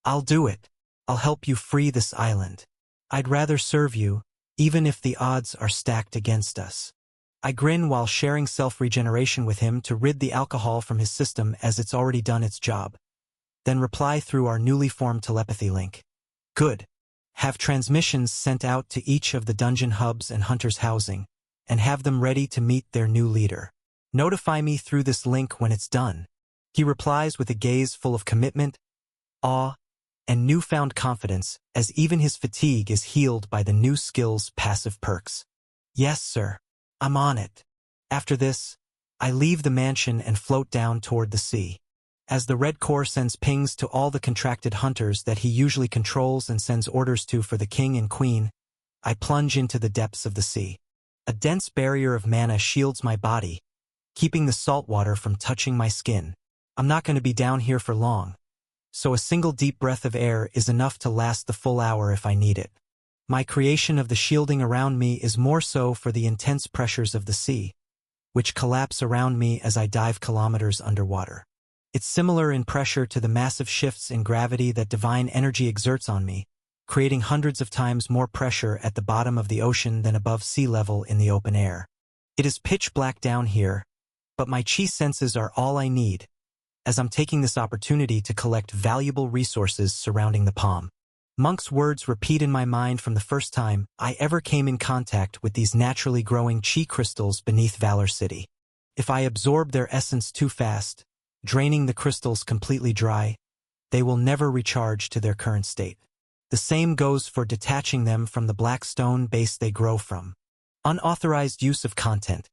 I'll do it. I'll help you free this island. I'd rather serve you, even if the odds are stacked against us. I grin while sharing self-regeneration with him to rid the alcohol from his system as it's already done its job. Then reply through our newly formed telepathy link. Good. Have transmissions sent out to each of the dungeon hubs and hunters' housing, and have them ready to meet their new leader. Notify me through this link when it's done. He replies with a gaze full of commitment, awe, and newfound confidence, as even his fatigue is healed by the new skill's passive perks. Yes, sir. I'm on it. After this, I leave the mansion and float down toward the sea. As the Red Corps sends pings to all the contracted hunters that he usually controls and sends orders to for the king and queen, I plunge into the depths of the sea. A dense barrier of mana shields my body, keeping the salt water from touching my skin. I'm not going to be down here for long, so a single deep breath of air is enough to last the full hour if I need it. My creation of the shielding around me is more so for the intense pressures of the sea, which collapse around me as I dive kilometers underwater. It's similar in pressure to the massive shifts in gravity that divine energy exerts on me, creating hundreds of times more pressure at the bottom of the ocean than above sea level in the open air. It is pitch black down here, but my chi senses are all I need, as I'm taking this opportunity to collect valuable resources surrounding the palm. Monk's words repeat in my mind from the first time I ever came in contact with these naturally growing chi crystals beneath Valor City. If I absorb their essence too fast, draining the crystals completely dry, they will never recharge to their current state. The same goes for detaching them from the black stone base they grow from. Unauthorized use of content.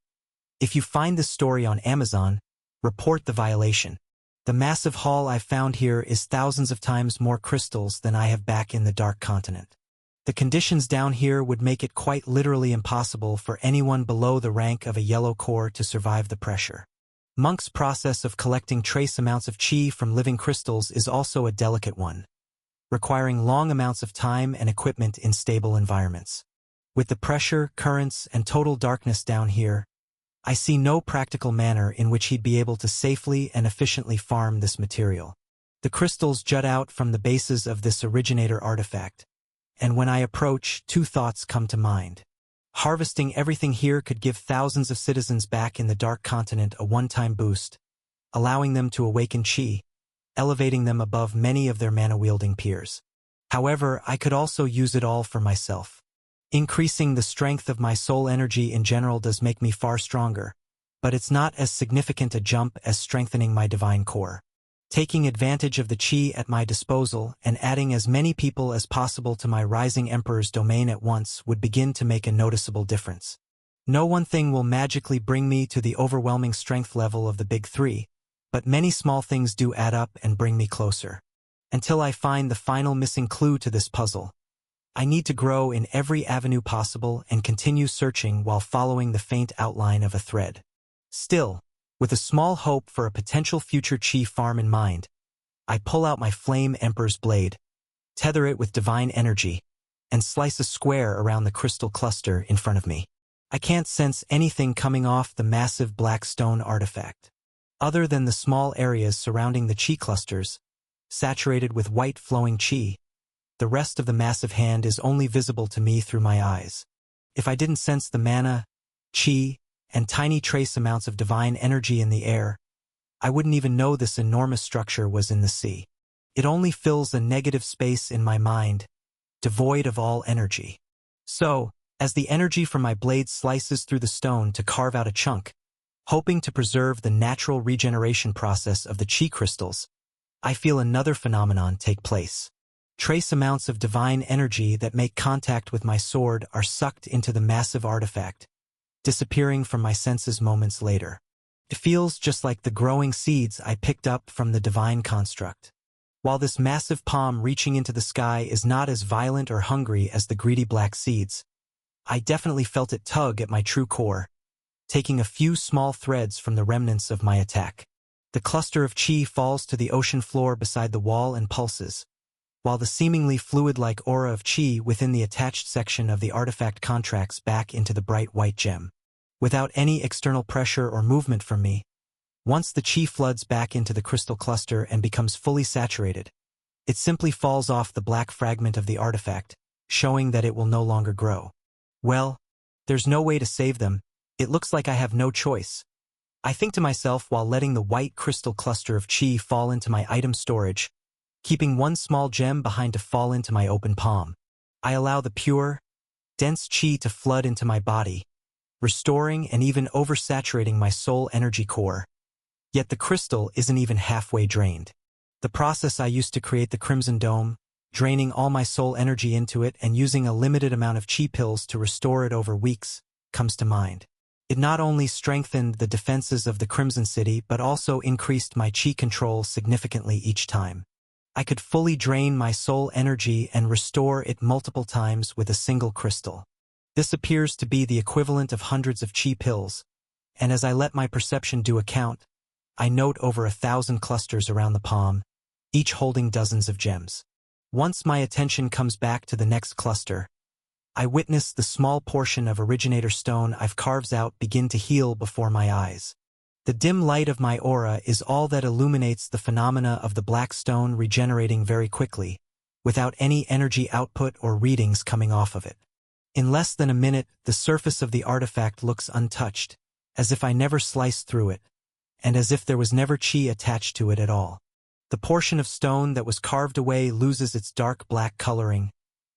If you find this story on Amazon, report the violation. The massive haul I've found here is thousands of times more crystals than I have back in the Dark Continent. The conditions down here would make it quite literally impossible for anyone below the rank of a yellow core to survive the pressure. Monk's process of collecting trace amounts of chi from living crystals is also a delicate one, requiring long amounts of time and equipment in stable environments. With the pressure, currents, and total darkness down here, I see no practical manner in which he'd be able to safely and efficiently farm this material. The crystals jut out from the bases of this originator artifact, and when I approach, two thoughts come to mind. Harvesting everything here could give thousands of citizens back in the Dark Continent a one-time boost, allowing them to awaken chi, elevating them above many of their mana-wielding peers. However, I could also use it all for myself. Increasing the strength of my soul energy in general does make me far stronger, but it's not as significant a jump as strengthening my divine core. Taking advantage of the chi at my disposal and adding as many people as possible to my Rising Emperor's domain at once would begin to make a noticeable difference. No one thing will magically bring me to the overwhelming strength level of the big three, but many small things do add up and bring me closer. Until I find the final missing clue to this puzzle, I need to grow in every avenue possible and continue searching while following the faint outline of a thread. Still, with a small hope for a potential future chi farm in mind, I pull out my Flame Emperor's blade, tether it with divine energy, and slice a square around the crystal cluster in front of me. I can't sense anything coming off the massive black stone artifact, other than the small areas surrounding the chi clusters, saturated with white flowing chi. The rest of the massive hand is only visible to me through my eyes. If I didn't sense the mana, chi, and tiny trace amounts of divine energy in the air, I wouldn't even know this enormous structure was in the sea. It only fills a negative space in my mind, devoid of all energy. So, as the energy from my blade slices through the stone to carve out a chunk, hoping to preserve the natural regeneration process of the chi crystals, I feel another phenomenon take place. Trace amounts of divine energy that make contact with my sword are sucked into the massive artifact, disappearing from my senses moments later. It feels just like the growing seeds I picked up from the divine construct. While this massive palm reaching into the sky is not as violent or hungry as the greedy black seeds, I definitely felt it tug at my true core, taking a few small threads from the remnants of my attack. The cluster of chi falls to the ocean floor beside the wall and pulses, while the seemingly fluid-like aura of chi within the attached section of the artifact contracts back into the bright white gem. Without any external pressure or movement from me, once the chi floods back into the crystal cluster and becomes fully saturated, it simply falls off the black fragment of the artifact, showing that it will no longer grow. Well, there's no way to save them. It looks like I have no choice. I think to myself while letting the white crystal cluster of chi fall into my item storage, keeping one small gem behind to fall into my open palm. I allow the pure, dense chi to flood into my body, restoring and even oversaturating my soul energy core. Yet the crystal isn't even halfway drained. The process I used to create the Crimson Dome, draining all my soul energy into it and using a limited amount of chi pills to restore it over weeks, comes to mind. It not only strengthened the defenses of the Crimson City but also increased my chi control significantly each time. I could fully drain my soul energy and restore it multiple times with a single crystal. This appears to be the equivalent of hundreds of chi pills, and as I let my perception do a count, I note over 1,000 clusters around the palm, each holding dozens of gems. Once my attention comes back to the next cluster, I witness the small portion of originator stone I've carved out begin to heal before my eyes. The dim light of my aura is all that illuminates the phenomena of the black stone regenerating very quickly, without any energy output or readings coming off of it. In less than a minute, the surface of the artifact looks untouched, as if I never sliced through it, and as if there was never chi attached to it at all. The portion of stone that was carved away loses its dark black coloring,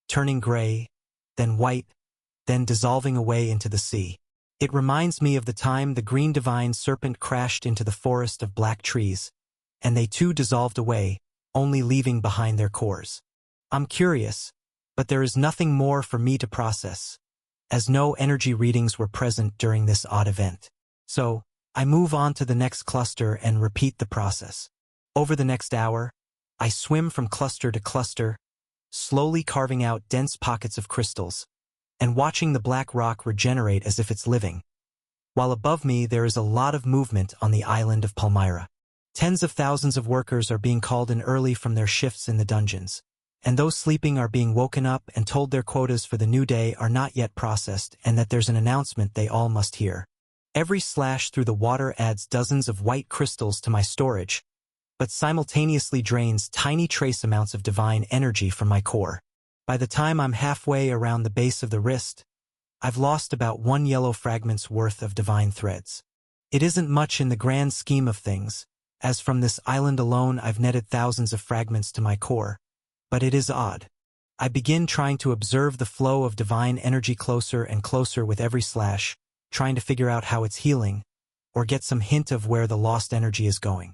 turning gray, then white, then dissolving away into the sea. It reminds me of the time the green divine serpent crashed into the forest of black trees, and they too dissolved away, only leaving behind their cores. I'm curious, but there is nothing more for me to process, as no energy readings were present during this odd event. So, I move on to the next cluster and repeat the process. Over the next hour, I swim from cluster to cluster, slowly carving out dense pockets of crystals, and watching the black rock regenerate as if it's living. While above me there is a lot of movement on the island of Palmyra. Tens of thousands of workers are being called in early from their shifts in the dungeons, and those sleeping are being woken up and told their quotas for the new day are not yet processed and that there's an announcement they all must hear. Every slash through the water adds dozens of white crystals to my storage, but simultaneously drains tiny trace amounts of divine energy from my core. By the time I'm halfway around the base of the wrist, I've lost about 1 yellow fragment's worth of divine threads. It isn't much in the grand scheme of things, as from this island alone I've netted thousands of fragments to my core, but it is odd. I begin trying to observe the flow of divine energy closer and closer with every slash, trying to figure out how it's healing, or get some hint of where the lost energy is going.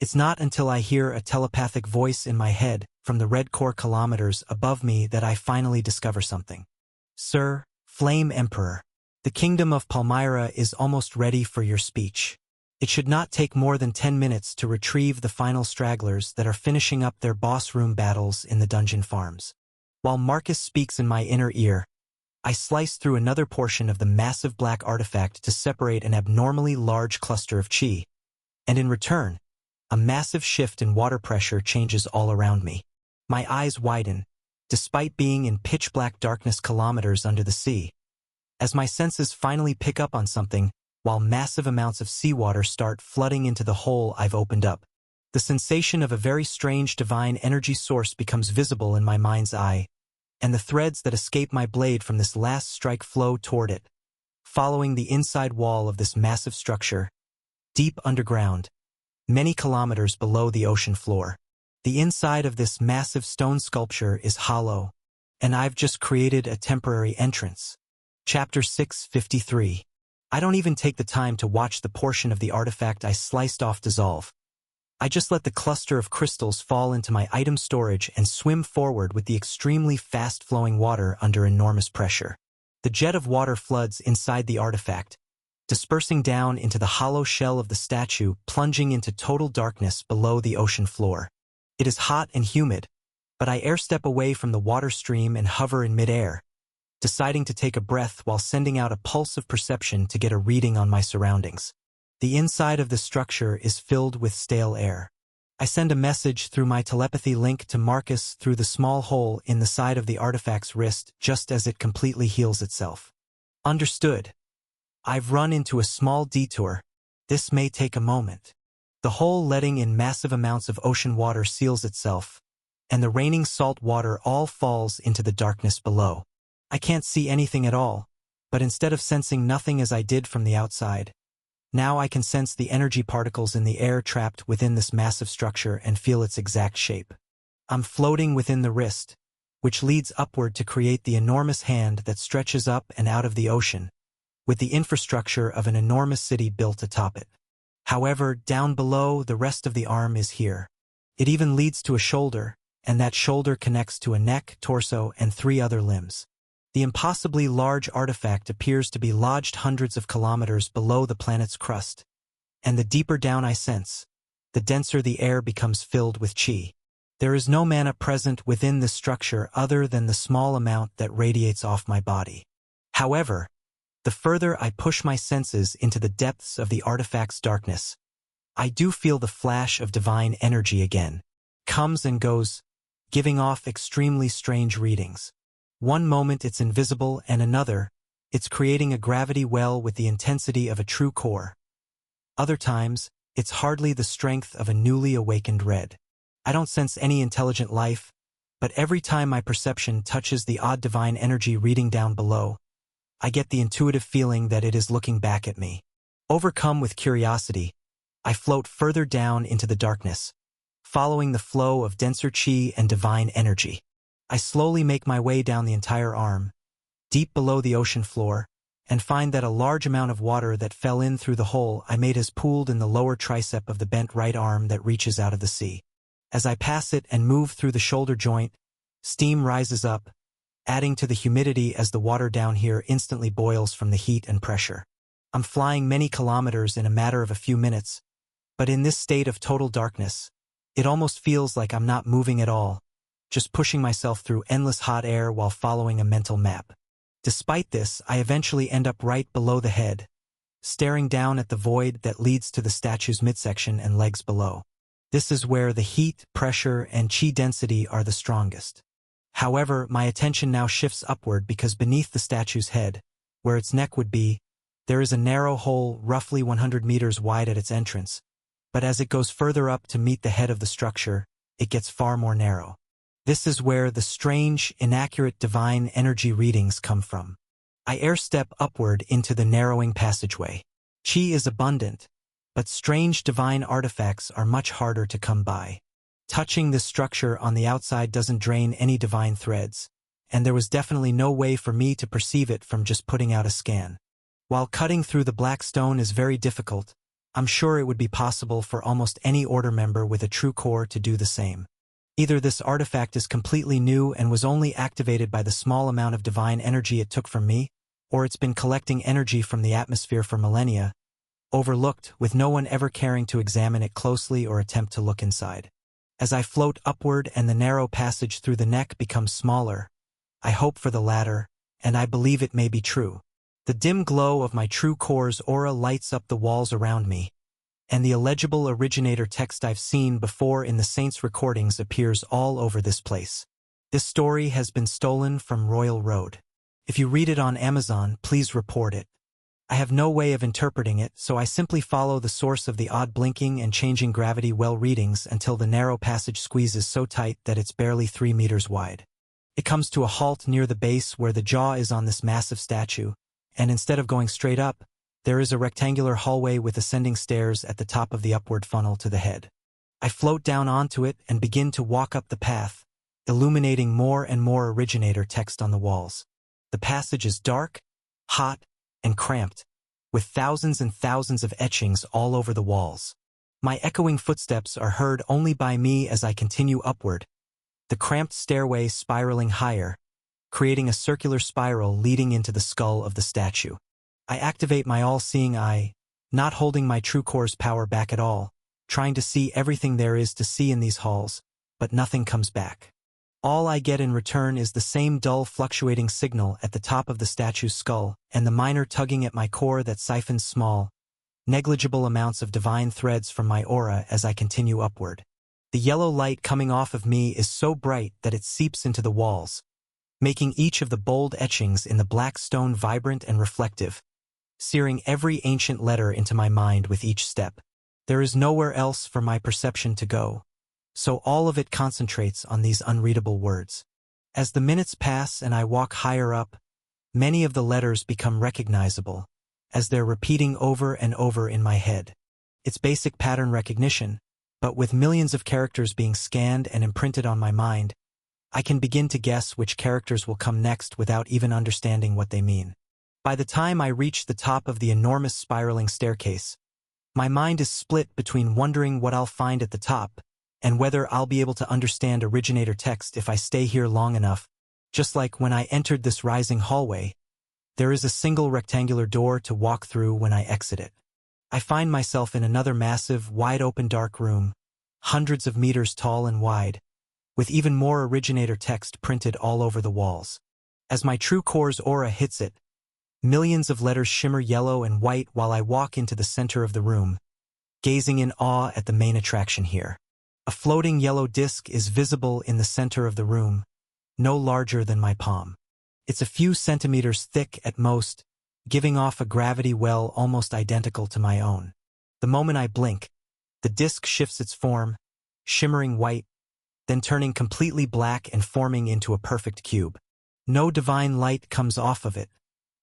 It's not until I hear a telepathic voice in my head from the red core kilometers above me that I finally discover something. Sir, Flame Emperor, the kingdom of Palmyra is almost ready for your speech. It should not take more than 10 minutes to retrieve the final stragglers that are finishing up their boss room battles in the dungeon farms. While Marcus speaks in my inner ear, I slice through another portion of the massive black artifact to separate an abnormally large cluster of chi, and in return, a massive shift in water pressure changes all around me. My eyes widen, despite being in pitch-black darkness kilometers under the sea, as my senses finally pick up on something while massive amounts of seawater start flooding into the hole I've opened up. The sensation of a very strange divine energy source becomes visible in my mind's eye, and the threads that escape my blade from this last strike flow toward it, following the inside wall of this massive structure, deep underground, many kilometers below the ocean floor. The inside of this massive stone sculpture is hollow, and I've just created a temporary entrance. Chapter 653. I don't even take the time to watch the portion of the artifact I sliced off dissolve. I just let the cluster of crystals fall into my item storage and swim forward with the extremely fast-flowing water under enormous pressure. The jet of water floods inside the artifact, dispersing down into the hollow shell of the statue, plunging into total darkness below the ocean floor. It is hot and humid, but I airstep away from the water stream and hover in midair, deciding to take a breath while sending out a pulse of perception to get a reading on my surroundings. The inside of the structure is filled with stale air. I send a message through my telepathy link to Marcus through the small hole in the side of the artifact's wrist just as it completely heals itself. Understood. I've run into a small detour. This may take a moment. The hole letting in massive amounts of ocean water seals itself, and the raining salt water all falls into the darkness below. I can't see anything at all, but instead of sensing nothing as I did from the outside, now I can sense the energy particles in the air trapped within this massive structure and feel its exact shape. I'm floating within the wrist, which leads upward to create the enormous hand that stretches up and out of the ocean, with the infrastructure of an enormous city built atop it. However, down below, the rest of the arm is here. It even leads to a shoulder, and that shoulder connects to a neck, torso, and 3 other limbs. The impossibly large artifact appears to be lodged hundreds of kilometers below the planet's crust, and the deeper down I sense, the denser the air becomes filled with chi. There is no mana present within this structure other than the small amount that radiates off my body. However, the further I push my senses into the depths of the artifact's darkness, I do feel the flash of divine energy again. Comes and goes, giving off extremely strange readings. One moment it's invisible and another, it's creating a gravity well with the intensity of a true core. Other times, it's hardly the strength of a newly awakened red. I don't sense any intelligent life, but every time my perception touches the odd divine energy reading down below, I get the intuitive feeling that it is looking back at me. Overcome with curiosity, I float further down into the darkness, following the flow of denser chi and divine energy. I slowly make my way down the entire arm, deep below the ocean floor, and find that a large amount of water that fell in through the hole I made has pooled in the lower tricep of the bent right arm that reaches out of the sea. As I pass it and move through the shoulder joint, steam rises up, adding to the humidity as the water down here instantly boils from the heat and pressure. I'm flying many kilometers in a matter of a few minutes, but in this state of total darkness, it almost feels like I'm not moving at all, just pushing myself through endless hot air while following a mental map. Despite this, I eventually end up right below the head, staring down at the void that leads to the statue's midsection and legs below. This is where the heat, pressure, and chi density are the strongest. However, my attention now shifts upward because beneath the statue's head, where its neck would be, there is a narrow hole roughly 100 meters wide at its entrance, but as it goes further up to meet the head of the structure, it gets far more narrow. This is where the strange, inaccurate divine energy readings come from. I airstep upward into the narrowing passageway. Chi is abundant, but strange divine artifacts are much harder to come by. Touching this structure on the outside doesn't drain any divine threads, and there was definitely no way for me to perceive it from just putting out a scan. While cutting through the black stone is very difficult, I'm sure it would be possible for almost any order member with a true core to do the same. Either this artifact is completely new and was only activated by the small amount of divine energy it took from me, or it's been collecting energy from the atmosphere for millennia, overlooked with no one ever caring to examine it closely or attempt to look inside. As I float upward and the narrow passage through the neck becomes smaller, I hope for the latter, and I believe it may be true. The dim glow of my true core's aura lights up the walls around me, and the illegible originator text I've seen before in the Saints' recordings appears all over this place. This story has been stolen from Royal Road. If you read it on Amazon, please report it. I have no way of interpreting it, so I simply follow the source of the odd blinking and changing gravity well readings until the narrow passage squeezes so tight that it's barely 3 meters wide. It comes to a halt near the base where the jaw is on this massive statue, and instead of going straight up, there is a rectangular hallway with ascending stairs at the top of the upward funnel to the head. I float down onto it and begin to walk up the path, illuminating more and more originator text on the walls. The passage is dark, hot, and cramped, with thousands and thousands of etchings all over the walls. My echoing footsteps are heard only by me as I continue upward, the cramped stairway spiraling higher, creating a circular spiral leading into the skull of the statue. I activate my all-seeing eye, not holding my true core's power back at all, trying to see everything there is to see in these halls, but nothing comes back. All I get in return is the same dull fluctuating signal at the top of the statue's skull, and the minor tugging at my core that siphons small, negligible amounts of divine threads from my aura as I continue upward. The yellow light coming off of me is so bright that it seeps into the walls, making each of the bold etchings in the black stone vibrant and reflective, searing every ancient letter into my mind with each step. There is nowhere else for my perception to go, so all of it concentrates on these unreadable words. As the minutes pass and I walk higher up, many of the letters become recognizable, as they're repeating over and over in my head. It's basic pattern recognition, but with millions of characters being scanned and imprinted on my mind, I can begin to guess which characters will come next without even understanding what they mean. By the time I reach the top of the enormous spiraling staircase, my mind is split between wondering what I'll find at the top and whether I'll be able to understand originator text if I stay here long enough. Just like when I entered this rising hallway, there is a single rectangular door to walk through when I exit it. I find myself in another massive, wide-open dark room, hundreds of meters tall and wide, with even more originator text printed all over the walls. As my true core's aura hits it, millions of letters shimmer yellow and white while I walk into the center of the room, gazing in awe at the main attraction here. A floating yellow disc is visible in the center of the room, no larger than my palm. It's a few centimeters thick at most, giving off a gravity well almost identical to my own. The moment I blink, the disc shifts its form, shimmering white, then turning completely black and forming into a perfect cube. No divine light comes off of it,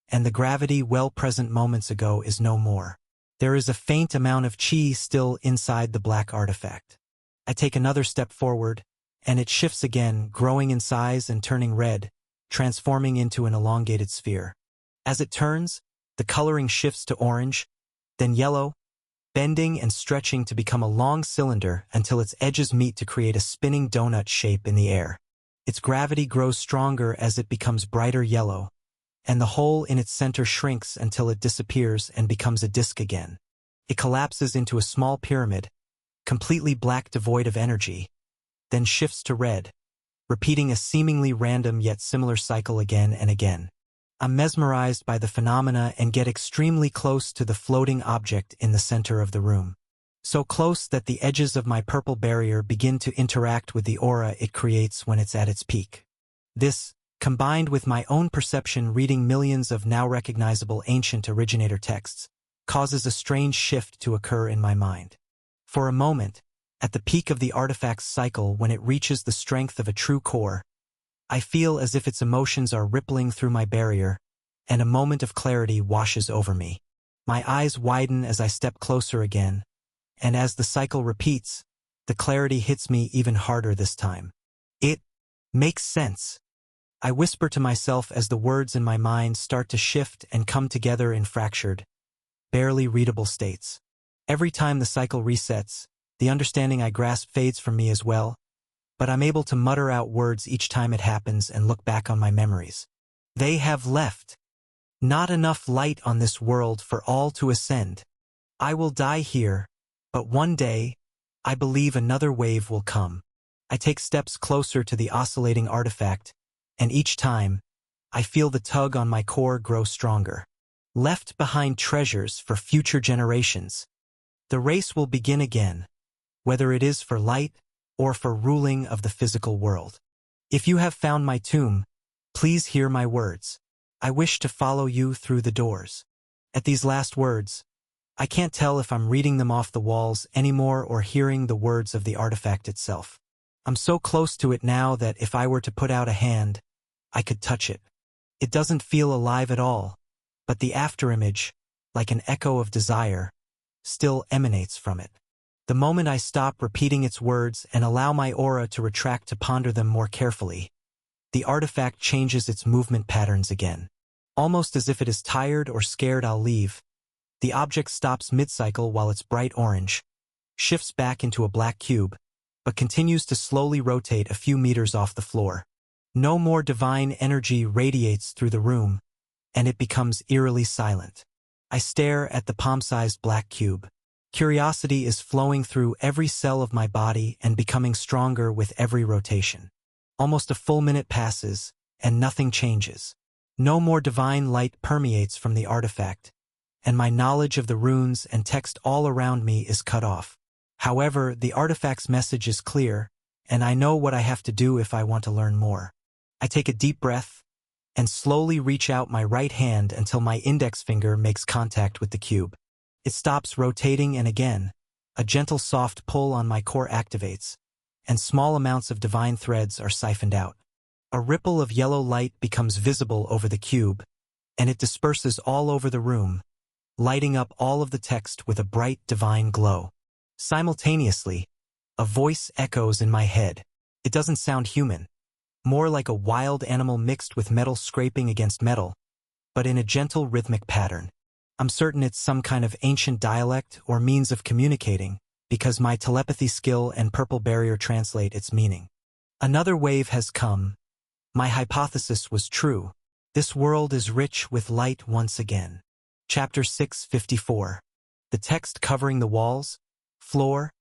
and the gravity well present moments ago is no more. There is a faint amount of chi still inside the black artifact. I take another step forward, and it shifts again, growing in size and turning red, transforming into an elongated sphere. As it turns, the coloring shifts to orange, then yellow, bending and stretching to become a long cylinder until its edges meet to create a spinning donut shape in the air. Its gravity grows stronger as it becomes brighter yellow, and the hole in its center shrinks until it disappears and becomes a disc again. It collapses into a small pyramid, completely black devoid of energy, then shifts to red, repeating a seemingly random yet similar cycle again and again. I'm mesmerized by the phenomena and get extremely close to the floating object in the center of the room. So close that the edges of my purple barrier begin to interact with the aura it creates when it's at its peak. This, combined with my own perception reading millions of now recognizable ancient originator texts, causes a strange shift to occur in my mind. For a moment, at the peak of the artifact's cycle when it reaches the strength of a true core, I feel as if its emotions are rippling through my barrier, and a moment of clarity washes over me. My eyes widen as I step closer again, and as the cycle repeats, the clarity hits me even harder this time. It makes sense. I whisper to myself as the words in my mind start to shift and come together in fractured, barely readable states. Every time the cycle resets, the understanding I grasp fades from me as well, but I'm able to mutter out words each time it happens and look back on my memories. They have left. Not enough light on this world for all to ascend. I will die here, but one day, I believe another wave will come. I take steps closer to the oscillating artifact, and each time, I feel the tug on my core grow stronger. Left behind treasures for future generations. The race will begin again, whether it is for light or for ruling of the physical world. If you have found my tomb, please hear my words. I wish to follow you through the doors. At these last words, I can't tell if I'm reading them off the walls anymore or hearing the words of the artifact itself. I'm so close to it now that if I were to put out a hand, I could touch it. It doesn't feel alive at all, but the afterimage, like an echo of desire, still emanates from it. The moment I stop repeating its words and allow my aura to retract to ponder them more carefully, the artifact changes its movement patterns again. Almost as if it is tired or scared I'll leave, the object stops mid-cycle while its bright orange shifts back into a black cube, but continues to slowly rotate a few meters off the floor. No more divine energy radiates through the room, and it becomes eerily silent. I stare at the palm-sized black cube. Curiosity is flowing through every cell of my body and becoming stronger with every rotation. Almost a full minute passes, and nothing changes. No more divine light permeates from the artifact, and my knowledge of the runes and text all around me is cut off. However, the artifact's message is clear, and I know what I have to do if I want to learn more. I take a deep breath and slowly reach out my right hand until my index finger makes contact with the cube. It stops rotating, and again, a gentle soft pull on my core activates, and small amounts of divine threads are siphoned out. A ripple of yellow light becomes visible over the cube, and it disperses all over the room, lighting up all of the text with a bright divine glow. Simultaneously, a voice echoes in my head. It doesn't sound human, more like a wild animal mixed with metal scraping against metal, but in a gentle rhythmic pattern. I'm certain it's some kind of ancient dialect or means of communicating, because my telepathy skill and purple barrier translate its meaning. Another wave has come. My hypothesis was true. This world is rich with light once again. Chapter 654. The text covering the walls, floor,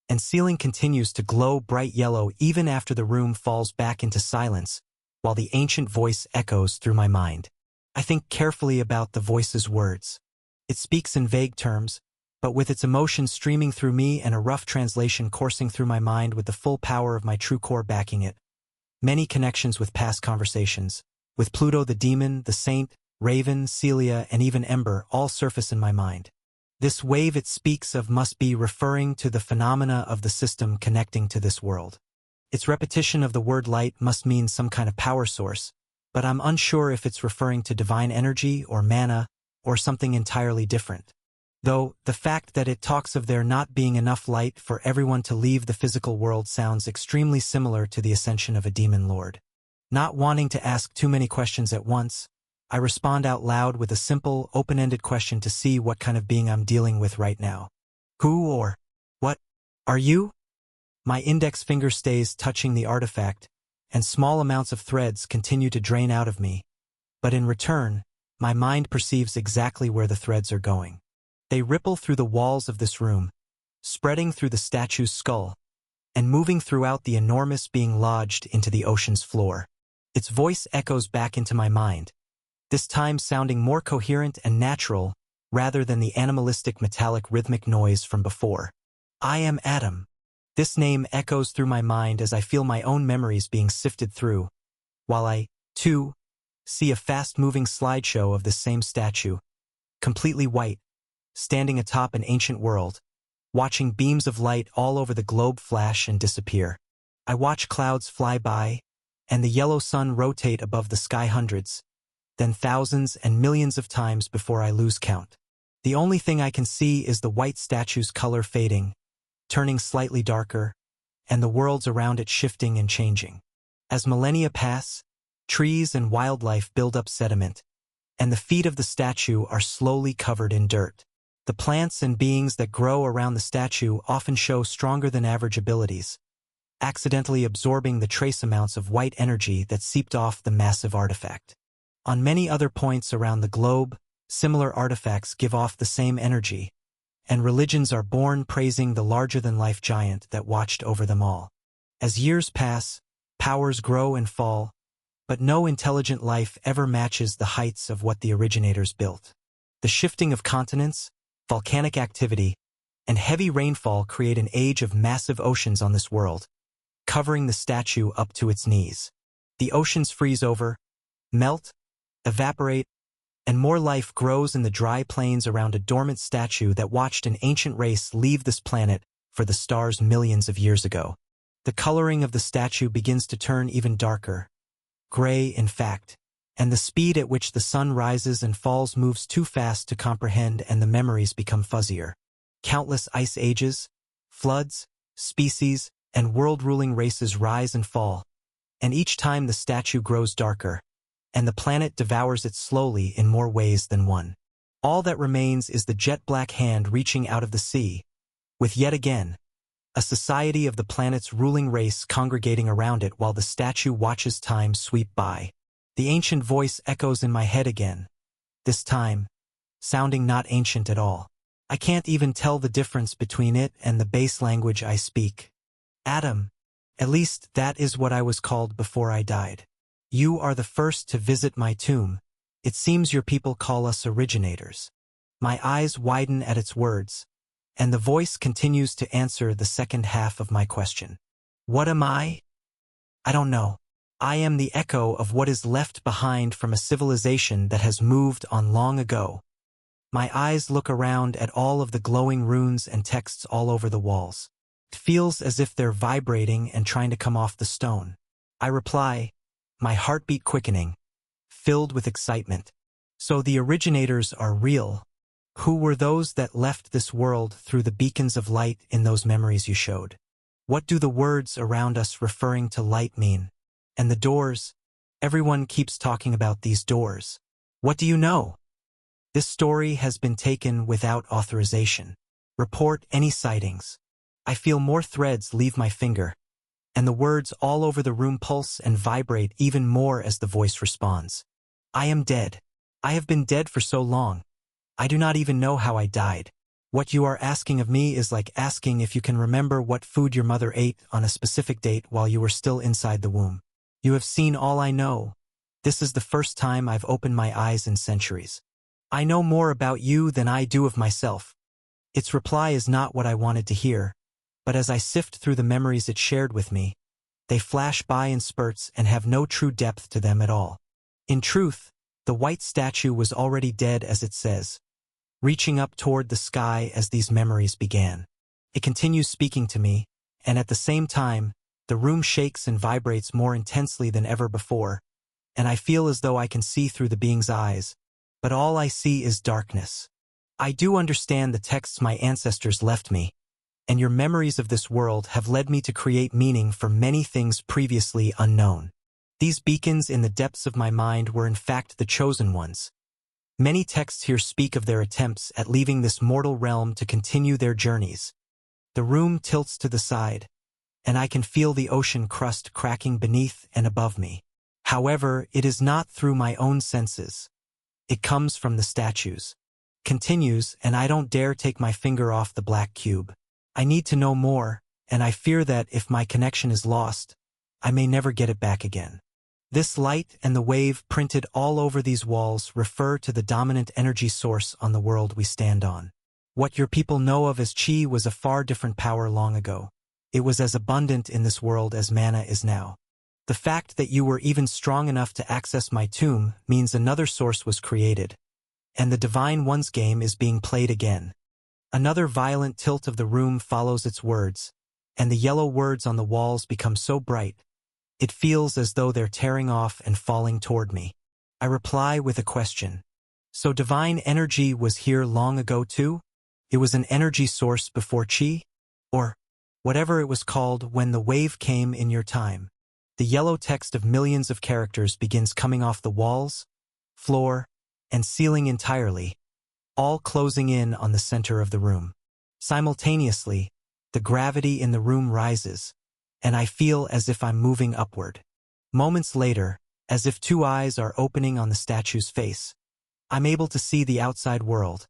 and ceiling continues to glow bright yellow even after the room falls back into silence, while the ancient voice echoes through my mind. I think carefully about the voice's words. It speaks in vague terms, but with its emotions streaming through me and a rough translation coursing through my mind with the full power of my true core backing it. Many connections with past conversations, with Pluto the demon, the saint, Raven, Celia, and even Ember all surface in my mind. This wave it speaks of must be referring to the phenomena of the system connecting to this world. Its repetition of the word light must mean some kind of power source, but I'm unsure if it's referring to divine energy or mana or something entirely different. Though, the fact that it talks of there not being enough light for everyone to leave the physical world sounds extremely similar to the ascension of a demon lord. Not wanting to ask too many questions at once, I respond out loud with a simple, open-ended question to see what kind of being I'm dealing with right now. Who or what are you? My index finger stays touching the artifact, and small amounts of threads continue to drain out of me. But in return, my mind perceives exactly where the threads are going. They ripple through the walls of this room, spreading through the statue's skull, and moving throughout the enormous being lodged into the ocean's floor. Its voice echoes back into my mind, this time sounding more coherent and natural rather than the animalistic metallic rhythmic noise from before. I am Adam. This name echoes through my mind as I feel my own memories being sifted through, while I, too, see a fast-moving slideshow of this same statue, completely white, standing atop an ancient world, watching beams of light all over the globe flash and disappear. I watch clouds fly by, and the yellow sun rotate above the sky hundreds, then thousands and millions of times before I lose count. The only thing I can see is the white statue's color fading, turning slightly darker, and the worlds around it shifting and changing. As millennia pass, trees and wildlife build up sediment, and the feet of the statue are slowly covered in dirt. The plants and beings that grow around the statue often show stronger than average abilities, accidentally absorbing the trace amounts of white energy that seeped off the massive artifact. On many other points around the globe, similar artifacts give off the same energy, and religions are born praising the larger-than-life giant that watched over them all. As years pass, powers grow and fall, but no intelligent life ever matches the heights of what the originators built. The shifting of continents, volcanic activity, and heavy rainfall create an age of massive oceans on this world, covering the statue up to its knees. The oceans freeze over, melt, evaporate, and more life grows in the dry plains around a dormant statue that watched an ancient race leave this planet for the stars millions of years ago. The coloring of the statue begins to turn even darker, gray in fact, and the speed at which the sun rises and falls moves too fast to comprehend, and the memories become fuzzier. Countless ice ages, floods, species, and world-ruling races rise and fall, and each time the statue grows darker, and the planet devours it slowly in more ways than one. All that remains is the jet-black hand reaching out of the sea, with yet again, a society of the planet's ruling race congregating around it while the statue watches time sweep by. The ancient voice echoes in my head again, this time, sounding not ancient at all. I can't even tell the difference between it and the base language I speak. Adam, at least that is what I was called before I died. You are the first to visit my tomb. It seems your people call us originators. My eyes widen at its words, and the voice continues to answer the second half of my question. What am I? I don't know. I am the echo of what is left behind from a civilization that has moved on long ago. My eyes look around at all of the glowing runes and texts all over the walls. It feels as if they're vibrating and trying to come off the stone. I reply, my heartbeat quickening, filled with excitement. So the originators are real. Who were those that left this world through the beacons of light in those memories you showed? What do the words around us referring to light mean? And the doors? Everyone keeps talking about these doors. What do you know? This story has been taken without authorization. Report any sightings. I feel more threads leave my finger, and the words all over the room pulse and vibrate even more as the voice responds. I am dead. I have been dead for so long. I do not even know how I died. What you are asking of me is like asking if you can remember what food your mother ate on a specific date while you were still inside the womb. You have seen all I know. This is the first time I've opened my eyes in centuries. I know more about you than I do of myself. Its reply is not what I wanted to hear, but as I sift through the memories it shared with me, they flash by in spurts and have no true depth to them at all. In truth, the white statue was already dead, as it says, reaching up toward the sky as these memories began. It continues speaking to me, and at the same time, the room shakes and vibrates more intensely than ever before, and I feel as though I can see through the being's eyes, but all I see is darkness. I do understand the texts my ancestors left me, and your memories of this world have led me to create meaning for many things previously unknown. These beacons in the depths of my mind were in fact the chosen ones. Many texts here speak of their attempts at leaving this mortal realm to continue their journeys. The room tilts to the side, and I can feel the ocean crust cracking beneath and above me. However, it is not through my own senses. It comes from the statues. Continues, and I don't dare take my finger off the black cube. I need to know more, and I fear that if my connection is lost, I may never get it back again. This light and the wave printed all over these walls refer to the dominant energy source on the world we stand on. What your people know of as chi was a far different power long ago. It was as abundant in this world as mana is now. The fact that you were even strong enough to access my tomb means another source was created, and the Divine One's game is being played again. Another violent tilt of the room follows its words, and the yellow words on the walls become so bright, it feels as though they're tearing off and falling toward me. I reply with a question. So divine energy was here long ago too? It was an energy source before chi? Or whatever it was called when the wave came in your time. The yellow text of millions of characters begins coming off the walls, floor, and ceiling entirely, all closing in on the center of the room. Simultaneously, the gravity in the room rises, and I feel as if I'm moving upward. Moments later, as if two eyes are opening on the statue's face, I'm able to see the outside world,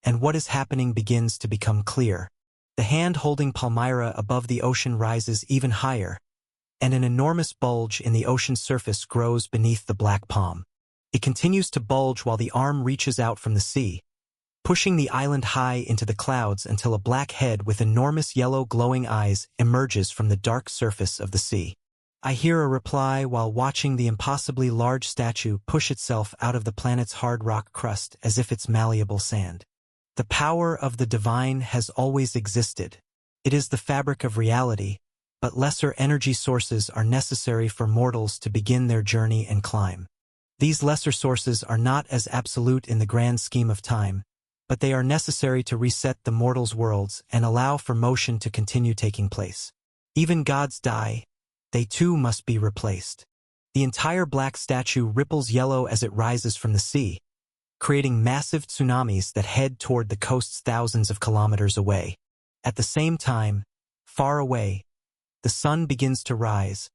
and what is happening begins to become clear. The hand holding Palmyra above the ocean rises even higher, and an enormous bulge in the ocean surface grows beneath the black palm. It continues to bulge while the arm reaches out from the sea, pushing the island high into the clouds until a black head with enormous yellow glowing eyes emerges from the dark surface of the sea. I hear a reply while watching the impossibly large statue push itself out of the planet's hard rock crust as if it's malleable sand. The power of the divine has always existed. It is the fabric of reality, but lesser energy sources are necessary for mortals to begin their journey and climb. These lesser sources are not as absolute in the grand scheme of time, but they are necessary to reset the mortals' worlds and allow for motion to continue taking place. Even gods die. They too must be replaced. The entire black statue ripples yellow as it rises from the sea, creating massive tsunamis that head toward the coasts thousands of kilometers away. At the same time, far away, the sun begins to rise,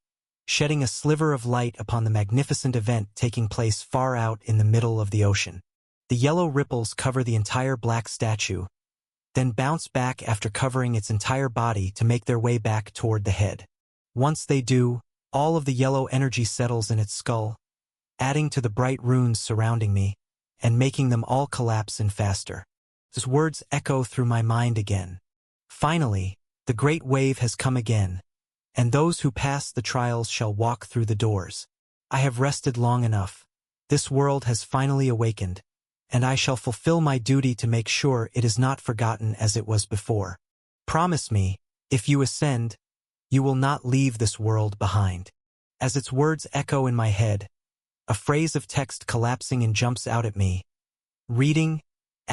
shedding a sliver of light upon the magnificent event taking place far out in the middle of the ocean. The yellow ripples cover the entire black statue, then bounce back after covering its entire body to make their way back toward the head. Once they do, all of the yellow energy settles in its skull, adding to the bright runes surrounding me, and making them all collapse in faster. His words echo through my mind again. Finally, the great wave has come again, and those who pass the trials shall walk through the doors. I have rested long enough. This world has finally awakened, and I shall fulfill my duty to make sure it is not forgotten as it was before. Promise me, if you ascend, you will not leave this world behind. As its words echo in my head, a phrase of text collapsing and jumps out at me. Reading, *,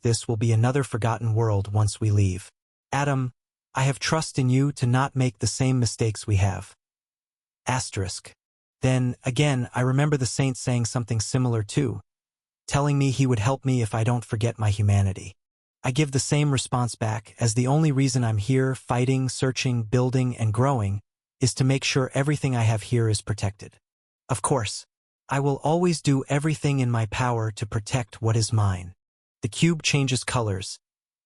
this will be another forgotten world once we leave. Adam, I have trust in you to not make the same mistakes we have. *. Then, again, I remember the saint saying something similar too, telling me he would help me if I don't forget my humanity. I give the same response back, as the only reason I'm here, fighting, searching, building, and growing, is to make sure everything I have here is protected. Of course, I will always do everything in my power to protect what is mine. The cube changes colors,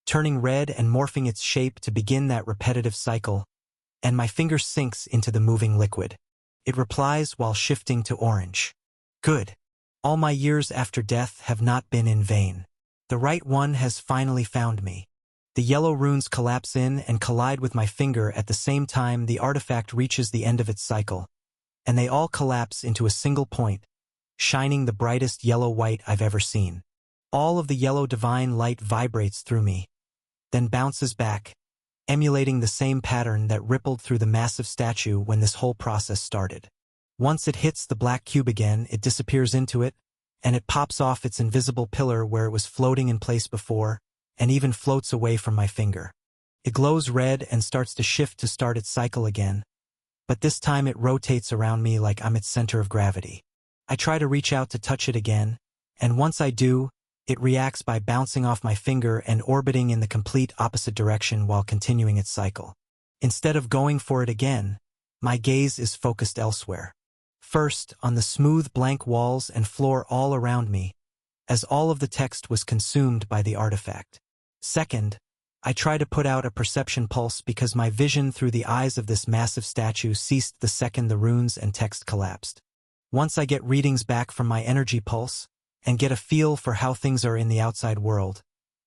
turning red and morphing its shape to begin that repetitive cycle, and my finger sinks into the moving liquid. It replies while shifting to orange. Good. All my years after death have not been in vain. The right one has finally found me. The yellow runes collapse in and collide with my finger at the same time the artifact reaches the end of its cycle, and they all collapse into a single point, shining the brightest yellow-white I've ever seen. All of the yellow divine light vibrates through me, then bounces back, emulating the same pattern that rippled through the massive statue when this whole process started. Once it hits the black cube again, it disappears into it, and it pops off its invisible pillar where it was floating in place before, and even floats away from my finger. It glows red and starts to shift to start its cycle again, but this time it rotates around me like I'm its center of gravity. I try to reach out to touch it again, and once I do, it reacts by bouncing off my finger and orbiting in the complete opposite direction while continuing its cycle. Instead of going for it again, my gaze is focused elsewhere. First, on the smooth blank walls and floor all around me, as all of the text was consumed by the artifact. Second, I try to put out a perception pulse because my vision through the eyes of this massive statue ceased the second the runes and text collapsed. Once I get readings back from my energy pulse, and get a feel for how things are in the outside world,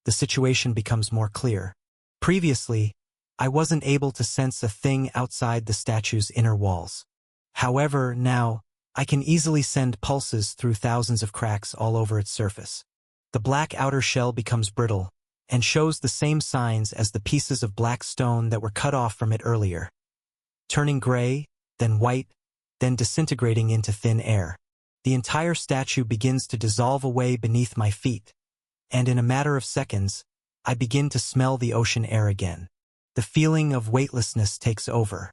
the situation becomes more clear. Previously, I wasn't able to sense a thing outside the statue's inner walls. However, now, I can easily send pulses through thousands of cracks all over its surface. The black outer shell becomes brittle, and shows the same signs as the pieces of black stone that were cut off from it earlier, turning gray, then white, then disintegrating into thin air. The entire statue begins to dissolve away beneath my feet, and in a matter of seconds, I begin to smell the ocean air again. The feeling of weightlessness takes over.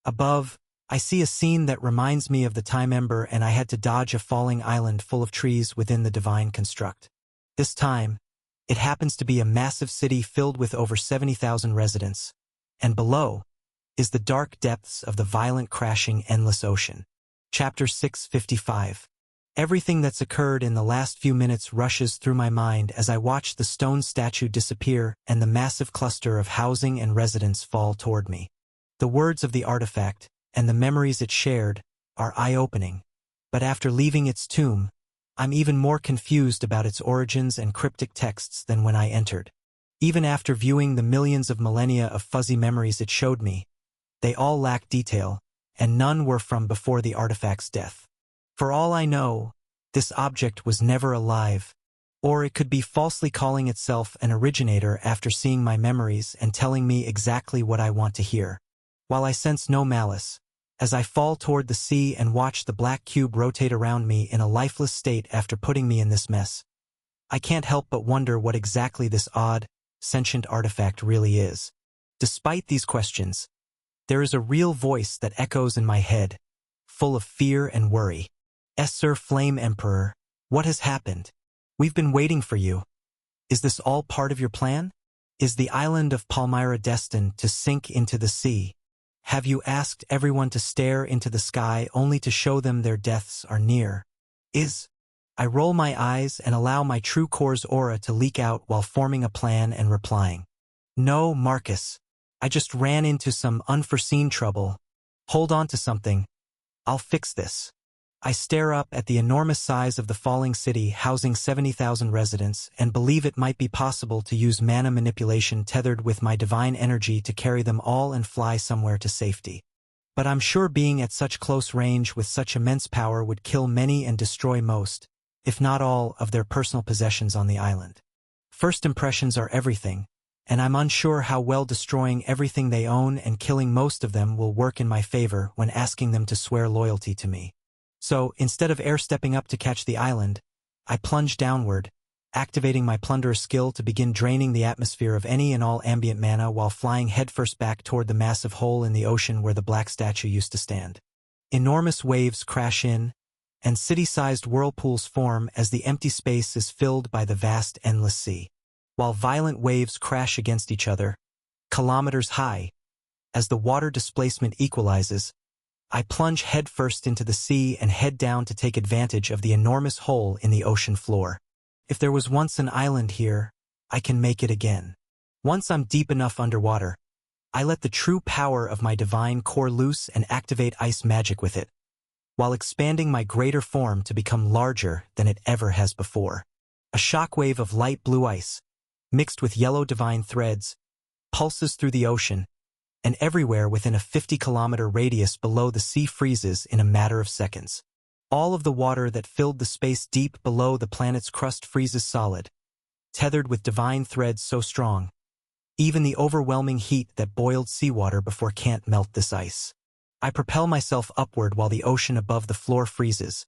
Above, I see a scene that reminds me of the time Ember and I had to dodge a falling island full of trees within the divine construct. This time, it happens to be a massive city filled with over 70,000 residents, and below is the dark depths of the violent crashing endless ocean. Chapter 655. Everything that's occurred in the last few minutes rushes through my mind as I watch the stone statue disappear and the massive cluster of housing and residents fall toward me. The words of the artifact, and the memories it shared, are eye-opening, but after leaving its tomb, I'm even more confused about its origins and cryptic texts than when I entered. Even after viewing the millions of millennia of fuzzy memories it showed me, they all lack detail, and none were from before the artifact's death. For all I know, this object was never alive, or it could be falsely calling itself an originator after seeing my memories and telling me exactly what I want to hear. While I sense no malice, as I fall toward the sea and watch the black cube rotate around me in a lifeless state after putting me in this mess, I can't help but wonder what exactly this odd, sentient artifact really is. Despite these questions, there is a real voice that echoes in my head, full of fear and worry. Sir Flame Emperor, what has happened? We've been waiting for you. Is this all part of your plan? Is the island of Palmyra destined to sink into the sea? Have you asked everyone to stare into the sky only to show them their deaths are near? Is I roll my eyes and allow my true core's aura to leak out while forming a plan and replying. No, Marcus. I just ran into some unforeseen trouble. Hold on to something. I'll fix this. I stare up at the enormous size of the falling city housing 70,000 residents and believe it might be possible to use mana manipulation tethered with my divine energy to carry them all and fly somewhere to safety. But I'm sure being at such close range with such immense power would kill many and destroy most, if not all, of their personal possessions on the island. First impressions are everything, and I'm unsure how well destroying everything they own and killing most of them will work in my favor when asking them to swear loyalty to me. So, instead of air-stepping up to catch the island, I plunge downward, activating my plunderer skill to begin draining the atmosphere of any and all ambient mana while flying headfirst back toward the massive hole in the ocean where the black statue used to stand. Enormous waves crash in, and city-sized whirlpools form as the empty space is filled by the vast endless sea. While violent waves crash against each other, kilometers high, as the water displacement equalizes, I plunge headfirst into the sea and head down to take advantage of the enormous hole in the ocean floor. If there was once an island here, I can make it again. Once I'm deep enough underwater, I let the true power of my divine core loose and activate ice magic with it, while expanding my greater form to become larger than it ever has before. A shockwave of light blue ice, mixed with yellow divine threads, pulses through the ocean, and everywhere within a 50-kilometer radius below the sea freezes in a matter of seconds. All of the water that filled the space deep below the planet's crust freezes solid, tethered with divine threads so strong. Even the overwhelming heat that boiled seawater before can't melt this ice. I propel myself upward while the ocean above the floor freezes,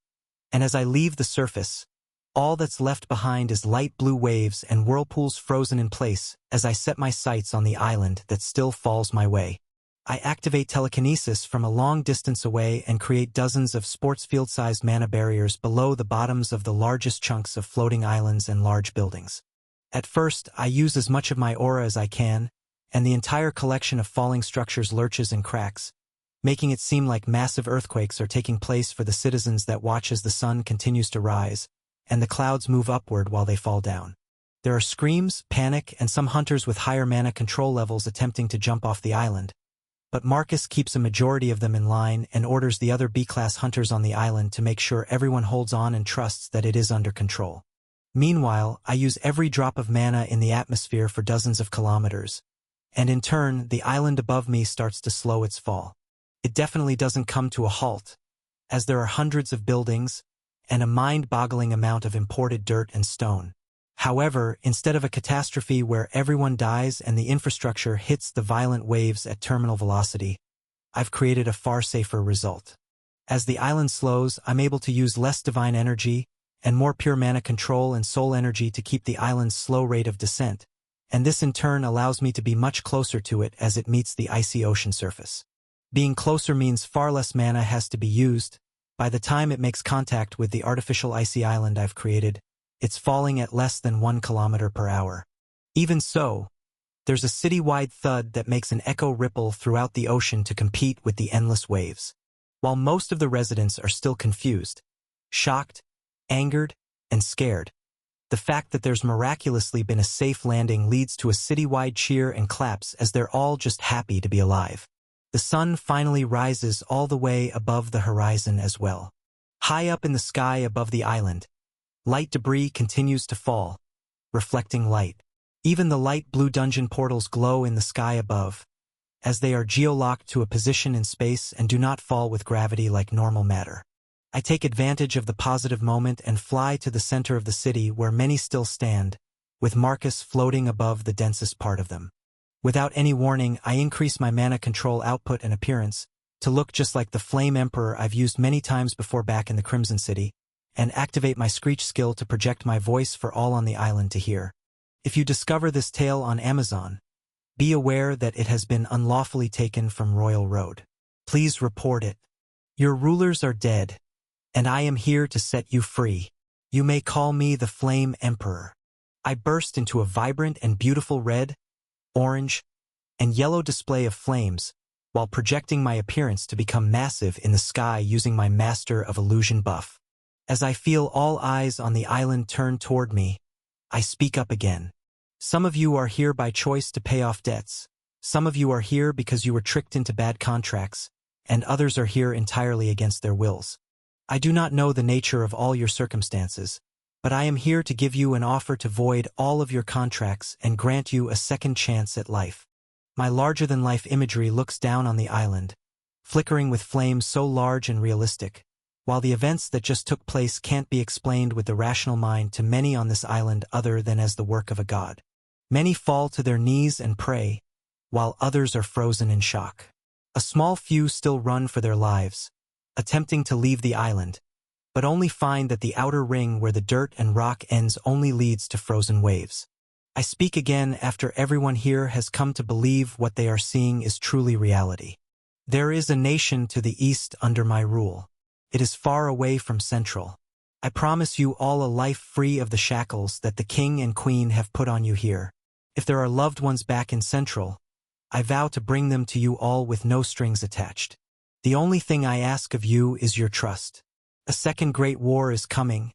and as I leave the surface, all that's left behind is light blue waves and whirlpools frozen in place as I set my sights on the island that still falls my way. I activate telekinesis from a long distance away and create dozens of sports field-sized mana barriers below the bottoms of the largest chunks of floating islands and large buildings. At first, I use as much of my aura as I can, and the entire collection of falling structures lurches and cracks, making it seem like massive earthquakes are taking place for the citizens that watch as the sun continues to rise, and the clouds move upward while they fall down. There are screams, panic, and some hunters with higher mana control levels attempting to jump off the island. But Marcus keeps a majority of them in line and orders the other B-class hunters on the island to make sure everyone holds on and trusts that it is under control. Meanwhile, I use every drop of mana in the atmosphere for dozens of kilometers, and in turn, the island above me starts to slow its fall. It definitely doesn't come to a halt, as there are hundreds of buildings, and a mind-boggling amount of imported dirt and stone. However, instead of a catastrophe where everyone dies and the infrastructure hits the violent waves at terminal velocity, I've created a far safer result. As the island slows, I'm able to use less divine energy and more pure mana control and soul energy to keep the island's slow rate of descent, and this in turn allows me to be much closer to it as it meets the icy ocean surface. Being closer means far less mana has to be used. By the time it makes contact with the artificial icy island I've created, it's falling at less than 1 kilometer per hour. Even so, there's a city-wide thud that makes an echo ripple throughout the ocean to compete with the endless waves. While most of the residents are still confused, shocked, angered, and scared, the fact that there's miraculously been a safe landing leads to a city-wide cheer and claps as they're all just happy to be alive. The sun finally rises all the way above the horizon as well. High up in the sky above the island, light debris continues to fall, reflecting light. Even the light blue dungeon portals glow in the sky above, as they are geolocked to a position in space and do not fall with gravity like normal matter. I take advantage of the positive moment and fly to the center of the city where many still stand, with Marcus floating above the densest part of them. Without any warning, I increase my mana control output and appearance to look just like the Flame Emperor I've used many times before back in the Crimson City, and activate my Screech skill to project my voice for all on the island to hear. If you discover this tale on Amazon, be aware that it has been unlawfully taken from Royal Road. Please report it. Your rulers are dead, and I am here to set you free. You may call me the Flame Emperor. I burst into a vibrant and beautiful red, orange, and yellow display of flames, while projecting my appearance to become massive in the sky using my Master of Illusion buff. As I feel all eyes on the island turn toward me, I speak up again. Some of you are here by choice to pay off debts. Some of you are here because you were tricked into bad contracts, and others are here entirely against their wills. I do not know the nature of all your circumstances, but I am here to give you an offer to void all of your contracts and grant you a second chance at life. My larger-than-life imagery looks down on the island, flickering with flames so large and realistic. While the events that just took place can't be explained with the rational mind to many on this island other than as the work of a god. Many fall to their knees and pray, while others are frozen in shock. A small few still run for their lives, attempting to leave the island, but only find that the outer ring where the dirt and rock ends only leads to frozen waves. I speak again after everyone here has come to believe what they are seeing is truly reality. There is a nation to the east under my rule. It is far away from Central. I promise you all a life free of the shackles that the king and queen have put on you here. If there are loved ones back in Central, I vow to bring them to you all with no strings attached. The only thing I ask of you is your trust. A second great war is coming,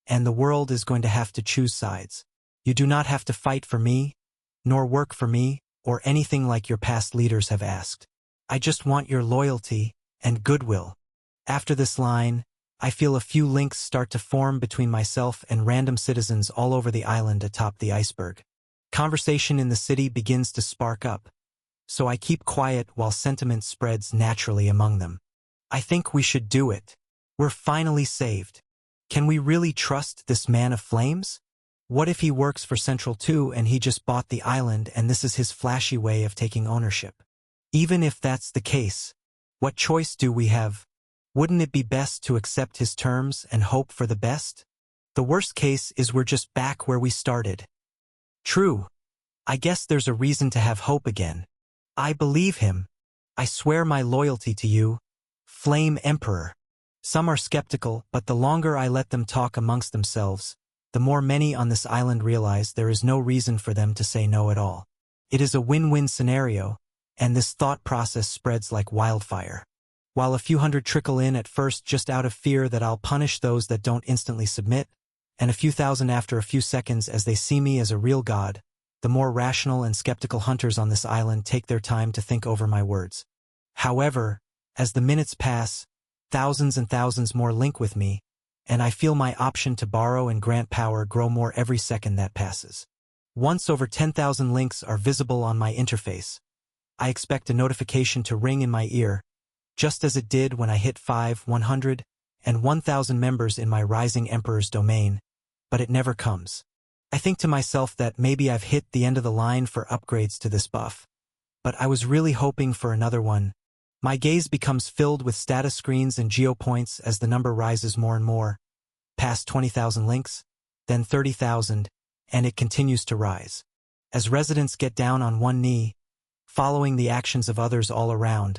and the world is going to have to choose sides. You do not have to fight for me, nor work for me, or anything like your past leaders have asked. I just want your loyalty and goodwill. After this line, I feel a few links start to form between myself and random citizens all over the island atop the iceberg. Conversation in the city begins to spark up, so I keep quiet while sentiment spreads naturally among them. I think we should do it. We're finally saved. Can we really trust this man of flames? What if he works for Central too and he just bought the island and this is his flashy way of taking ownership? Even if that's the case, what choice do we have? Wouldn't it be best to accept his terms and hope for the best? The worst case is we're just back where we started. True. I guess there's a reason to have hope again. I believe him. I swear my loyalty to you, Flame Emperor. Some are skeptical, but the longer I let them talk amongst themselves, the more many on this island realize there is no reason for them to say no at all. It is a win-win scenario, and this thought process spreads like wildfire. While a few hundred trickle in at first just out of fear that I'll punish those that don't instantly submit, and a few thousand after a few seconds as they see me as a real god, the more rational and skeptical hunters on this island take their time to think over my words. However, as the minutes pass, thousands and thousands more link with me, and I feel my option to borrow and grant power grow more every second that passes. Once over 10,000 links are visible on my interface, I expect a notification to ring in my ear, just as it did when I hit 100, and 1,000 members in my Rising Emperor's domain, but it never comes. I think to myself that maybe I've hit the end of the line for upgrades to this buff, but I was really hoping for another one. My gaze becomes filled with status screens and geopoints as the number rises more and more, past 20,000 links, then 30,000, and it continues to rise. As residents get down on one knee, following the actions of others all around,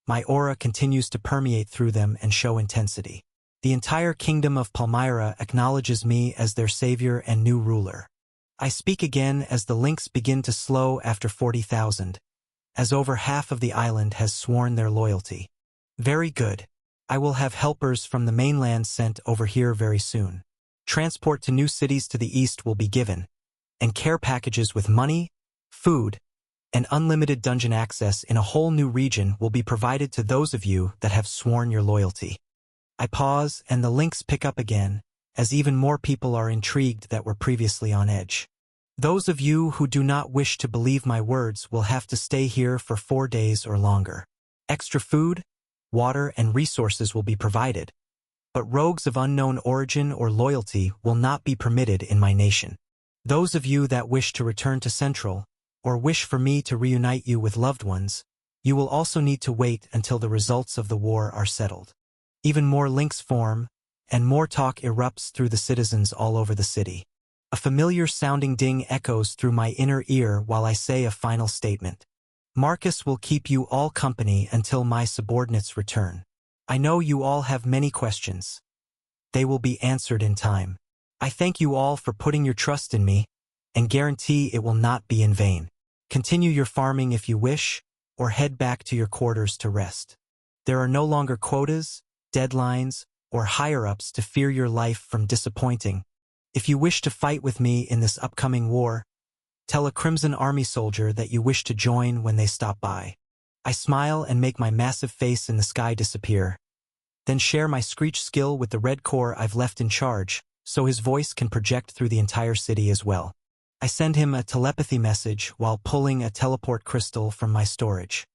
my aura continues to permeate through them and show intensity. The entire kingdom of Palmyra acknowledges me as their savior and new ruler. I speak again as the links begin to slow after 40,000, as over half of the island has sworn their loyalty. Very good. I will have helpers from the mainland sent over here very soon. Transport to new cities to the east will be given, and care packages with money, food, and unlimited dungeon access in a whole new region will be provided to those of you that have sworn your loyalty. I pause and the links pick up again, as even more people are intrigued that were previously on edge. Those of you who do not wish to believe my words will have to stay here for 4 days or longer. Extra food, water, and resources will be provided, but rogues of unknown origin or loyalty will not be permitted in my nation. Those of you that wish to return to Central, or wish for me to reunite you with loved ones, you will also need to wait until the results of the war are settled. Even more links form, and more talk erupts through the citizens all over the city. A familiar-sounding ding echoes through my inner ear while I say a final statement. Marcus will keep you all company until my subordinates return. I know you all have many questions. They will be answered in time. I thank you all for putting your trust in me, and guarantee it will not be in vain. Continue your farming if you wish, or head back to your quarters to rest. There are no longer quotas, deadlines, or higher-ups to fear your life from disappointing. If you wish to fight with me in this upcoming war, tell a Crimson Army soldier that you wish to join when they stop by. I smile and make my massive face in the sky disappear, then share my screech skill with the Red Corps I've left in charge, so his voice can project through the entire city as well. I send him a telepathy message while pulling a teleport crystal from my storage.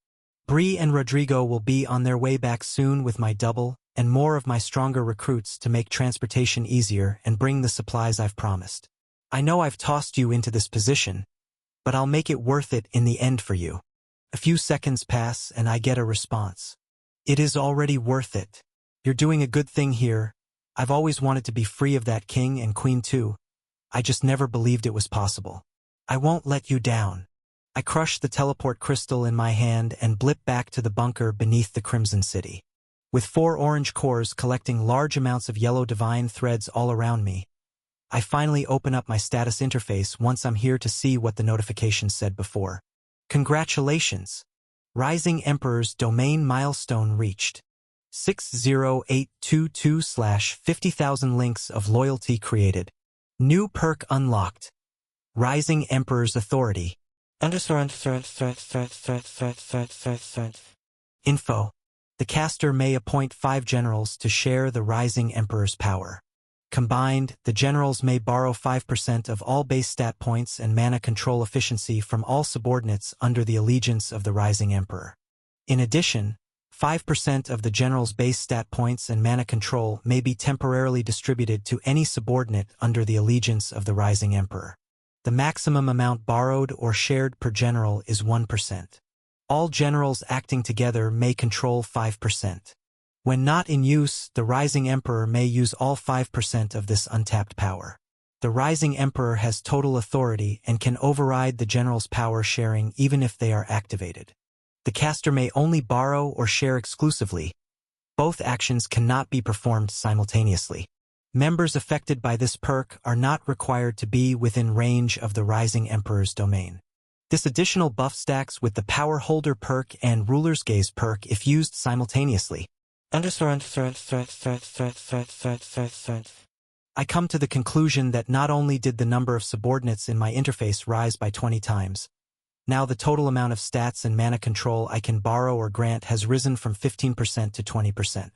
Bree and Rodrigo will be on their way back soon with my double and more of my stronger recruits to make transportation easier and bring the supplies I've promised. I know I've tossed you into this position, but I'll make it worth it in the end for you. A few seconds pass and I get a response. It is already worth it. You're doing a good thing here. I've always wanted to be free of that king and queen too. I just never believed it was possible. I won't let you down. I crush the teleport crystal in my hand and blip back to the bunker beneath the Crimson City. With 4 orange cores collecting large amounts of yellow divine threads all around me, I finally open up my status interface once I'm here to see what the notification said before. Congratulations! Rising Emperor's domain milestone reached. 60822/50,000 links of loyalty created. New perk unlocked. Rising Emperor's authority. Info. The caster may appoint 5 generals to share the Rising Emperor's power. Combined, the generals may borrow 5% of all base stat points and mana control efficiency from all subordinates under the allegiance of the Rising Emperor. In addition, 5% of the general's base stat points and mana control may be temporarily distributed to any subordinate under the allegiance of the Rising Emperor. The maximum amount borrowed or shared per general is 1%. All generals acting together may control 5%. When not in use, the Rising Emperor may use all 5% of this untapped power. The Rising Emperor has total authority and can override the general's power sharing even if they are activated. The caster may only borrow or share exclusively. Both actions cannot be performed simultaneously. Members affected by this perk are not required to be within range of the Rising Emperor's domain. This additional buff stacks with the Power Holder perk and Ruler's Gaze perk if used simultaneously. I come to the conclusion that not only did the number of subordinates in my interface rise by 20 times, now the total amount of stats and mana control I can borrow or grant has risen from 15% to 20%.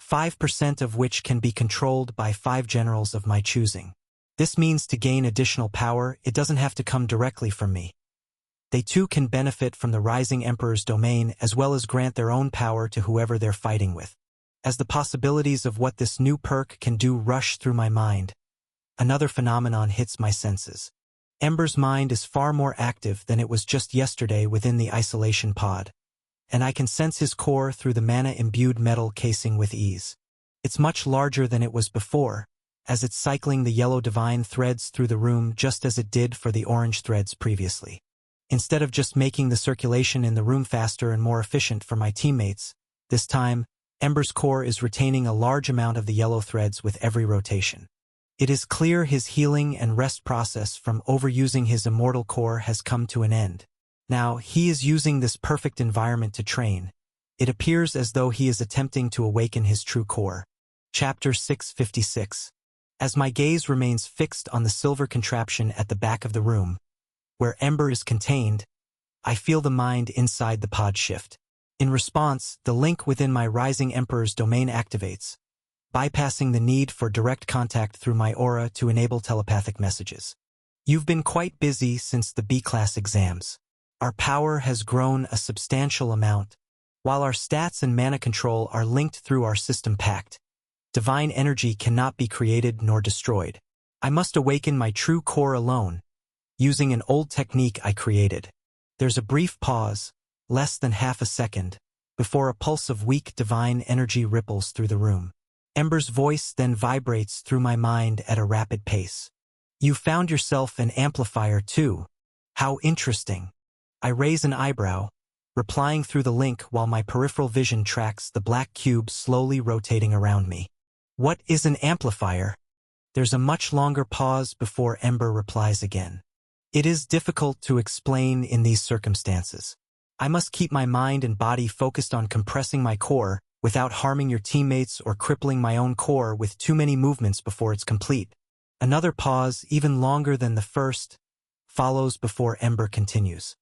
5% of which can be controlled by 5 generals of my choosing. This means to gain additional power, it doesn't have to come directly from me. They too can benefit from the Rising Emperor's domain as well as grant their own power to whoever they're fighting with. As the possibilities of what this new perk can do rush through my mind, another phenomenon hits my senses. Ember's mind is far more active than it was just yesterday within the isolation pod, and I can sense his core through the mana-imbued metal casing with ease. It's much larger than it was before, as it's cycling the yellow divine threads through the room just as it did for the orange threads previously. Instead of just making the circulation in the room faster and more efficient for my teammates, this time, Ember's core is retaining a large amount of the yellow threads with every rotation. It is clear his healing and rest process from overusing his immortal core has come to an end. Now, he is using this perfect environment to train. It appears as though he is attempting to awaken his true core. Chapter 656. As my gaze remains fixed on the silver contraption at the back of the room, where Ember is contained, I feel the mind inside the pod shift. In response, the link within my Rising Emperor's domain activates, bypassing the need for direct contact through my aura to enable telepathic messages. You've been quite busy since the B-class exams. Our power has grown a substantial amount, while our stats and mana control are linked through our system pact. Divine energy cannot be created nor destroyed. I must awaken my true core alone, using an old technique I created. There's a brief pause, less than half a second, before a pulse of weak divine energy ripples through the room. Ember's voice then vibrates through my mind at a rapid pace. You found yourself an amplifier too. How interesting. I raise an eyebrow, replying through the link while my peripheral vision tracks the black cube slowly rotating around me. What is an amplifier? There's a much longer pause before Ember replies again. It is difficult to explain in these circumstances. I must keep my mind and body focused on compressing my core without harming your teammates or crippling my own core with too many movements before it's complete. Another pause, even longer than the first, follows before Ember continues.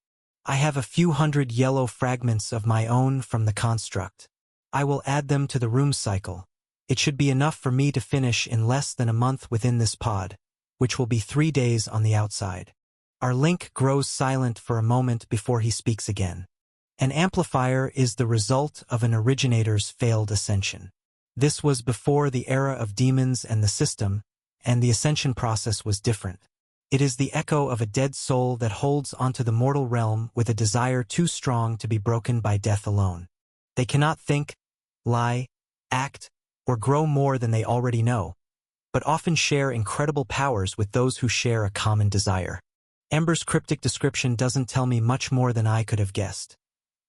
I have a few hundred yellow fragments of my own from the construct. I will add them to the room cycle. It should be enough for me to finish in less than a month within this pod, which will be 3 days on the outside. Our link grows silent for a moment before he speaks again. An amplifier is the result of an originator's failed ascension. This was before the era of demons and the system, and the ascension process was different. It is the echo of a dead soul that holds onto the mortal realm with a desire too strong to be broken by death alone. They cannot think, lie, act, or grow more than they already know, but often share incredible powers with those who share a common desire. Ember's cryptic description doesn't tell me much more than I could have guessed.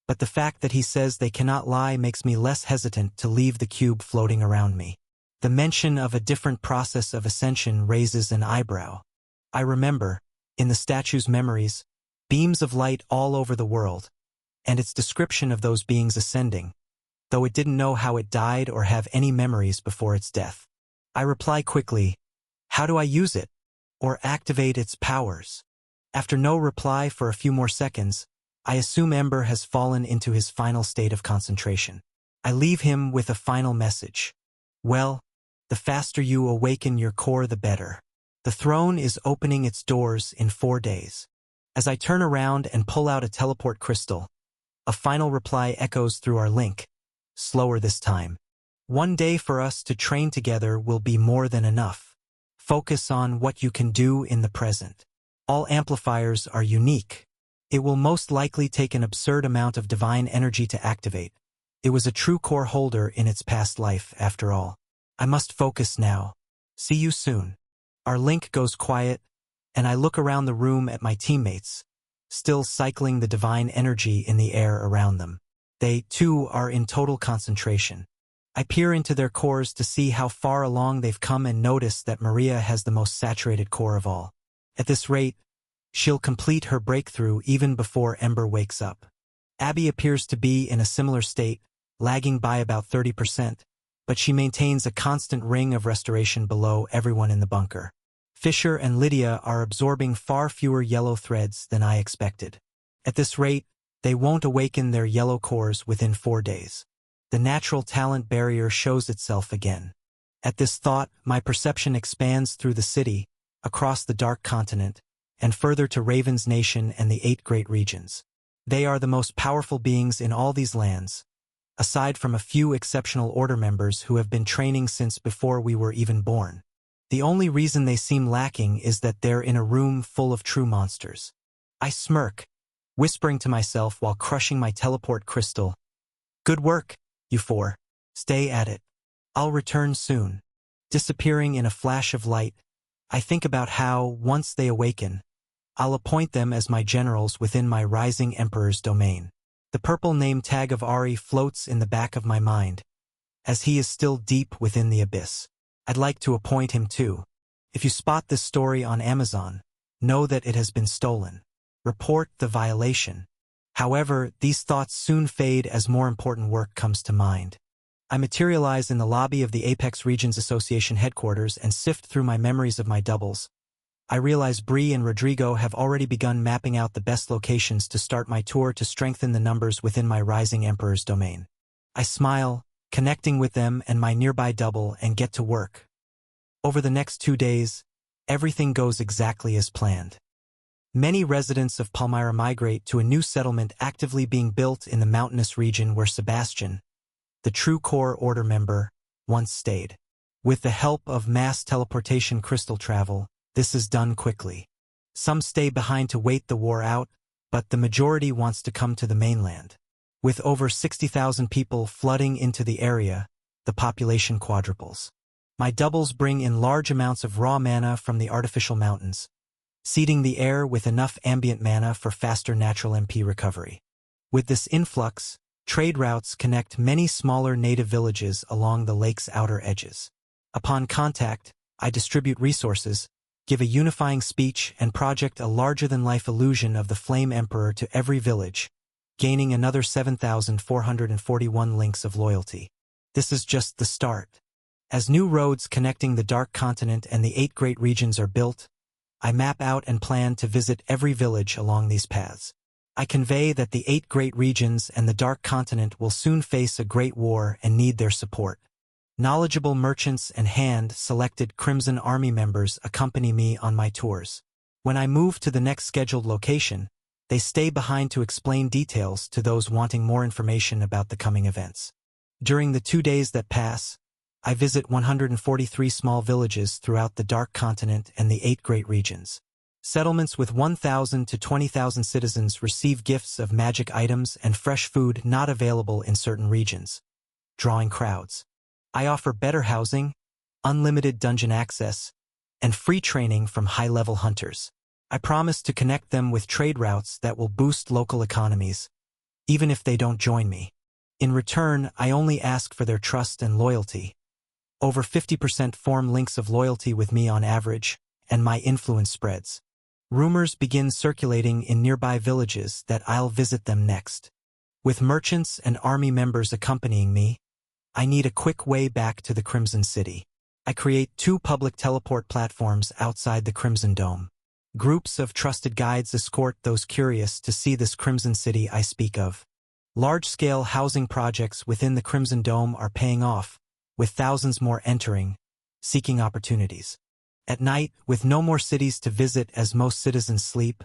But the fact that he says they cannot lie makes me less hesitant to leave the cube floating around me. The mention of a different process of ascension raises an eyebrow. I remember, in the statue's memories, beams of light all over the world, and its description of those beings ascending, though it didn't know how it died or have any memories before its death. I reply quickly, how do I use it, or activate its powers? After no reply for a few more seconds, I assume Ember has fallen into his final state of concentration. I leave him with a final message. Well, the faster you awaken your core, the better. The throne is opening its doors in 4 days. As I turn around and pull out a teleport crystal, a final reply echoes through our link, slower this time. 1 day for us to train together will be more than enough. Focus on what you can do in the present. All amplifiers are unique. It will most likely take an absurd amount of divine energy to activate. It was a true core holder in its past life, after all. I must focus now. See you soon. Our link goes quiet, and I look around the room at my teammates, still cycling the divine energy in the air around them. They, too, are in total concentration. I peer into their cores to see how far along they've come and notice that Maria has the most saturated core of all. At this rate, she'll complete her breakthrough even before Ember wakes up. Abby appears to be in a similar state, lagging by about 30%, but she maintains a constant ring of restoration below everyone in the bunker. Fisher and Lydia are absorbing far fewer yellow threads than I expected. At this rate, they won't awaken their yellow cores within 4 days. The natural talent barrier shows itself again. At this thought, my perception expands through the city, across the Dark Continent, and further to Raven's Nation and the 8 great regions. They are the most powerful beings in all these lands, aside from a few exceptional Order members who have been training since before we were even born. The only reason they seem lacking is that they're in a room full of true monsters. I smirk, whispering to myself while crushing my teleport crystal. Good work, you 4. Stay at it. I'll return soon. Disappearing in a flash of light, I think about how, once they awaken, I'll appoint them as my generals within my Rising Emperor's domain. The purple name tag of Ari floats in the back of my mind, as he is still deep within the abyss. I'd like to appoint him too. If you spot this story on Amazon, know that it has been stolen. Report the violation. However, these thoughts soon fade as more important work comes to mind. I materialize in the lobby of the Apex Regions Association headquarters and sift through my memories of my doubles. I realize Bree and Rodrigo have already begun mapping out the best locations to start my tour to strengthen the numbers within my Rising Emperor's domain. I smile, connecting with them and my nearby double, and get to work. Over the next 2 days, everything goes exactly as planned. Many residents of Palmyra migrate to a new settlement actively being built in the mountainous region where Sebastian, the true core Order member, once stayed. With the help of mass teleportation crystal travel, this is done quickly. Some stay behind to wait the war out, but the majority wants to come to the mainland. With over 60,000 people flooding into the area, the population quadruples. My doubles bring in large amounts of raw mana from the artificial mountains, seeding the air with enough ambient mana for faster natural MP recovery. With this influx, trade routes connect many smaller native villages along the lake's outer edges. Upon contact, I distribute resources, give a unifying speech, and project a larger-than-life illusion of the Flame Emperor to every village, gaining another 7,441 links of loyalty. this is just the start. As new roads connecting the Dark Continent and the 8 great regions are built, I map out and plan to visit every village along these paths. I convey that the 8 great regions and the Dark Continent will soon face a great war and need their support. Knowledgeable merchants and hand-selected Crimson Army members accompany me on my tours. When I move to the next scheduled location, they stay behind to explain details to those wanting more information about the coming events. During the 2 days that pass, I visit 143 small villages throughout the Dark Continent and the 8 great regions. Settlements with 1,000 to 20,000 citizens receive gifts of magic items and fresh food not available in certain regions, drawing crowds. I offer better housing, unlimited dungeon access, and free training from high-level hunters. I promise to connect them with trade routes that will boost local economies, even if they don't join me. In return, I only ask for their trust and loyalty. Over 50% form links of loyalty with me on average, and my influence spreads. Rumors begin circulating in nearby villages that I'll visit them next. With merchants and army members accompanying me, I need a quick way back to the Crimson City. I create 2 public teleport platforms outside the Crimson Dome. Groups of trusted guides escort those curious to see this Crimson City I speak of. Large-scale housing projects within the Crimson Dome are paying off, with thousands more entering, seeking opportunities. At night, with no more cities to visit as most citizens sleep,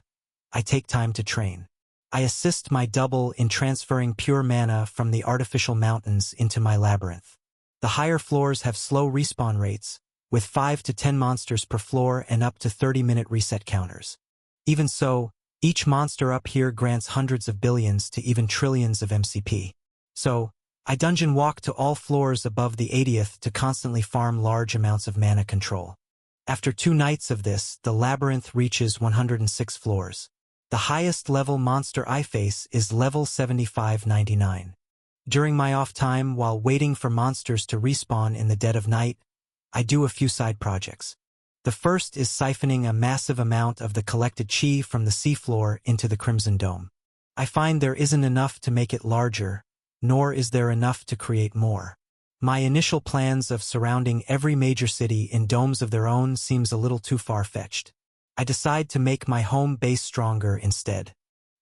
I take time to train. I assist my double in transferring pure mana from the artificial mountains into my labyrinth. The higher floors have slow respawn rates, with 5 to 10 monsters per floor and up to 30-minute reset counters. Even so, each monster up here grants hundreds of billions to even trillions of MCP. So, I dungeon walk to all floors above the 80th to constantly farm large amounts of mana control. After 2 nights of this, the labyrinth reaches 106 floors. The highest level monster I face is level 7599. During my off time, while waiting for monsters to respawn in the dead of night, I do a few side projects. The first is siphoning a massive amount of the collected chi from the seafloor into the Crimson Dome. I find there isn't enough to make it larger, nor is there enough to create more. My initial plans of surrounding every major city in domes of their own seems a little too far-fetched. I decide to make my home base stronger instead.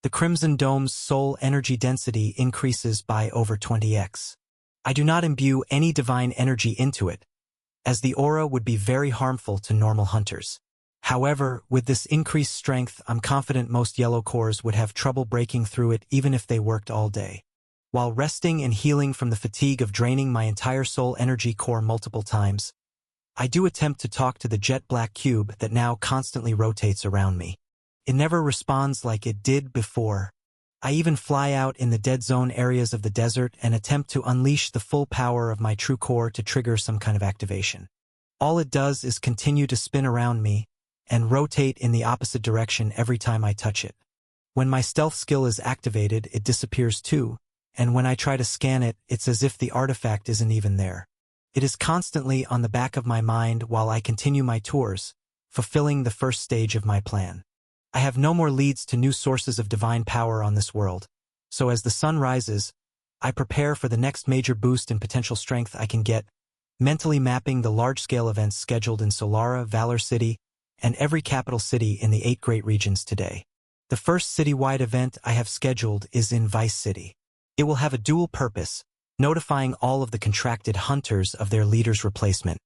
The Crimson Dome's soul energy density increases by over 20x. I do not imbue any divine energy into it, as the aura would be very harmful to normal hunters. However, with this increased strength, I'm confident most yellow cores would have trouble breaking through it even if they worked all day. While resting and healing from the fatigue of draining my entire soul energy core multiple times, I do attempt to talk to the jet black cube that now constantly rotates around me. It never responds like it did before. I even fly out in the dead zone areas of the desert and attempt to unleash the full power of my true core to trigger some kind of activation. All it does is continue to spin around me and rotate in the opposite direction every time I touch it. When my stealth skill is activated, it disappears too, and when I try to scan it, it's as if the artifact isn't even there. It is constantly on the back of my mind while I continue my tours, fulfilling the first stage of my plan. I have no more leads to new sources of divine power on this world, so as the sun rises, I prepare for the next major boost in potential strength I can get, mentally mapping the large-scale events scheduled in Solara, Valor City, and every capital city in the 8 great regions today. The first citywide event I have scheduled is in Vice City. It will have a dual purpose, notifying all of the contracted hunters of their leader's replacement,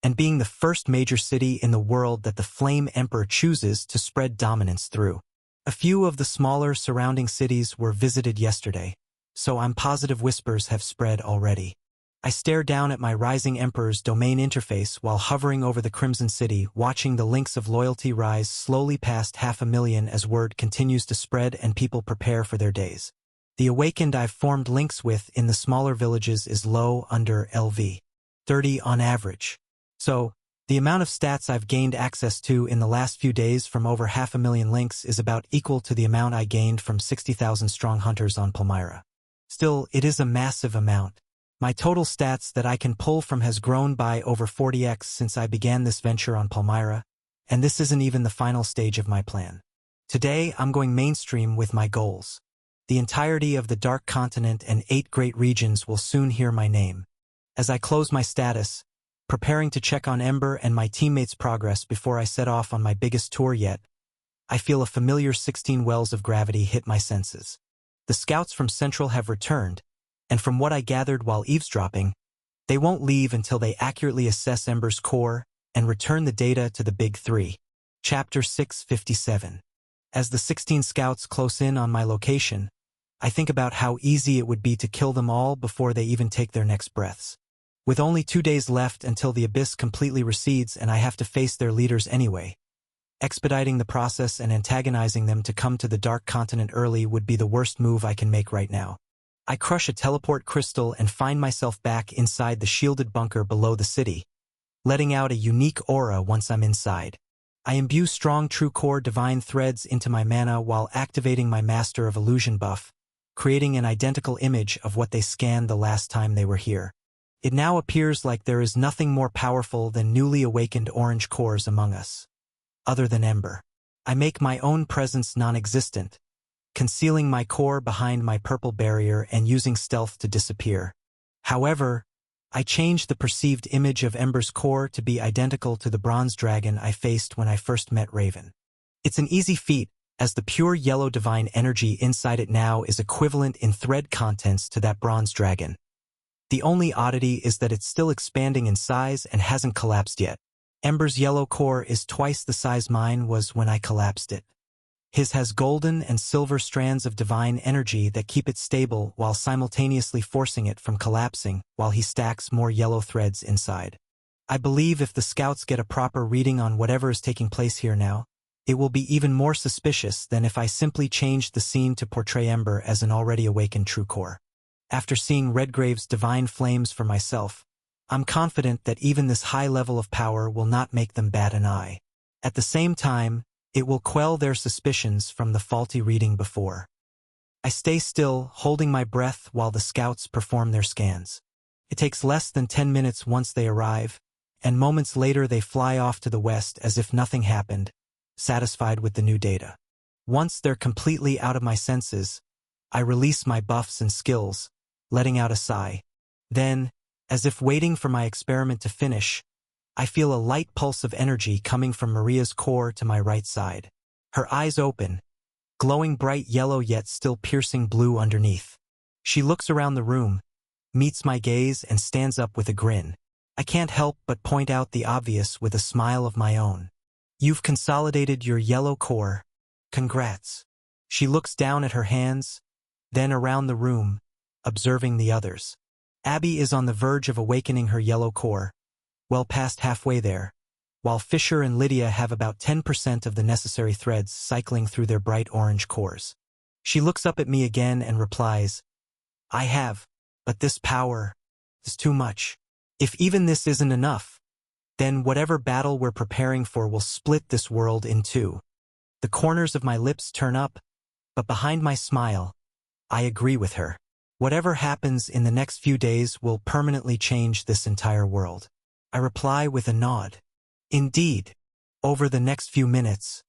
and being the first major city in the world that the Flame Emperor chooses to spread dominance through. A few of the smaller surrounding cities were visited yesterday, so I'm positive whispers have spread already. I stare down at my Rising Emperor's domain interface while hovering over the Crimson City, watching the links of loyalty rise slowly past 500,000 as word continues to spread and people prepare for their days. The awakened I've formed links with in the smaller villages is low, under LV 30 on average. So, the amount of stats I've gained access to in the last few days from over 500,000 links is about equal to the amount I gained from 60,000 strong hunters on Palmyra. Still, it is a massive amount. My total stats that I can pull from has grown by over 40x since I began this venture on Palmyra, and this isn't even the final stage of my plan. Today, I'm going mainstream with my goals. The entirety of the Dark Continent and 8 great regions will soon hear my name. As I close my status, preparing to check on Ember and my teammates' progress before I set off on my biggest tour yet, I feel a familiar 16 wells of gravity hit my senses. The scouts from Central have returned, and from what I gathered while eavesdropping, they won't leave until they accurately assess Ember's core and return the data to the Big Three. Chapter 657. As the 16 scouts close in on my location, I think about how easy it would be to kill them all before they even take their next breaths. With only 2 days left until the abyss completely recedes and I have to face their leaders anyway, expediting the process and antagonizing them to come to the Dark Continent early would be the worst move I can make right now. I crush a teleport crystal and find myself back inside the shielded bunker below the city, letting out a unique aura once I'm inside. I imbue strong True Core Divine Threads into my mana while activating my Master of Illusion buff, creating an identical image of what they scanned the last time they were here. It now appears like there is nothing more powerful than newly awakened orange cores among us. Other than Ember. I make my own presence non-existent, concealing my core behind my purple barrier and using stealth to disappear. However, I change the perceived image of Ember's core to be identical to the bronze dragon I faced when I first met Raven. It's an easy feat, as the pure yellow divine energy inside it now is equivalent in thread contents to that bronze dragon. The only oddity is that it's still expanding in size and hasn't collapsed yet. Ember's yellow core is twice the size mine was when I collapsed it. His has golden and silver strands of divine energy that keep it stable while simultaneously forcing it from collapsing while he stacks more yellow threads inside. I believe if the scouts get a proper reading on whatever is taking place here now, it will be even more suspicious than if I simply changed the scene to portray Ember as an already awakened true core. After seeing Redgrave's divine flames for myself, I'm confident that even this high level of power will not make them bat an eye. At the same time, it will quell their suspicions from the faulty reading before. I stay still, holding my breath while the scouts perform their scans. It takes less than 10 minutes once they arrive, and moments later they fly off to the west as if nothing happened, satisfied with the new data. Once they're completely out of my senses, I release my buffs and skills, letting out a sigh. Then, as if waiting for my experiment to finish, I feel a light pulse of energy coming from Maria's core to my right side. Her eyes open, glowing bright yellow yet still piercing blue underneath. She looks around the room, meets my gaze and stands up with a grin. I can't help but point out the obvious with a smile of my own. You've consolidated your yellow core. Congrats. She looks down at her hands, then around the room, observing the others. Abby is on the verge of awakening her yellow core, well past halfway there, while Fisher and Lydia have about 10% of the necessary threads cycling through their bright orange cores. She looks up at me again and replies, I have, but this power is too much. If even this isn't enough, then whatever battle we're preparing for will split this world in two. The corners of my lips turn up, but behind my smile, I agree with her. Whatever happens in the next few days will permanently change this entire world. I reply with a nod. Indeed. Over the next few minutes,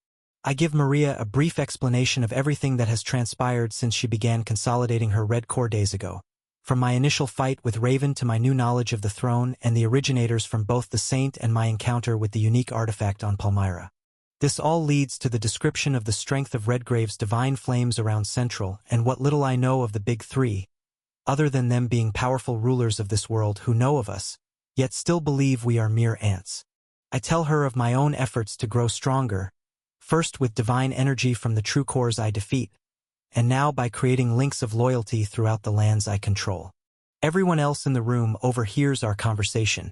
I give Maria a brief explanation of everything that has transpired since she began consolidating her red core days ago. From my initial fight with Raven to my new knowledge of the throne and the originators from both the Saint and my encounter with the unique artifact on Palmyra. This all leads to the description of the strength of Redgrave's divine flames around Central and what little I know of the Big Three, other than them being powerful rulers of this world who know of us, yet still believe we are mere ants. I tell her of my own efforts to grow stronger, first with divine energy from the true cores I defeat, and now by creating links of loyalty throughout the lands I control. Everyone else in the room overhears our conversation,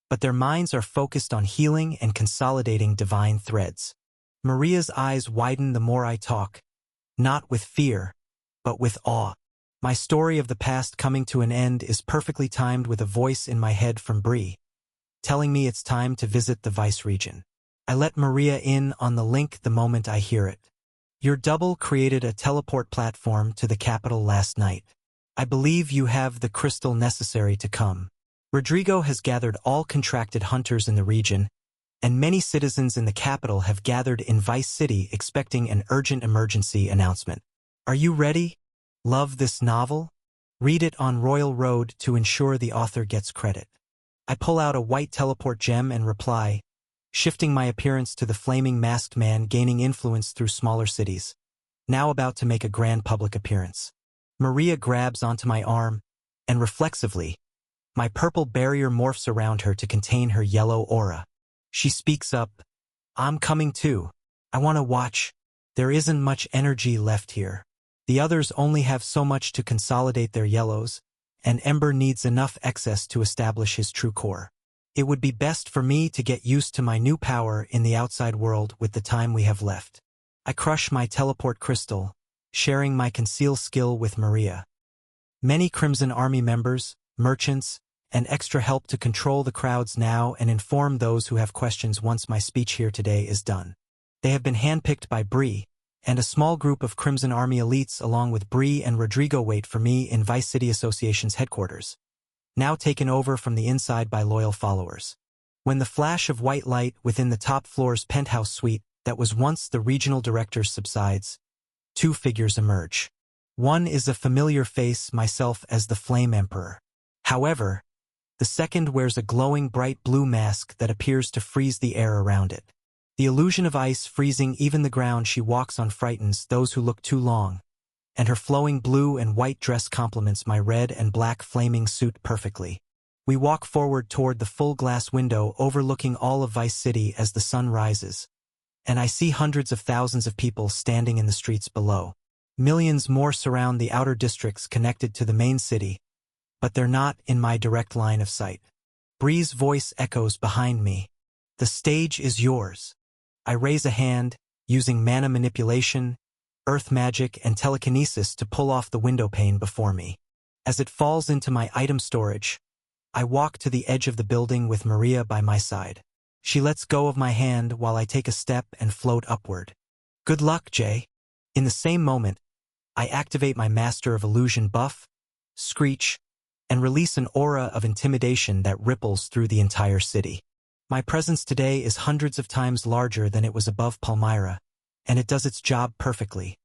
but their minds are focused on healing and consolidating divine threads. Maria's eyes widen the more I talk, not with fear, but with awe. My story of the past coming to an end is perfectly timed with a voice in my head from Bree, telling me it's time to visit the Vice-Regent. I let Maria in on the link the moment I hear it. Your double created a teleport platform to the capital last night. I believe you have the crystal necessary to come. Rodrigo has gathered all contracted hunters in the region, and many citizens in the capital have gathered in Vice City expecting an urgent emergency announcement. Are you ready? Love this novel? Read it on Royal Road to ensure the author gets credit. I pull out a white teleport gem and reply, shifting my appearance to the flaming masked man gaining influence through smaller cities, now about to make a grand public appearance. Maria grabs onto my arm, and reflexively, my purple barrier morphs around her to contain her yellow aura. She speaks up, "I'm coming too. I want to watch. There isn't much energy left here. The others only have so much to consolidate their yellows, and Ember needs enough excess to establish his true core. It would be best for me to get used to my new power in the outside world with the time we have left." I crush my teleport crystal, sharing my conceal skill with Maria. Many Crimson Army members, merchants, and extra help to control the crowds now and inform those who have questions once my speech here today is done. They have been handpicked by Bree, and a small group of Crimson Army elites along with Bree and Rodrigo wait for me in Vice City Association's headquarters, now taken over from the inside by loyal followers. When the flash of white light within the top floor's penthouse suite that was once the regional director's subsides, two figures emerge. One is a familiar face, myself as the Flame Emperor. However, the second wears a glowing bright blue mask that appears to freeze the air around it. The illusion of ice freezing even the ground she walks on frightens those who look too long, and her flowing blue and white dress complements my red and black flaming suit perfectly. We walk forward toward the full glass window overlooking all of Vice City as the sun rises, and I see hundreds of thousands of people standing in the streets below. Millions more surround the outer districts connected to the main city, but they're not in my direct line of sight. Bree's voice echoes behind me. "The stage is yours." I raise a hand, using mana manipulation, earth magic, and telekinesis to pull off the window pane before me. As it falls into my item storage, I walk to the edge of the building with Maria by my side. She lets go of my hand while I take a step and float upward. "Good luck, Jay." In the same moment, I activate my Master of Illusion buff, Screech, and release an aura of intimidation that ripples through the entire city. My presence today is hundreds of times larger than it was above Palmyra, and it does its job perfectly.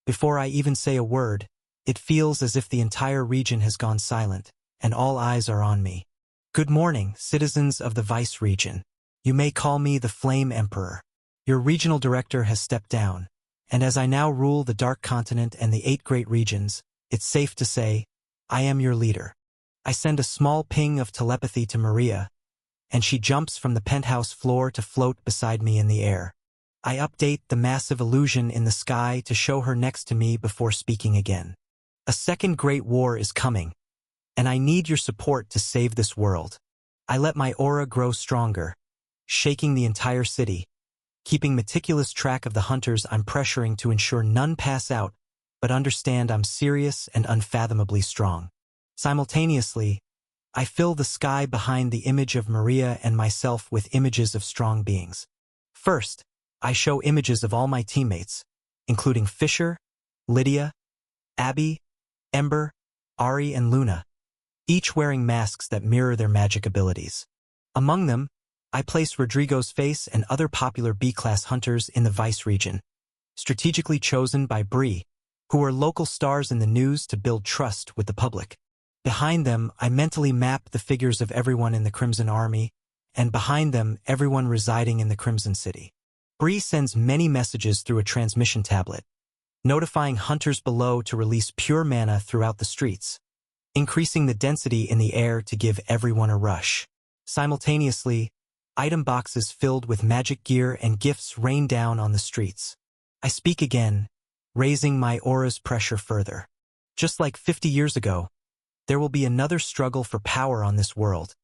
Before I even say a word, it feels as if the entire region has gone silent, and all eyes are on me. "Good morning, citizens of the Vice region. You may call me the Flame Emperor. Your regional director has stepped down, and as I now rule the Dark Continent and the 8 great regions, it's safe to say, I am your leader." I send a small ping of telepathy to Maria, and she jumps from the penthouse floor to float beside me in the air. I update the massive illusion in the sky to show her next to me before speaking again. "A second great war is coming, and I need your support to save this world." I let my aura grow stronger, shaking the entire city, keeping meticulous track of the hunters I'm pressuring to ensure none pass out, but understand I'm serious and unfathomably strong. Simultaneously, I fill the sky behind the image of Maria and myself with images of strong beings. First, I show images of all my teammates, including Fisher, Lydia, Abby, Ember, Ari, and Luna, each wearing masks that mirror their magic abilities. Among them, I place Rodrigo's face and other popular B-class hunters in the Vice region, strategically chosen by Bree, who are local stars in the news to build trust with the public. Behind them, I mentally map the figures of everyone in the Crimson Army, and behind them, everyone residing in the Crimson City. Bree sends many messages through a transmission tablet, notifying hunters below to release pure mana throughout the streets, increasing the density in the air to give everyone a rush. Simultaneously, item boxes filled with magic gear and gifts rain down on the streets. I speak again, raising my aura's pressure further. Just like 50 years ago, there will be another struggle for power on this world,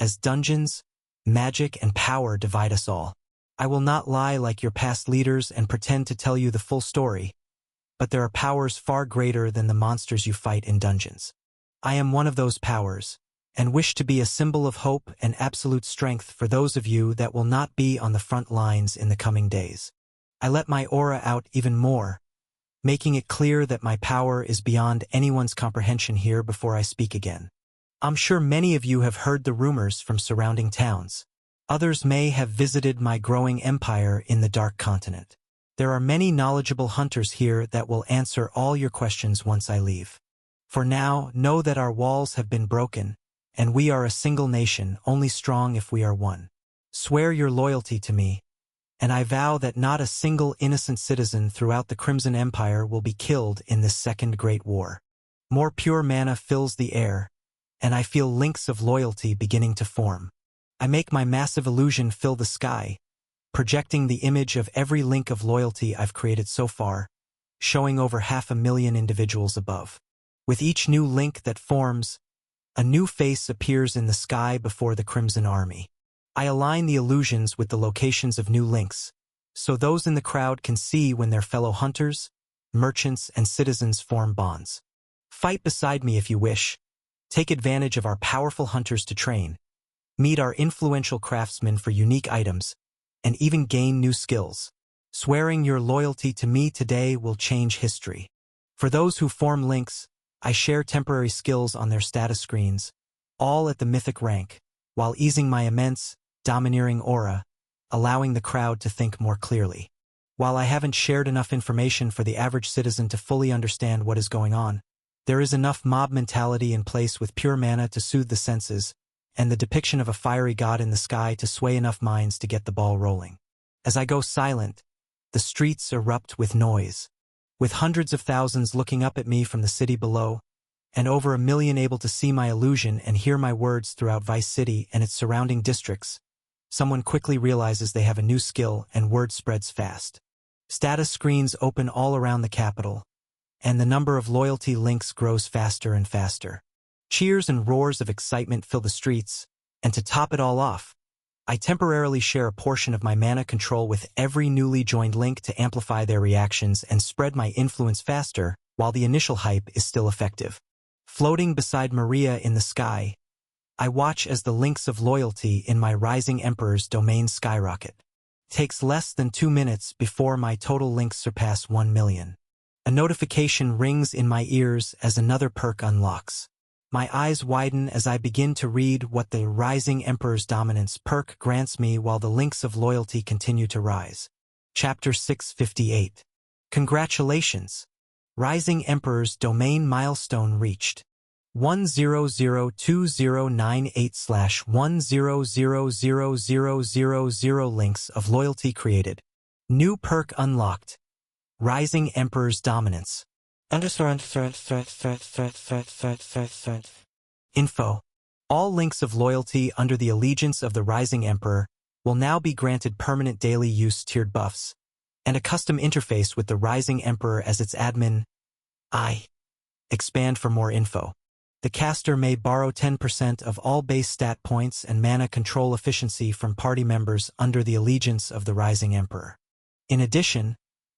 as dungeons, magic, and power divide us all. I will not lie like your past leaders and pretend to tell you the full story, but there are powers far greater than the monsters you fight in dungeons. I am one of those powers, and wish to be a symbol of hope and absolute strength for those of you that will not be on the front lines in the coming days. I let my aura out even more, making it clear that my power is beyond anyone's comprehension here before I speak again. I'm sure many of you have heard the rumors from surrounding towns. Others may have visited my growing empire in the Dark Continent. There are many knowledgeable hunters here that will answer all your questions once I leave. For now, know that our walls have been broken, and we are a single nation, only strong if we are one. Swear your loyalty to me, and I vow that not a single innocent citizen throughout the Crimson Empire will be killed in this Second Great War. More pure mana fills the air, and I feel links of loyalty beginning to form. I make my massive illusion fill the sky, projecting the image of every link of loyalty I've created so far, showing over 500,000 individuals above. With each new link that forms, a new face appears in the sky before the Crimson Army. I align the illusions with the locations of new links, so those in the crowd can see when their fellow hunters, merchants, and citizens form bonds. Fight beside me if you wish. Take advantage of our powerful hunters to train, meet our influential craftsmen for unique items, and even gain new skills. Swearing your loyalty to me today will change history. For those who form links, I share temporary skills on their status screens, all at the mythic rank, while easing my immense, domineering aura, allowing the crowd to think more clearly. While I haven't shared enough information for the average citizen to fully understand what is going on, there is enough mob mentality in place with pure mana to soothe the senses, and the depiction of a fiery god in the sky to sway enough minds to get the ball rolling. As I go silent, the streets erupt with noise, with hundreds of thousands looking up at me from the city below, and over 1 million able to see my illusion and hear my words throughout Vice City and its surrounding districts. Someone quickly realizes they have a new skill and word spreads fast. Status screens open all around the capital, and the number of loyalty links grows faster and faster. Cheers and roars of excitement fill the streets, and to top it all off, I temporarily share a portion of my mana control with every newly joined link to amplify their reactions and spread my influence faster while the initial hype is still effective. Floating beside Maria in the sky, I watch as the links of loyalty in my Rising Emperor's domain skyrocket. Takes less than 2 minutes before my total links surpass 1 million. A notification rings in my ears as another perk unlocks. My eyes widen as I begin to read what the Rising Emperor's Dominance perk grants me while the links of loyalty continue to rise. Chapter 658. Congratulations! Rising Emperor's domain milestone reached. 1002098/1000000 links of loyalty created. New perk unlocked. Rising Emperor's Dominance. Info. All links of loyalty under the allegiance of the Rising Emperor will now be granted permanent daily use tiered buffs, and a custom interface with the Rising Emperor as its admin. Expand for more info. The caster may borrow 10% of all base stat points and mana control efficiency from party members under the allegiance of the Rising Emperor. In addition,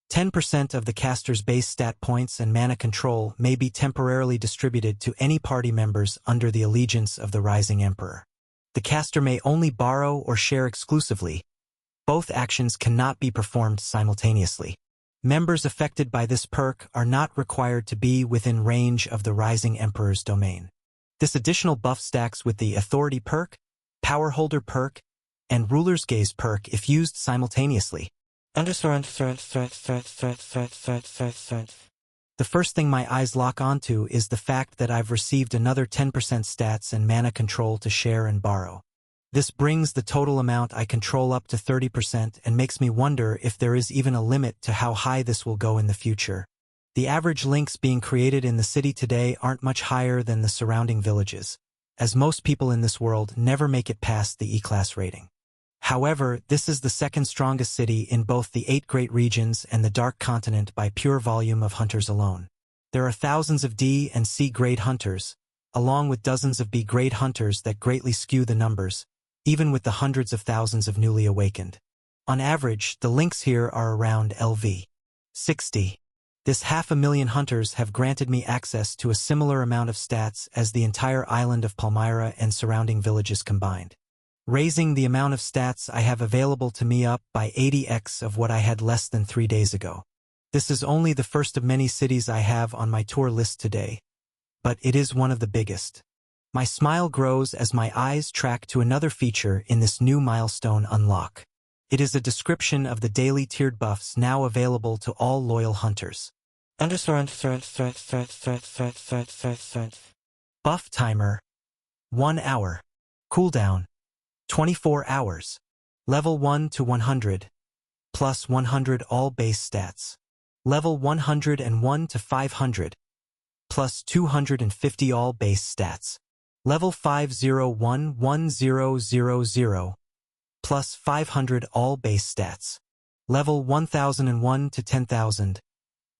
10% of the caster's base stat points and mana control may be temporarily distributed to any party members under the allegiance of the Rising Emperor. The caster may only borrow or share exclusively. Both actions cannot be performed simultaneously. Members affected by this perk are not required to be within range of the Rising Emperor's domain. This additional buff stacks with the Authority perk, Power Holder perk, and Ruler's Gaze perk if used simultaneously. The first thing my eyes lock onto is the fact that I've received another 10% stats and mana control to share and borrow. This brings the total amount I control up to 30% and makes me wonder if there is even a limit to how high this will go in the future. The average links being created in the city today aren't much higher than the surrounding villages, as most people in this world never make it past the E-class rating. However, this is the second strongest city in both the 8 Great Regions and the Dark Continent by pure volume of hunters alone. There are thousands of D and C grade hunters, along with dozens of B grade hunters that greatly skew the numbers, even with the hundreds of thousands of newly awakened. On average, the links here are around LV 60. This 500,000 hunters have granted me access to a similar amount of stats as the entire island of Palmyra and surrounding villages combined, raising the amount of stats I have available to me up by 80x of what I had less than 3 days ago. This is only the first of many cities I have on my tour list today, but it is one of the biggest. My smile grows as my eyes track to another feature in this new milestone unlock. It is a description of the daily tiered buffs now available to all loyal hunters. Buff timer 1 hour. Cooldown 24 hours. Level 1 to 100. Plus 100 all base stats. Level 101 to 500. Plus 250 all base stats. Level 5011000. Plus 500 all base stats. Level 1001 to 10,000.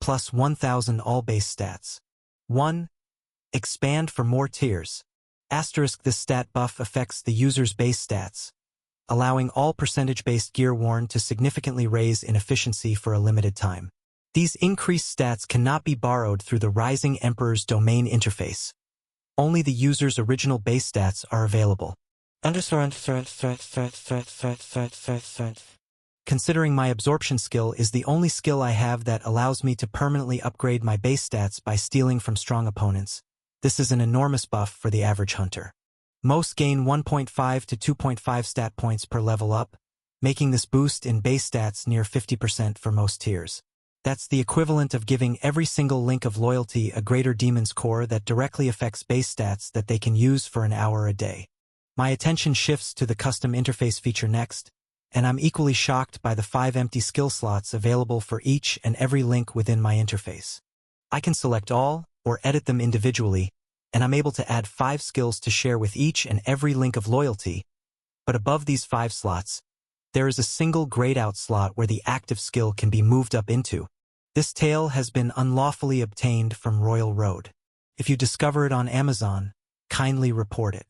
Plus 1,000 all base stats. 1. Expand for more tiers. Asterisk this stat buff affects the user's base stats, allowing all percentage-based gear worn to significantly raise in efficiency for a limited time. These increased stats cannot be borrowed through the Rising Emperor's domain interface. Only the user's original base stats are available. Considering my absorption skill is the only skill I have that allows me to permanently upgrade my base stats by stealing from strong opponents, this is an enormous buff for the average hunter. Most gain 1.5 to 2.5 stat points per level up, making this boost in base stats near 50% for most tiers. That's the equivalent of giving every single link of loyalty a greater demon's core that directly affects base stats that they can use for an hour a day. My attention shifts to the custom interface feature next, and I'm equally shocked by the 5 empty skill slots available for each and every link within my interface. I can select all, or edit them individually, and I'm able to add 5 skills to share with each and every link of loyalty, but above these 5 slots, there is a single grayed out slot where the active skill can be moved up into. This tail has been unlawfully obtained from Royal Road. If you discover it on Amazon, kindly report it.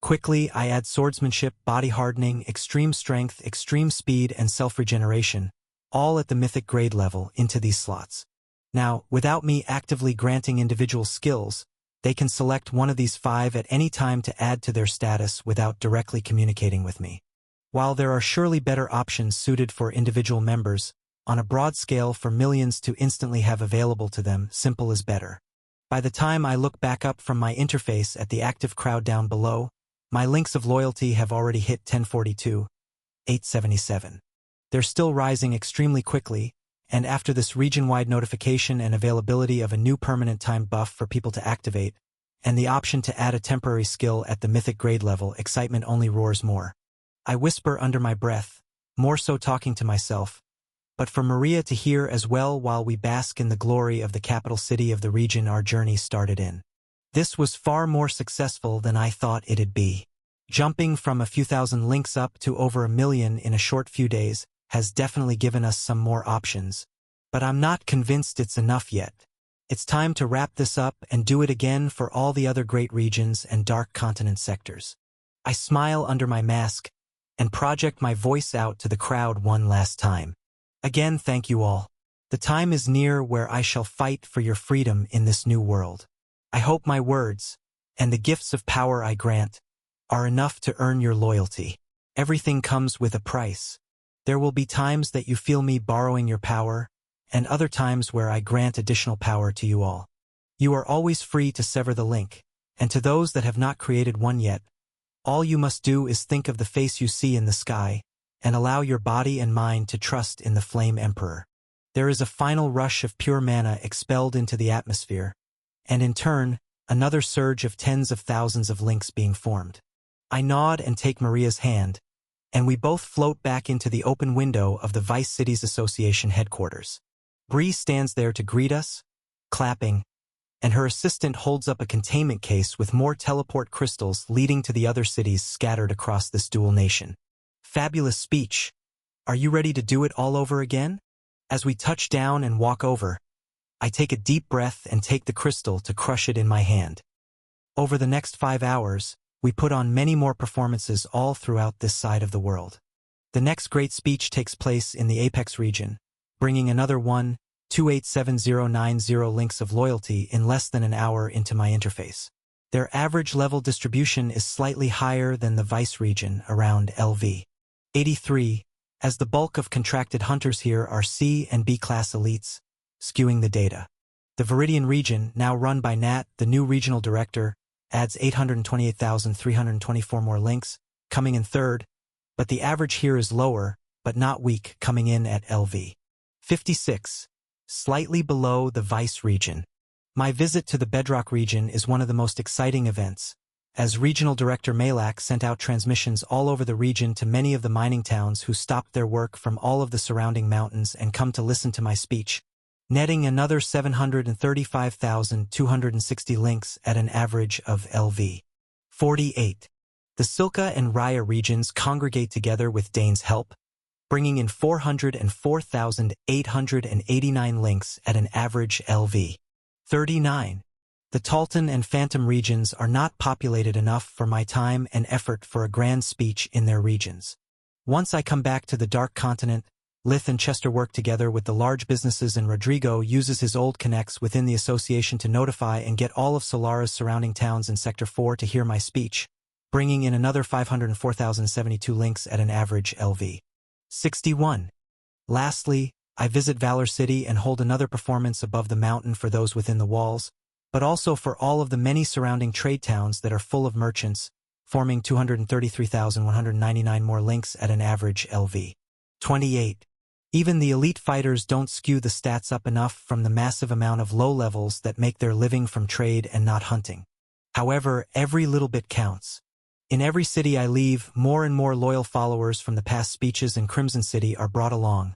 Quickly, I add swordsmanship, body hardening, extreme strength, extreme speed, and self-regeneration, all at the mythic grade level, into these slots. Now, without me actively granting individual skills, they can select one of these 5 at any time to add to their status without directly communicating with me. While there are surely better options suited for individual members, on a broad scale for millions to instantly have available to them, simple is better. By the time I look back up from my interface at the active crowd down below, my links of loyalty have already hit 1042, 877. They're still rising extremely quickly, and after this region-wide notification and availability of a new permanent time buff for people to activate, and the option to add a temporary skill at the mythic grade level, excitement only roars more. I whisper under my breath, more so talking to myself, but for Maria to hear as well while we bask in the glory of the capital city of the region our journey started in. This was far more successful than I thought it'd be. Jumping from a few thousand links up to over 1 million in a short few days has definitely given us some more options, but I'm not convinced it's enough yet. It's time to wrap this up and do it again for all the other great regions and dark continent sectors. I smile under my mask and project my voice out to the crowd one last time. Again, thank you all. The time is near where I shall fight for your freedom in this new world. I hope my words, and the gifts of power I grant, are enough to earn your loyalty. Everything comes with a price. There will be times that you feel me borrowing your power, and other times where I grant additional power to you all. You are always free to sever the link, and to those that have not created one yet, all you must do is think of the face you see in the sky, and allow your body and mind to trust in the Flame Emperor. There is a final rush of pure mana expelled into the atmosphere, and in turn, another surge of tens of thousands of links being formed. I nod and take Maria's hand, and we both float back into the open window of the Vice Cities Association headquarters. Bree stands there to greet us, clapping, and her assistant holds up a containment case with more teleport crystals leading to the other cities scattered across this dual nation. Fabulous speech. Are you ready to do it all over again? As we touch down and walk over, I take a deep breath and take the crystal to crush it in my hand. Over the next 5 hours, we put on many more performances all throughout this side of the world. The next great speech takes place in the Apex region, bringing another 1287090 links of loyalty in less than an hour into my interface. Their average level distribution is slightly higher than the Vice region, around LV 83, as the bulk of contracted hunters here are C and B class elites, skewing the data. The Viridian region, now run by Nat, the new regional director, adds 828,324 more links, coming in third, but the average here is lower, but not weak, coming in at LV 56. slightly below the Vice region. My visit to the Bedrock region is one of the most exciting events, as Regional Director Malak sent out transmissions all over the region to many of the mining towns who stopped their work from all of the surrounding mountains and come to listen to my speech, netting another 735,260 links at an average of LV 48. The Silka and Raya regions congregate together with Dane's help, bringing in 404,889 links at an average LV 39. The Talton and Phantom regions are not populated enough for my time and effort for a grand speech in their regions. Once I come back to the Dark Continent, Lith and Chester work together with the large businesses, and Rodrigo uses his old connects within the association to notify and get all of Solara's surrounding towns in Sector 4 to hear my speech, bringing in another 504,072 links at an average LV 61. Lastly, I visit Valor City and hold another performance above the mountain for those within the walls, but also for all of the many surrounding trade towns that are full of merchants, forming 233,199 more links at an average LV 28. Even the elite fighters don't skew the stats up enough from the massive amount of low levels that make their living from trade and not hunting. However, every little bit counts. In every city I leave, more and more loyal followers from the past speeches in Crimson City are brought along,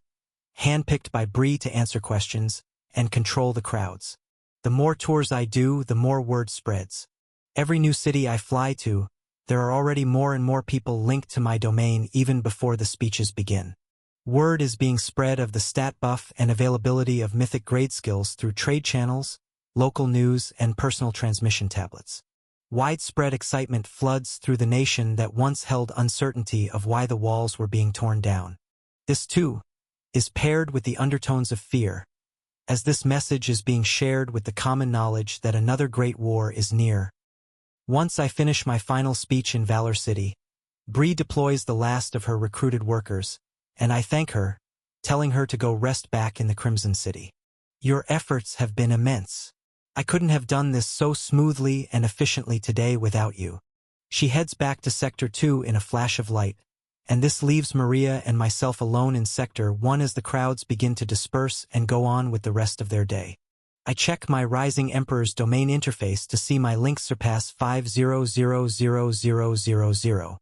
handpicked by Bree to answer questions and control the crowds. The more tours I do, the more word spreads. Every new city I fly to, there are already more and more people linked to my domain even before the speeches begin. Word is being spread of the stat buff and availability of mythic grade skills through trade channels, local news, and personal transmission tablets. Widespread excitement floods through the nation that once held uncertainty of why the walls were being torn down. This, too, is paired with the undertones of fear, as this message is being shared with the common knowledge that another great war is near. Once I finish my final speech in Valor City, Bree deploys the last of her recruited workers, and I thank her, telling her to go rest back in the Crimson City. Your efforts have been immense. I couldn't have done this so smoothly and efficiently today without you. She heads back to Sector 2 in a flash of light, and this leaves Maria and myself alone in Sector 1 as the crowds begin to disperse and go on with the rest of their day. I check my Rising Emperor's domain interface to see my links surpass 500,000.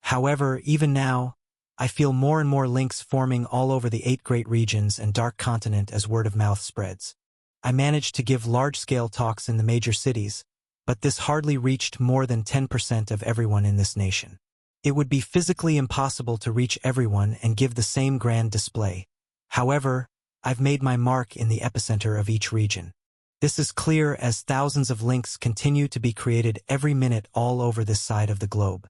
However, even now, I feel more and more links forming all over the 8 great regions and Dark Continent as word of mouth spreads. I managed to give large-scale talks in the major cities, but this hardly reached more than 10% of everyone in this nation. It would be physically impossible to reach everyone and give the same grand display. However, I've made my mark in the epicenter of each region. This is clear as thousands of links continue to be created every minute all over this side of the globe.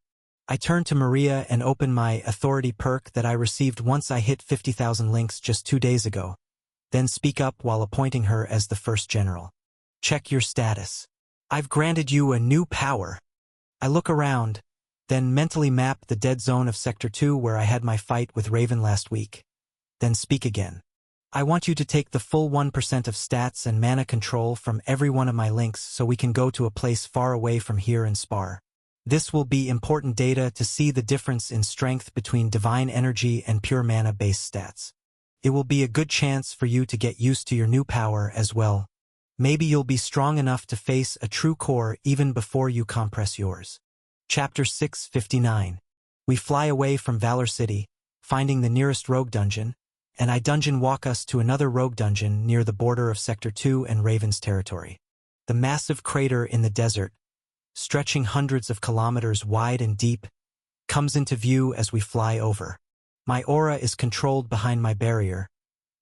I turn to Maria and open my authority perk that I received once I hit 50,000 links just 2 days ago, then speak up while appointing her as the first general. Check your status. I've granted you a new power. I look around, then mentally map the dead zone of Sector 2 where I had my fight with Raven last week. Then speak again. I want you to take the full 1% of stats and mana control from every one of my links so we can go to a place far away from here and spar. This will be important data to see the difference in strength between divine energy and pure mana-based stats. It will be a good chance for you to get used to your new power as well. Maybe you'll be strong enough to face a true core even before you compress yours. Chapter 659. We fly away from Valor City, finding the nearest rogue dungeon, and I dungeon walk us to another rogue dungeon near the border of Sector 2 and Raven's territory. The massive crater in the desert, stretching hundreds of kilometers wide and deep, comes into view as we fly over. My aura is controlled behind my barrier,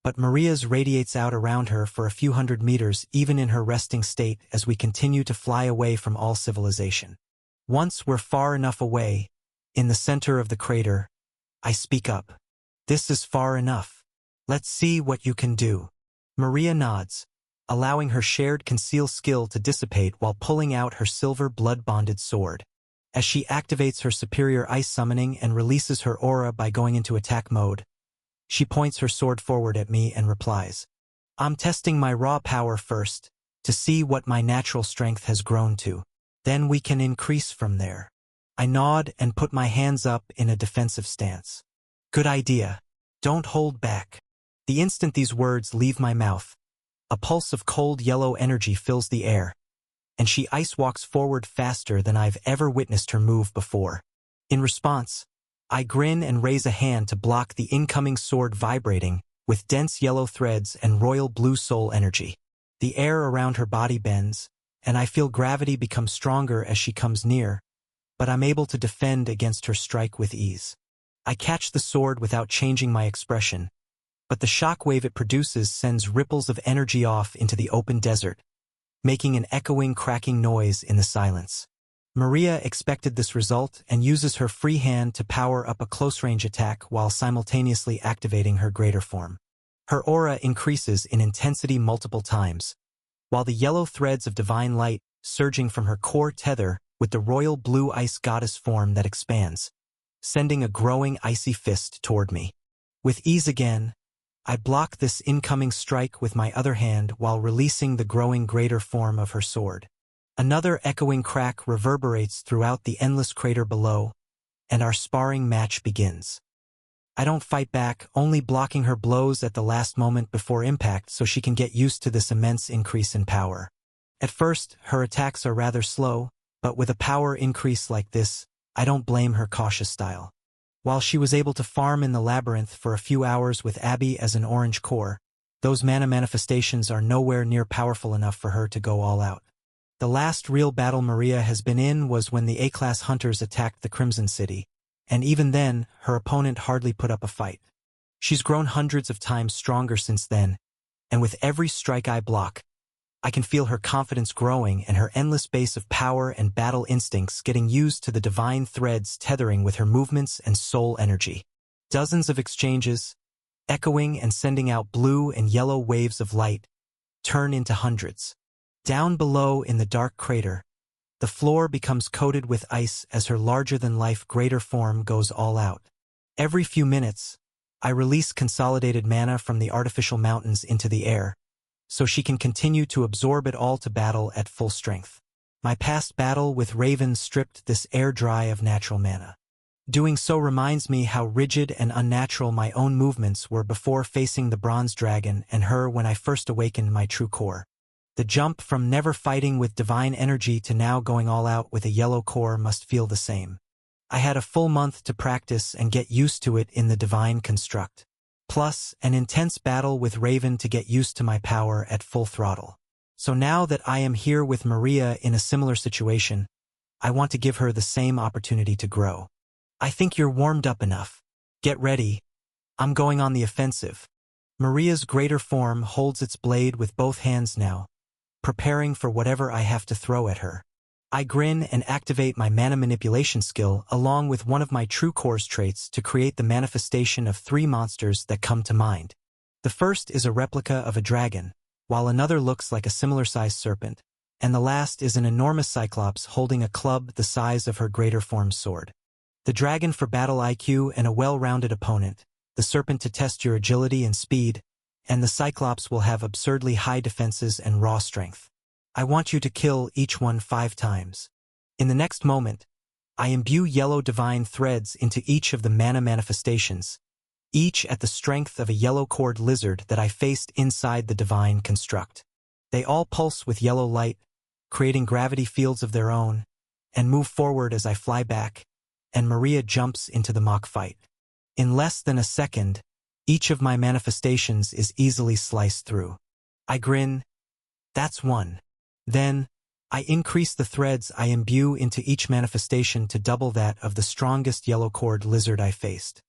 but Maria's radiates out around her for a few hundred meters even in her resting state as we continue to fly away from all civilization. Once we're far enough away, in the center of the crater, I speak up. This is far enough. Let's see what you can do. Maria nods, allowing her shared conceal skill to dissipate while pulling out her silver blood-bonded sword. As she activates her superior ice summoning and releases her aura by going into attack mode, she points her sword forward at me and replies, I'm testing my raw power first, to see what my natural strength has grown to. Then we can increase from there. I nod and put my hands up in a defensive stance. Good idea. Don't hold back. The instant these words leave my mouth, A pulse of cold yellow energy fills the air, and she ice walks forward faster than I've ever witnessed her move before. In response, I grin and raise a hand to block the incoming sword vibrating with dense yellow threads and royal blue soul energy. The air around her body bends, and I feel gravity become stronger as she comes near, but I'm able to defend against her strike with ease. I catch the sword without changing my expression, but the shockwave it produces sends ripples of energy off into the open desert, making an echoing, cracking noise in the silence. Maria expected this result and uses her free hand to power up a close-range attack while simultaneously activating her greater form. Her aura increases in intensity multiple times, while the yellow threads of divine light surging from her core tether with the royal blue ice goddess form that expands, sending a growing icy fist toward me. With ease again, I block this incoming strike with my other hand while releasing the growing greater form of her sword. Another echoing crack reverberates throughout the endless crater below, and our sparring match begins. I don't fight back, only blocking her blows at the last moment before impact so she can get used to this immense increase in power. At first, her attacks are rather slow, but with a power increase like this, I don't blame her cautious style. While she was able to farm in the labyrinth for a few hours with Abby as an orange core, those mana manifestations are nowhere near powerful enough for her to go all out. The last real battle Maria has been in was when the A-class hunters attacked the Crimson City, and even then, her opponent hardly put up a fight. She's grown hundreds of times stronger since then, and with every strike I block, I can feel her confidence growing and her endless base of power and battle instincts getting used to the divine threads tethering with her movements and soul energy. Dozens of exchanges, echoing and sending out blue and yellow waves of light, turn into hundreds. Down below in the dark crater, the floor becomes coated with ice as her larger-than-life greater form goes all out. Every few minutes, I release consolidated mana from the artificial mountains into the air, so she can continue to absorb it all to battle at full strength. My past battle with Raven stripped this air dry of natural mana. Doing so reminds me how rigid and unnatural my own movements were before facing the bronze dragon and her when I first awakened my true core. The jump from never fighting with divine energy to now going all out with a yellow core must feel the same. I had a full month to practice and get used to it in the divine construct, plus an intense battle with Raven to get used to my power at full throttle. So now that I am here with Maria in a similar situation, I want to give her the same opportunity to grow. I think you're warmed up enough. Get ready. I'm going on the offensive. Maria's greater form holds its blade with both hands now, preparing for whatever I have to throw at her. I grin and activate my mana manipulation skill along with one of my true core's traits to create the manifestation of 3 monsters that come to mind. The first is a replica of a dragon, while another looks like a similar-sized serpent, and the last is an enormous cyclops holding a club the size of her greater form sword. The dragon for battle IQ and a well-rounded opponent, the serpent to test your agility and speed, and the cyclops will have absurdly high defenses and raw strength. I want you to kill each one 5 times. In the next moment, I imbue yellow divine threads into each of the mana manifestations, each at the strength of a yellow-cored lizard that I faced inside the divine construct. They all pulse with yellow light, creating gravity fields of their own, and move forward as I fly back, and Maria jumps into the mock fight. In less than a second, each of my manifestations is easily sliced through. I grin. That's one. Then, I increase the threads I imbue into each manifestation to double that of the strongest yellow-cored lizard I faced.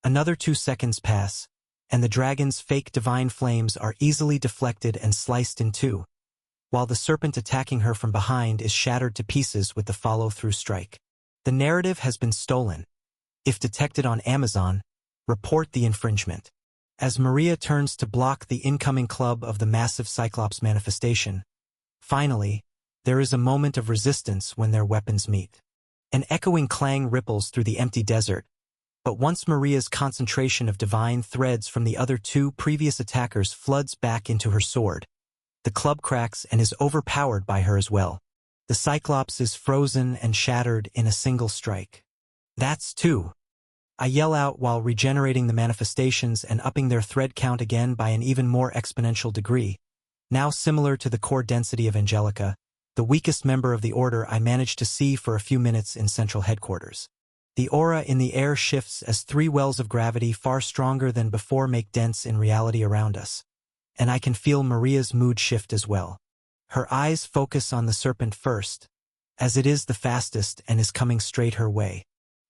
Another 2 seconds pass, and the dragon's fake divine flames are easily deflected and sliced in 2, while the serpent attacking her from behind is shattered to pieces with the follow-through strike. The narrative has been stolen. If detected on Amazon, report the infringement. As Maria turns to block the incoming club of the massive Cyclops manifestation, finally, there is a moment of resistance when their weapons meet. An echoing clang ripples through the empty desert, but once Maria's concentration of divine threads from the other 2 previous attackers floods back into her sword, the club cracks and is overpowered by her as well. The Cyclops is frozen and shattered in a single strike. That's 2. I yell out while regenerating the manifestations and upping their thread count again by an even more exponential degree, Now similar to the core density of Angelica, the weakest member of the Order I managed to see for a few minutes in central headquarters. The aura in the air shifts as 3 wells of gravity far stronger than before make dents in reality around us. And I can feel Maria's mood shift as well. Her eyes focus on the serpent first, as it is the fastest and is coming straight her way.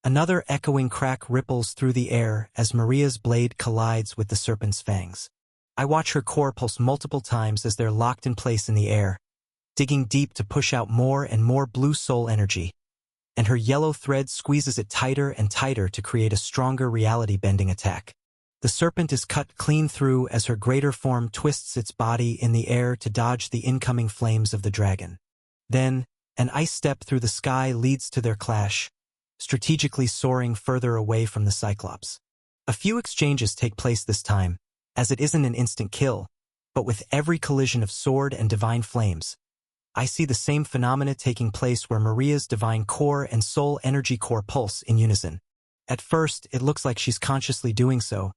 Another echoing crack ripples through the air as Maria's blade collides with the serpent's fangs. I watch her core pulse multiple times as they're locked in place in the air, digging deep to push out more and more blue soul energy, and her yellow thread squeezes it tighter and tighter to create a stronger reality-bending attack. The serpent is cut clean through as her greater form twists its body in the air to dodge the incoming flames of the dragon. Then, an ice step through the sky leads to their clash, strategically soaring further away from the Cyclops. A few exchanges take place this time, as it isn't an instant kill, but with every collision of sword and divine flames, I see the same phenomena taking place where Maria's divine core and soul energy core pulse in unison. At first, it looks like she's consciously doing so,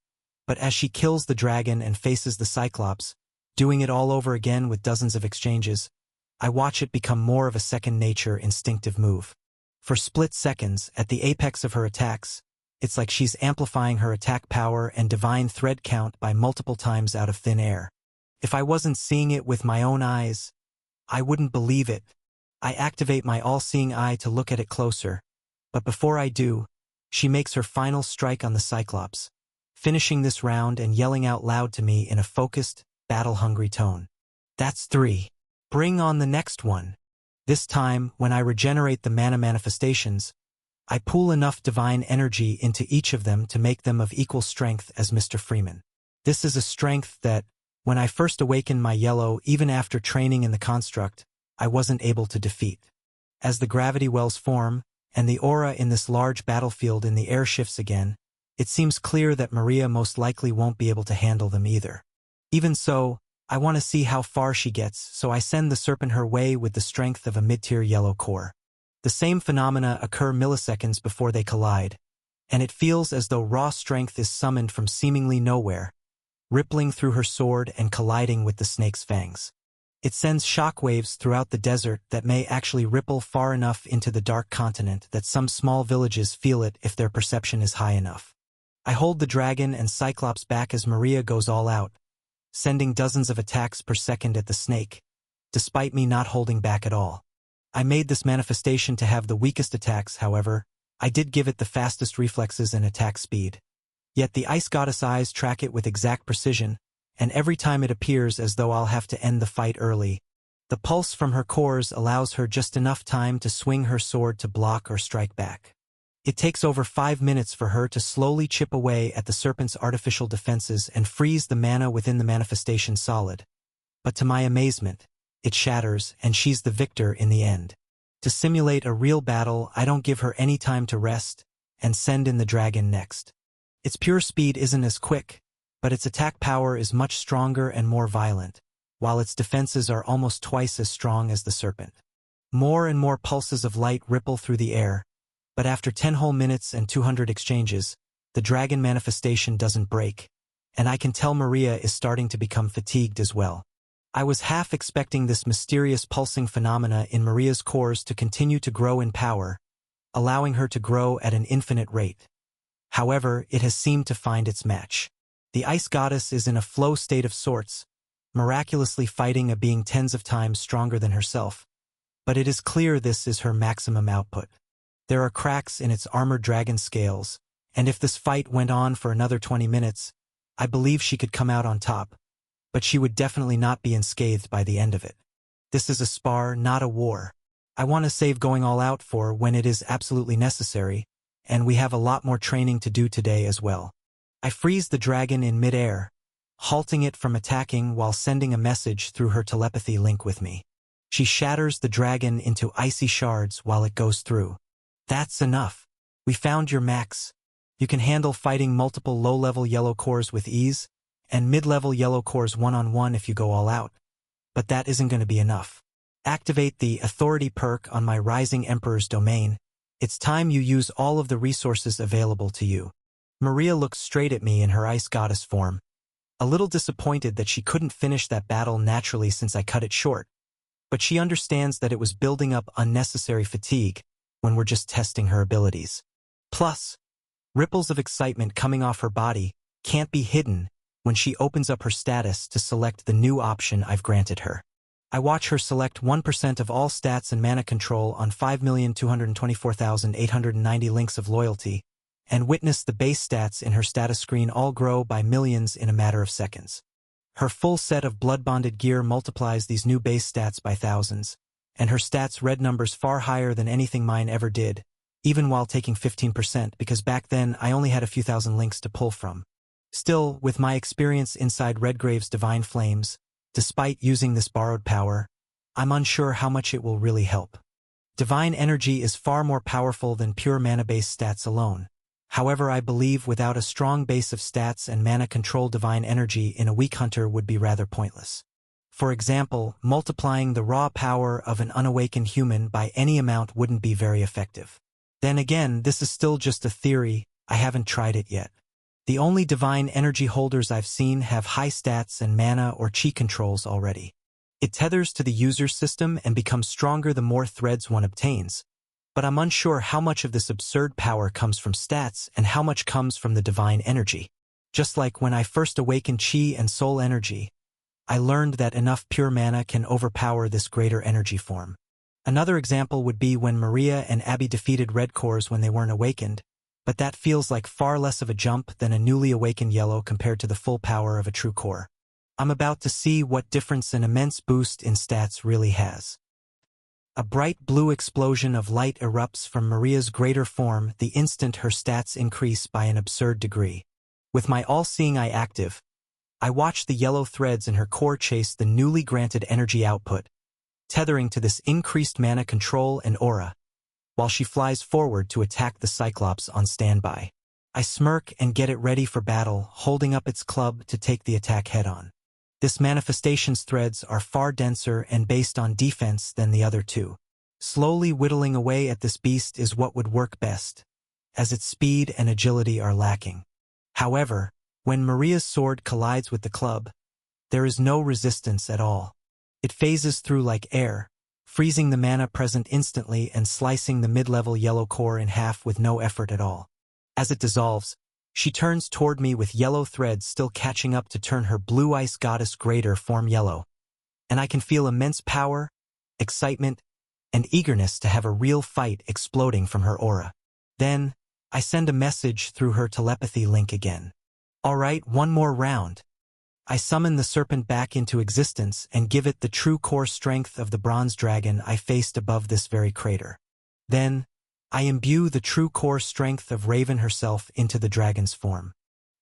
but as she kills the dragon and faces the Cyclops, doing it all over again with dozens of exchanges, I watch it become more of a second-nature instinctive move. For split seconds, at the apex of her attacks, it's like she's amplifying her attack power and divine thread count by multiple times out of thin air. If I wasn't seeing it with my own eyes, I wouldn't believe it. I activate my all-seeing eye to look at it closer, but before I do, she makes her final strike on the Cyclops, finishing this round and yelling out loud to me in a focused, battle-hungry tone. "That's 3. Bring on the next one." This time, when I regenerate the mana manifestations, I pool enough divine energy into each of them to make them of equal strength as Mr. Freeman. This is a strength that, when I first awakened my yellow, even after training in the construct, I wasn't able to defeat. As the gravity wells form, and the aura in this large battlefield in the air shifts again, it seems clear that Maria most likely won't be able to handle them either. Even so, I want to see how far she gets, so I send the serpent her way with the strength of a mid-tier yellow core. The same phenomena occur milliseconds before they collide, and it feels as though raw strength is summoned from seemingly nowhere, rippling through her sword and colliding with the snake's fangs. It sends shockwaves throughout the desert that may actually ripple far enough into the dark continent that some small villages feel it if their perception is high enough. I hold the dragon and Cyclops back as Maria goes all out, sending dozens of attacks per second at the snake, despite me not holding back at all. I made this manifestation to have the weakest attacks, however, I did give it the fastest reflexes and attack speed. Yet the ice goddess eyes track it with exact precision, and every time it appears as though I'll have to end the fight early, the pulse from her cores allows her just enough time to swing her sword to block or strike back. It takes over 5 minutes for her to slowly chip away at the serpent's artificial defenses and freeze the mana within the manifestation solid. But to my amazement, it shatters, and she's the victor in the end. To simulate a real battle, I don't give her any time to rest, and send in the dragon next. Its pure speed isn't as quick, but its attack power is much stronger and more violent, while its defenses are almost twice as strong as the serpent. More and more pulses of light ripple through the air, but after 10 whole minutes and 200 exchanges, the dragon manifestation doesn't break, and I can tell Maria is starting to become fatigued as well. I was half expecting this mysterious pulsing phenomena in Maria's cores to continue to grow in power, allowing her to grow at an infinite rate. However, it has seemed to find its match. The ice goddess is in a flow state of sorts, miraculously fighting a being tens of times stronger than herself, but it is clear this is her maximum output. There are cracks in its armored dragon scales, and if this fight went on for another 20 minutes, I believe she could come out on top, but she would definitely not be unscathed by the end of it. This is a spar, not a war. I want to save going all out for when it is absolutely necessary, and we have a lot more training to do today as well. I freeze the dragon in mid-air, halting it from attacking while sending a message through her telepathy link with me. She shatters the dragon into icy shards while it goes through. "That's enough. We found your max. You can handle fighting multiple low-level yellow cores with ease, and mid-level yellow cores one-on-one if you go all out. But that isn't going to be enough. Activate the Authority perk on my Rising Emperor's domain. It's time you use all of the resources available to you." Maria looks straight at me in her ice goddess form, a little disappointed that she couldn't finish that battle naturally since I cut it short, but she understands that it was building up unnecessary fatigue when we're just testing her abilities. Plus, ripples of excitement coming off her body can't be hidden when she opens up her status to select the new option I've granted her. I watch her select 1% of all stats and mana control on 5,224,890 links of loyalty, and witness the base stats in her status screen all grow by millions in a matter of seconds. Her full set of blood-bonded gear multiplies these new base stats by thousands, and her stats read numbers far higher than anything mine ever did, even while taking 15% because back then I only had a few thousand links to pull from. Still, with my experience inside Redgrave's Divine Flames, despite using this borrowed power, I'm unsure how much it will really help. Divine Energy is far more powerful than pure mana-based stats alone. However, I believe without a strong base of stats and mana control Divine Energy in a weak hunter would be rather pointless. For example, multiplying the raw power of an unawakened human by any amount wouldn't be very effective. Then again, this is still just a theory, I haven't tried it yet. The only Divine Energy holders I've seen have high stats and mana or chi controls already. It tethers to the user's system and becomes stronger the more threads one obtains, but I'm unsure how much of this absurd power comes from stats and how much comes from the Divine Energy. Just like when I first awakened Chi and Soul Energy, I learned that enough pure mana can overpower this greater energy form. Another example would be when Maria and Abby defeated red cores when they weren't awakened, but that feels like far less of a jump than a newly awakened yellow compared to the full power of a true core. I'm about to see what difference an immense boost in stats really has. A bright blue explosion of light erupts from Maria's greater form the instant her stats increase by an absurd degree. With my all-seeing eye active, I watch the yellow threads in her core chase the newly granted energy output, tethering to this increased mana control and aura, while she flies forward to attack the Cyclops on standby. I smirk and get it ready for battle, holding up its club to take the attack head-on. This manifestation's threads are far denser and based on defense than the other two. Slowly whittling away at this beast is what would work best, as its speed and agility are lacking. However, when Maria's sword collides with the club, there is no resistance at all. It phases through like air, freezing the mana present instantly and slicing the mid-level yellow core in half with no effort at all. As it dissolves, she turns toward me with yellow threads still catching up to turn her blue ice goddess greater form yellow, and I can feel immense power, excitement, and eagerness to have a real fight exploding from her aura. Then, I send a message through her telepathy link again. Alright, one more round. I summon the serpent back into existence and give it the true core strength of the bronze dragon I faced above this very crater. Then, I imbue the true core strength of Raven herself into the dragon's form.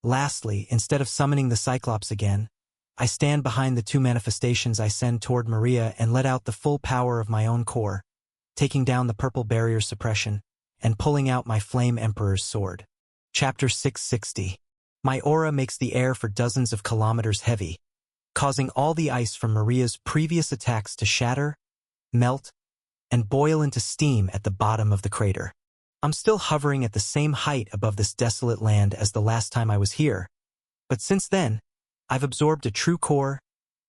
Lastly, instead of summoning the Cyclops again, I stand behind the two manifestations I send toward Maria and let out the full power of my own core, taking down the purple barrier suppression and pulling out my Flame Emperor's sword. Chapter 660. My aura makes the air for dozens of kilometers heavy, causing all the ice from Maria's previous attacks to shatter, melt, and boil into steam at the bottom of the crater. I'm still hovering at the same height above this desolate land as the last time I was here, but since then, I've absorbed a true core,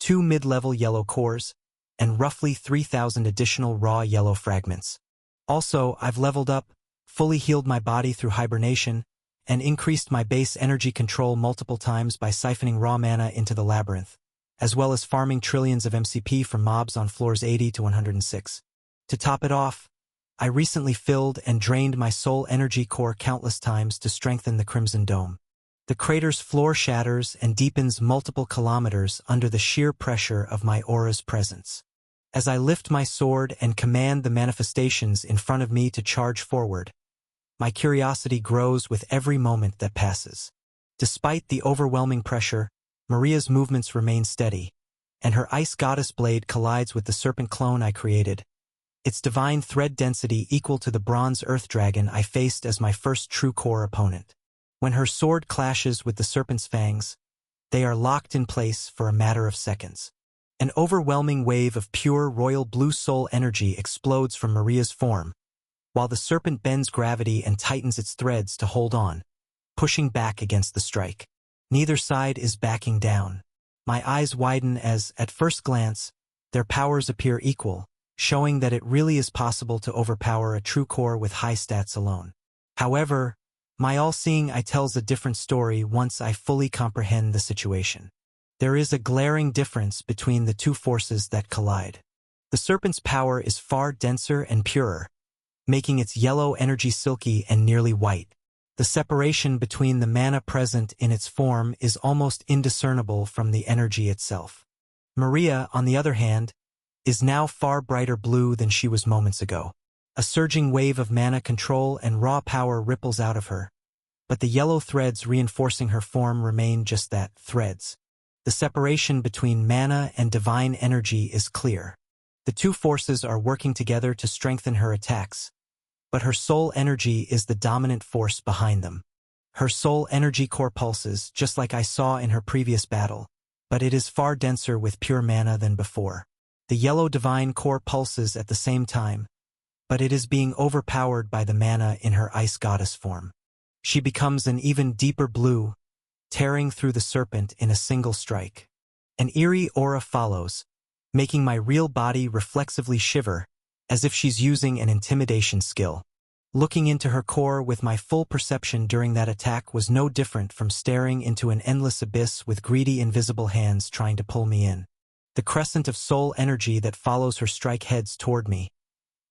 2 mid-level yellow cores, and roughly 3,000 additional raw yellow fragments. Also, I've leveled up, fully healed my body through hibernation, and increased my base energy control multiple times by siphoning raw mana into the labyrinth, as well as farming trillions of MCP from mobs on floors 80 to 106. To top it off, I recently filled and drained my soul energy core countless times to strengthen the Crimson Dome. The crater's floor shatters and deepens multiple kilometers under the sheer pressure of my aura's presence. As I lift my sword and command the manifestations in front of me to charge forward, my curiosity grows with every moment that passes. Despite the overwhelming pressure, Maria's movements remain steady, and her ice goddess blade collides with the serpent clone I created, its divine thread density equal to the bronze earth dragon I faced as my first true core opponent. When her sword clashes with the serpent's fangs, they are locked in place for a matter of seconds. An overwhelming wave of pure royal blue soul energy explodes from Maria's form, while the serpent bends gravity and tightens its threads to hold on, pushing back against the strike. Neither side is backing down. My eyes widen as, at first glance, their powers appear equal, showing that it really is possible to overpower a true core with high stats alone. However, my all-seeing eye tells a different story once I fully comprehend the situation. There is a glaring difference between the two forces that collide. The serpent's power is far denser and purer, making its yellow energy silky and nearly white. The separation between the mana present in its form is almost indiscernible from the energy itself. Maria, on the other hand, is now far brighter blue than she was moments ago. A surging wave of mana control and raw power ripples out of her, but the yellow threads reinforcing her form remain just that, threads. The separation between mana and divine energy is clear. The two forces are working together to strengthen her attacks, but her soul energy is the dominant force behind them. Her soul energy core pulses, just like I saw in her previous battle, but it is far denser with pure mana than before. The yellow divine core pulses at the same time, but it is being overpowered by the mana in her ice goddess form. She becomes an even deeper blue, tearing through the serpent in a single strike. An eerie aura follows, making my real body reflexively shiver, as if she's using an intimidation skill. Looking into her core with my full perception during that attack was no different from staring into an endless abyss with greedy invisible hands trying to pull me in. The crescent of soul energy that follows her strike heads toward me,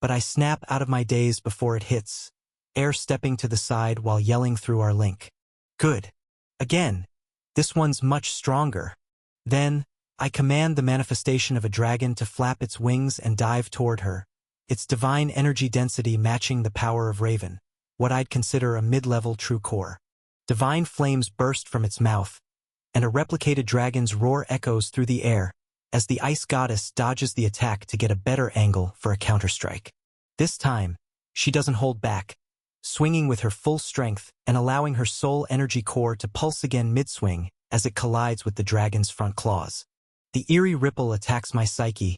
but I snap out of my daze before it hits, air stepping to the side while yelling through our link. Good. Again. This one's much stronger. Then, I command the manifestation of a dragon to flap its wings and dive toward her, its divine energy density matching the power of Raven, what I'd consider a mid-level true core. Divine flames burst from its mouth, and a replicated dragon's roar echoes through the air as the ice goddess dodges the attack to get a better angle for a counterstrike. This time, she doesn't hold back, swinging with her full strength and allowing her soul energy core to pulse again mid-swing as it collides with the dragon's front claws. The eerie ripple attacks my psyche,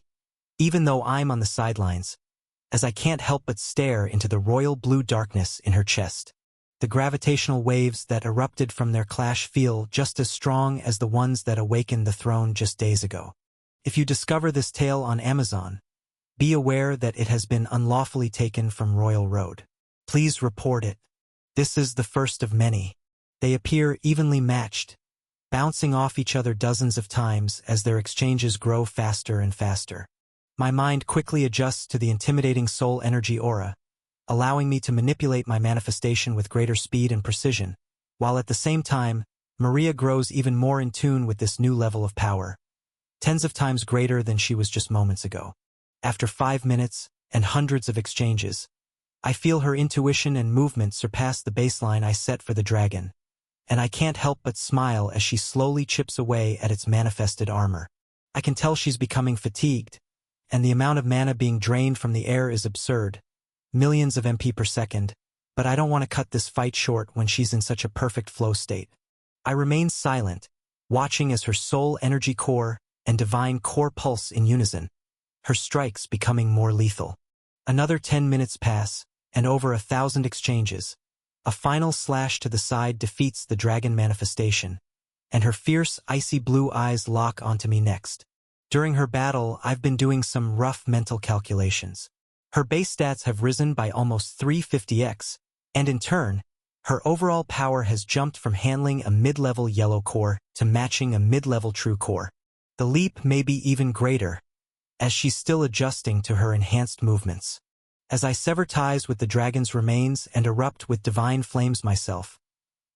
even though I'm on the sidelines, as I can't help but stare into the royal blue darkness in her chest. The gravitational waves that erupted from their clash feel just as strong as the ones that awakened the throne just days ago. If you discover this tale on Amazon, be aware that it has been unlawfully taken from Royal Road. Please report it. This is the first of many. They appear evenly matched, bouncing off each other dozens of times as their exchanges grow faster and faster. My mind quickly adjusts to the intimidating soul energy aura, allowing me to manipulate my manifestation with greater speed and precision, while at the same time, Maria grows even more in tune with this new level of power, tens of times greater than she was just moments ago. After 5 minutes and hundreds of exchanges, I feel her intuition and movement surpass the baseline I set for the dragon, and I can't help but smile as she slowly chips away at its manifested armor. I can tell she's becoming fatigued, and the amount of mana being drained from the air is absurd, millions of MP per second, but I don't want to cut this fight short when she's in such a perfect flow state. I remain silent, watching as her soul energy core and divine core pulse in unison, her strikes becoming more lethal. Another 10 minutes pass, and over 1,000 exchanges. A final slash to the side defeats the dragon manifestation, and her fierce, icy blue eyes lock onto me next. During her battle, I've been doing some rough mental calculations. Her base stats have risen by almost 350x, and in turn, her overall power has jumped from handling a mid-level yellow core to matching a mid-level true core. The leap may be even greater, as she's still adjusting to her enhanced movements. As I sever ties with the dragon's remains and erupt with divine flames myself,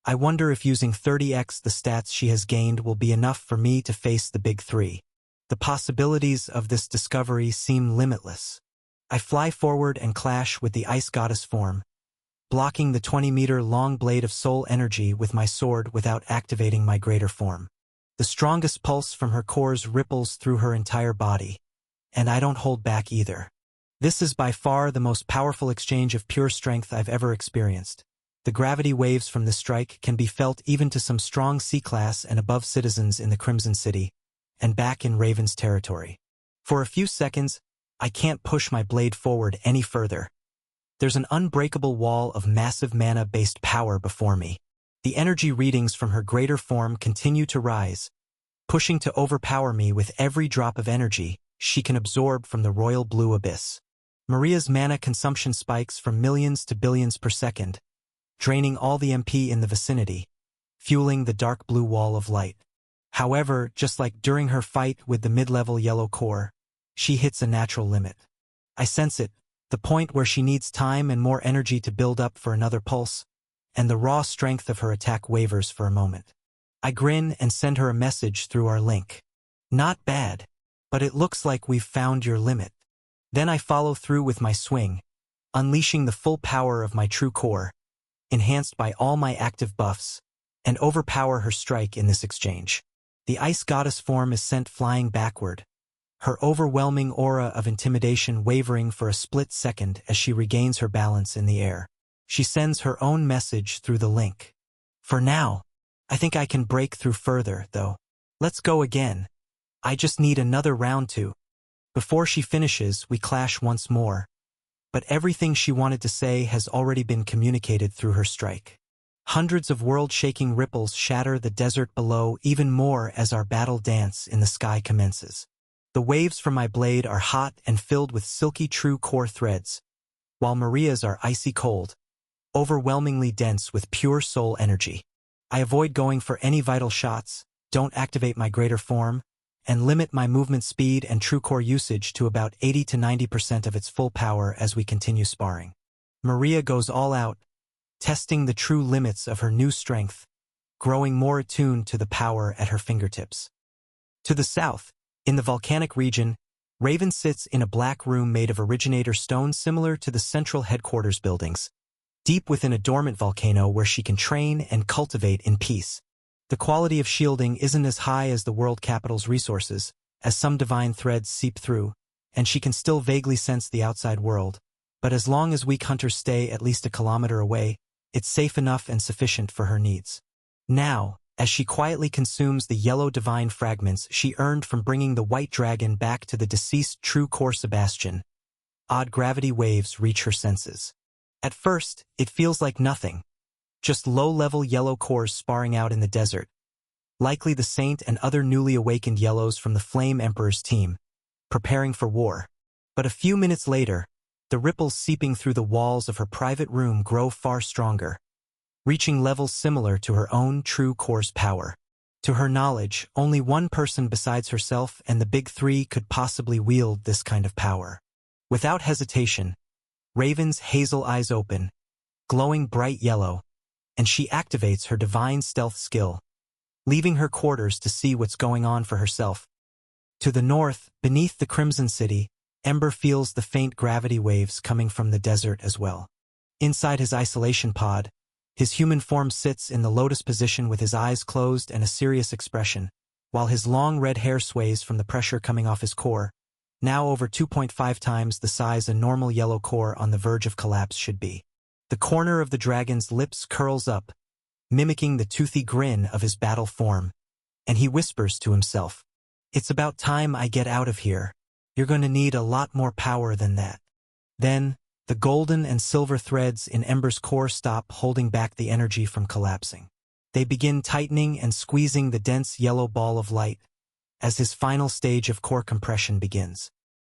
I wonder if using 30x the stats she has gained will be enough for me to face the big three. The possibilities of this discovery seem limitless. I fly forward and clash with the ice goddess form, blocking the 20-meter-long blade of soul energy with my sword without activating my greater form. The strongest pulse from her cores ripples through her entire body, and I don't hold back either. This is by far the most powerful exchange of pure strength I've ever experienced. The gravity waves from this strike can be felt even to some strong C-class and above citizens in the Crimson City, and back in Raven's territory. For a few seconds, I can't push my blade forward any further. There's an unbreakable wall of massive mana-based power before me. The energy readings from her greater form continue to rise, pushing to overpower me with every drop of energy she can absorb from the royal blue abyss. Maria's mana consumption spikes from millions to billions per second, draining all the MP in the vicinity, fueling the dark blue wall of light. However, just like during her fight with the mid-level yellow core, she hits a natural limit. I sense it, the point where she needs time and more energy to build up for another pulse, and the raw strength of her attack wavers for a moment. I grin and send her a message through our link. Not bad, but it looks like we've found your limit. Then I follow through with my swing, unleashing the full power of my true core, enhanced by all my active buffs, and overpower her strike in this exchange. The ice goddess form is sent flying backward, her overwhelming aura of intimidation wavering for a split second as she regains her balance in the air. She sends her own message through the link. For now, I think I can break through further, though. Let's go again. I just need another round to. Before she finishes, we clash once more. But everything she wanted to say has already been communicated through her strike. Hundreds of world-shaking ripples shatter the desert below even more as our battle dance in the sky commences. The waves from my blade are hot and filled with silky true core threads, while Maria's are icy cold, overwhelmingly dense with pure soul energy. I avoid going for any vital shots, don't activate my greater form, and limit my movement speed and true core usage to about 80 to 90% of its full power as we continue sparring. Maria goes all out, testing the true limits of her new strength, growing more attuned to the power at her fingertips. To the south, in the volcanic region, Raven sits in a black room made of originator stone similar to the central headquarters buildings, deep within a dormant volcano where she can train and cultivate in peace. The quality of shielding isn't as high as the world capital's resources, as some divine threads seep through, and she can still vaguely sense the outside world, but as long as weak hunters stay at least a kilometer away, it's safe enough and sufficient for her needs. Now, as she quietly consumes the yellow divine fragments she earned from bringing the white dragon back to the deceased true core Sebastian, odd gravity waves reach her senses. At first, it feels like nothing. Just low-level yellow cores sparring out in the desert, likely the Saint and other newly awakened yellows from the Flame Emperor's team, preparing for war. But a few minutes later, the ripples seeping through the walls of her private room grow far stronger, reaching levels similar to her own true core's power. To her knowledge, only one person besides herself and the Big Three could possibly wield this kind of power. Without hesitation, Raven's hazel eyes open, glowing bright yellow, and she activates her divine stealth skill, leaving her quarters to see what's going on for herself. To the north, beneath the Crimson City, Ember feels the faint gravity waves coming from the desert as well. Inside his isolation pod, his human form sits in the lotus position with his eyes closed and a serious expression, while his long red hair sways from the pressure coming off his core, now over 2.5 times the size a normal yellow core on the verge of collapse should be. The corner of the dragon's lips curls up, mimicking the toothy grin of his battle form, and he whispers to himself, "It's about time I get out of here. You're going to need a lot more power than that." Then, the golden and silver threads in Ember's core stop holding back the energy from collapsing. They begin tightening and squeezing the dense yellow ball of light as his final stage of core compression begins.